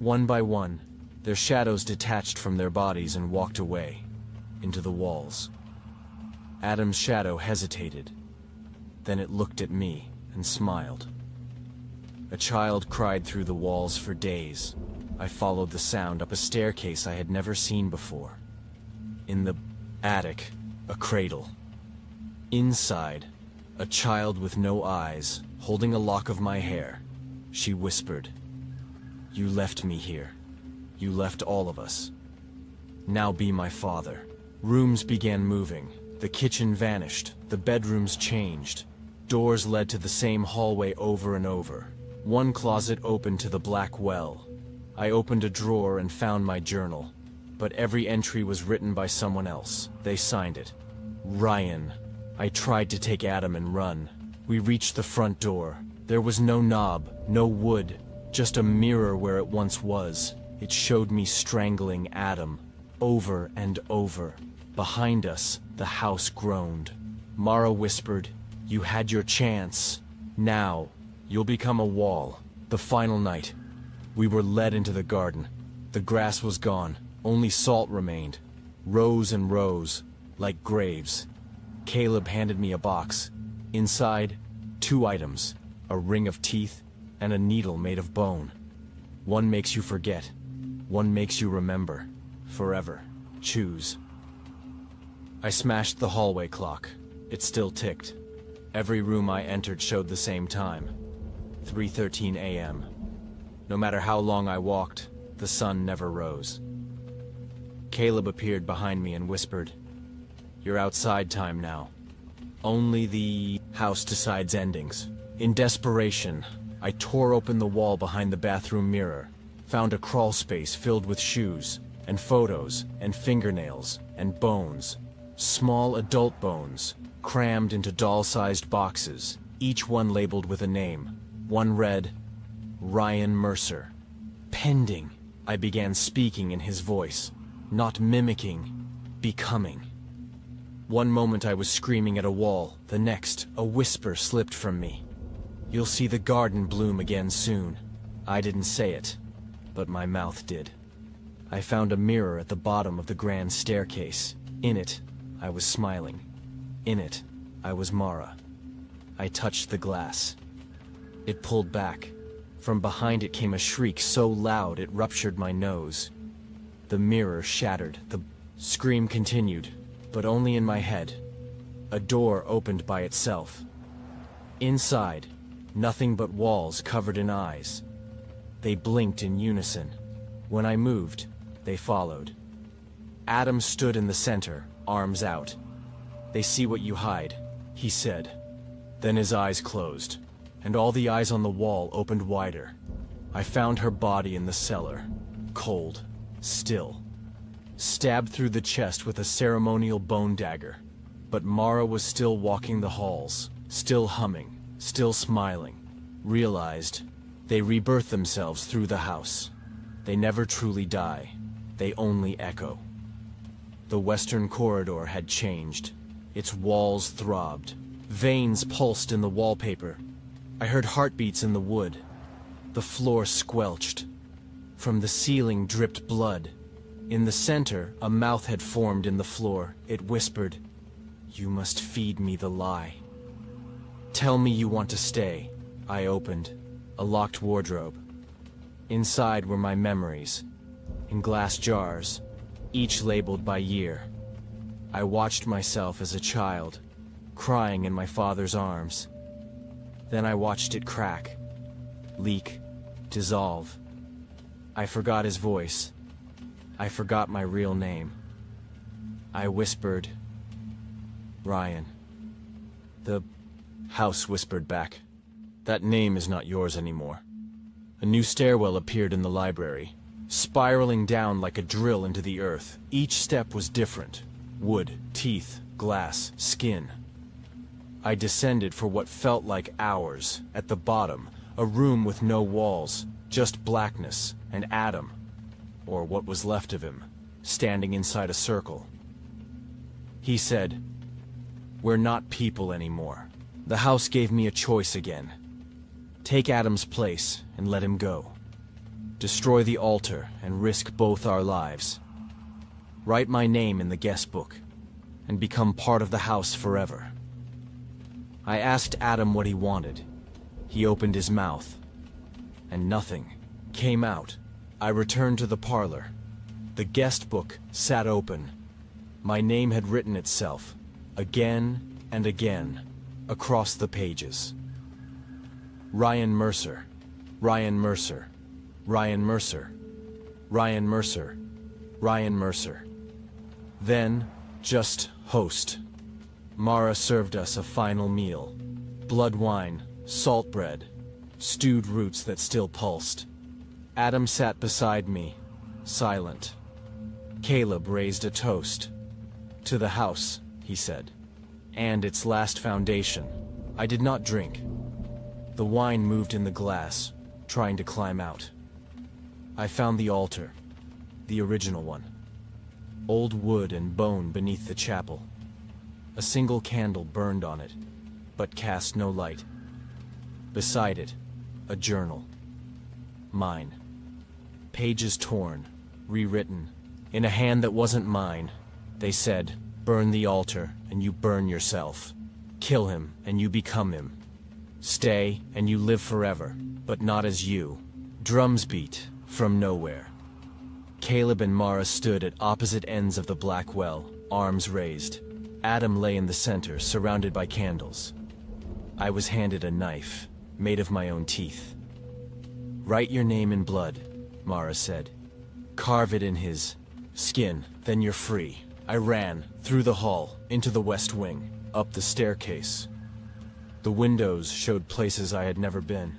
One by one, their shadows detached from their bodies and walked away, into the walls. Adam's shadow hesitated. Then it looked at me and smiled. A child cried through the walls for days. I followed the sound up a staircase I had never seen before. In the attic, a cradle. Inside, a child with no eyes, holding a lock of my hair. She whispered, "You left me here. You left all of us. Now be my father." Rooms began moving. The kitchen vanished. The bedrooms changed. Doors led to the same hallway over and over. One closet opened to the black well. I opened a drawer and found my journal. But every entry was written by someone else. They signed it. Ryan. I tried to take Adam and run. We reached the front door. There was no knob, no wood, just a mirror where it once was. It showed me strangling Adam, over and over. Behind us, the house groaned. Mara whispered, "You had your chance. Now, you'll become a wall." The final night, we were led into the garden. The grass was gone, only salt remained. Rows and rows, like graves. Caleb handed me a box. Inside, 2 items, a ring of teeth and a needle made of bone. One makes you forget, one makes you remember. Forever. Choose. I smashed the hallway clock. It still ticked. Every room I entered showed the same time. 3:13 a.m. No matter how long I walked, the sun never rose. Caleb appeared behind me and whispered, "You're outside time now. Only the house decides endings." In desperation, I tore open the wall behind the bathroom mirror, found a crawl space filled with shoes, and photos, and fingernails, and bones. Small adult bones, crammed into doll-sized boxes, each one labeled with a name. One read, Ryan Mercer. Pending, I began speaking in his voice, not mimicking, becoming. One moment I was screaming at a wall, the next, a whisper slipped from me. "You'll see the garden bloom again soon." I didn't say it, but my mouth did. I found a mirror at the bottom of the grand staircase. In it, I was smiling. In it, I was Mara. I touched the glass. It pulled back. From behind it came a shriek so loud it ruptured my nose. The mirror shattered. The scream continued, but only in my head. A door opened by itself. Inside, nothing but walls covered in eyes. They blinked in unison. When I moved, they followed. Adam stood in the center, arms out. "They see what you hide," he said. Then his eyes closed, and all the eyes on the wall opened wider. I found her body in the cellar, cold, still, stabbed through the chest with a ceremonial bone dagger. But Mara was still walking the halls, still humming, still smiling. Realized they rebirth themselves through the house. They never truly die. They only echo. The western corridor had changed. Its walls throbbed. Veins pulsed in the wallpaper. I heard heartbeats in the wood. The floor squelched. From the ceiling dripped blood. In the center, a mouth had formed in the floor. It whispered, "You must feed me the lie." "Tell me you want to stay." I opened a locked wardrobe. Inside were my memories, in glass jars, each labeled by year. I watched myself as a child, crying in my father's arms. Then I watched it crack, leak, dissolve. I forgot his voice. I forgot my real name. I whispered, "Ryan." The house whispered back, "That name is not yours anymore." A new stairwell appeared in the library, spiraling down like a drill into the earth. Each step was different. Wood, teeth, glass, skin. I descended for what felt like hours. At the bottom, a room with no walls, just blackness, and Adam, or what was left of him, standing inside a circle. He said, "We're not people anymore." The house gave me a choice again. Take Adam's place and let him go. Destroy the altar and risk both our lives. Write my name in the guest book and become part of the house forever. I asked Adam what he wanted. He opened his mouth, and nothing came out. I returned to the parlor. The guest book sat open. My name had written itself, again and again, across the pages. Ryan Mercer, Ryan Mercer, Ryan Mercer, Ryan Mercer, Ryan Mercer. Then, just host. Mara served us a final meal. Blood wine, salt bread, stewed roots that still pulsed. Adam sat beside me, silent. Caleb raised a toast. "To the house," he said, "and its last foundation." I did not drink. The wine moved in the glass, trying to climb out. I found the altar, the original one. Old wood and bone beneath the chapel. A single candle burned on it, but cast no light. Beside it, a journal. Mine. Pages torn, rewritten. In a hand that wasn't mine, they said, "Burn the altar, and you burn yourself. Kill him, and you become him. Stay, and you live forever, but not as you." Drums beat, from nowhere. Caleb and Mara stood at opposite ends of the black well, arms raised. Adam lay in the center, surrounded by candles. I was handed a knife, made of my own teeth. "Write your name in blood," Mara said. "Carve it in his skin, then you're free." I ran, through the hall, into the west wing, up the staircase. The windows showed places I had never been.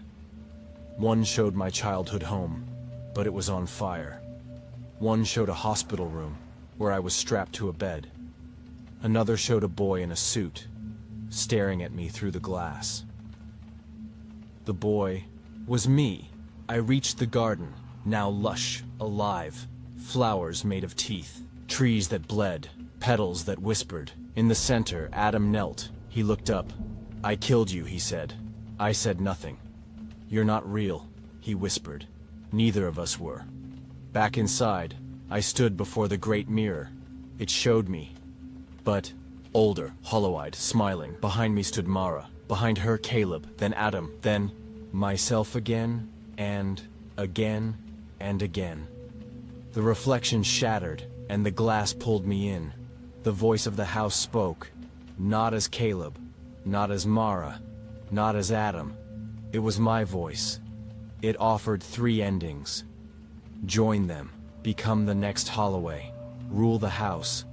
One showed my childhood home, but it was on fire. One showed a hospital room, where I was strapped to a bed. Another showed a boy in a suit, staring at me through the glass. The boy was me. I reached the garden, now lush, alive. Flowers made of teeth, trees that bled, petals that whispered. In the center, Adam knelt. He looked up. "I killed you," he said. I said nothing. "You're not real," he whispered. Neither of us were. Back inside, I stood before the great mirror. It showed me. But, older, hollow-eyed, smiling, behind me stood Mara. Behind her, Caleb, then Adam, then myself again, and again, and again. The reflection shattered, and the glass pulled me in. The voice of the house spoke, not as Caleb, not as Mara, not as Adam. It was my voice. It offered 3 endings. Join them, become the next Holloway, rule the house,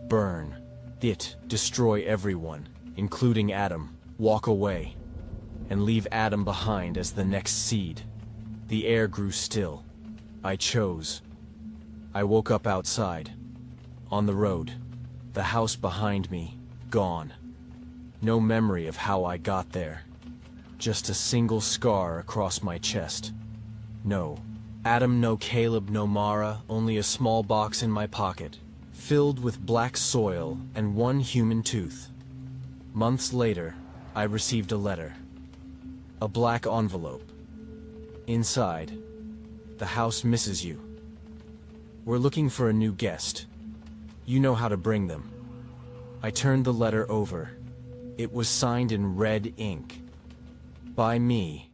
burn. It, destroy everyone, including Adam, walk away, and leave Adam behind as the next seed. The air grew still. I chose. I woke up outside, on the road, the house behind me, gone. No memory of how I got there. Just a single scar across my chest. No Adam, no Caleb, no Mara, only a small box in my pocket, filled with black soil and 1 human tooth. Months later, I received a letter. A black envelope. Inside, "The house misses you. We're looking for a new guest. You know how to bring them." I turned the letter over. It was signed in red ink. By me,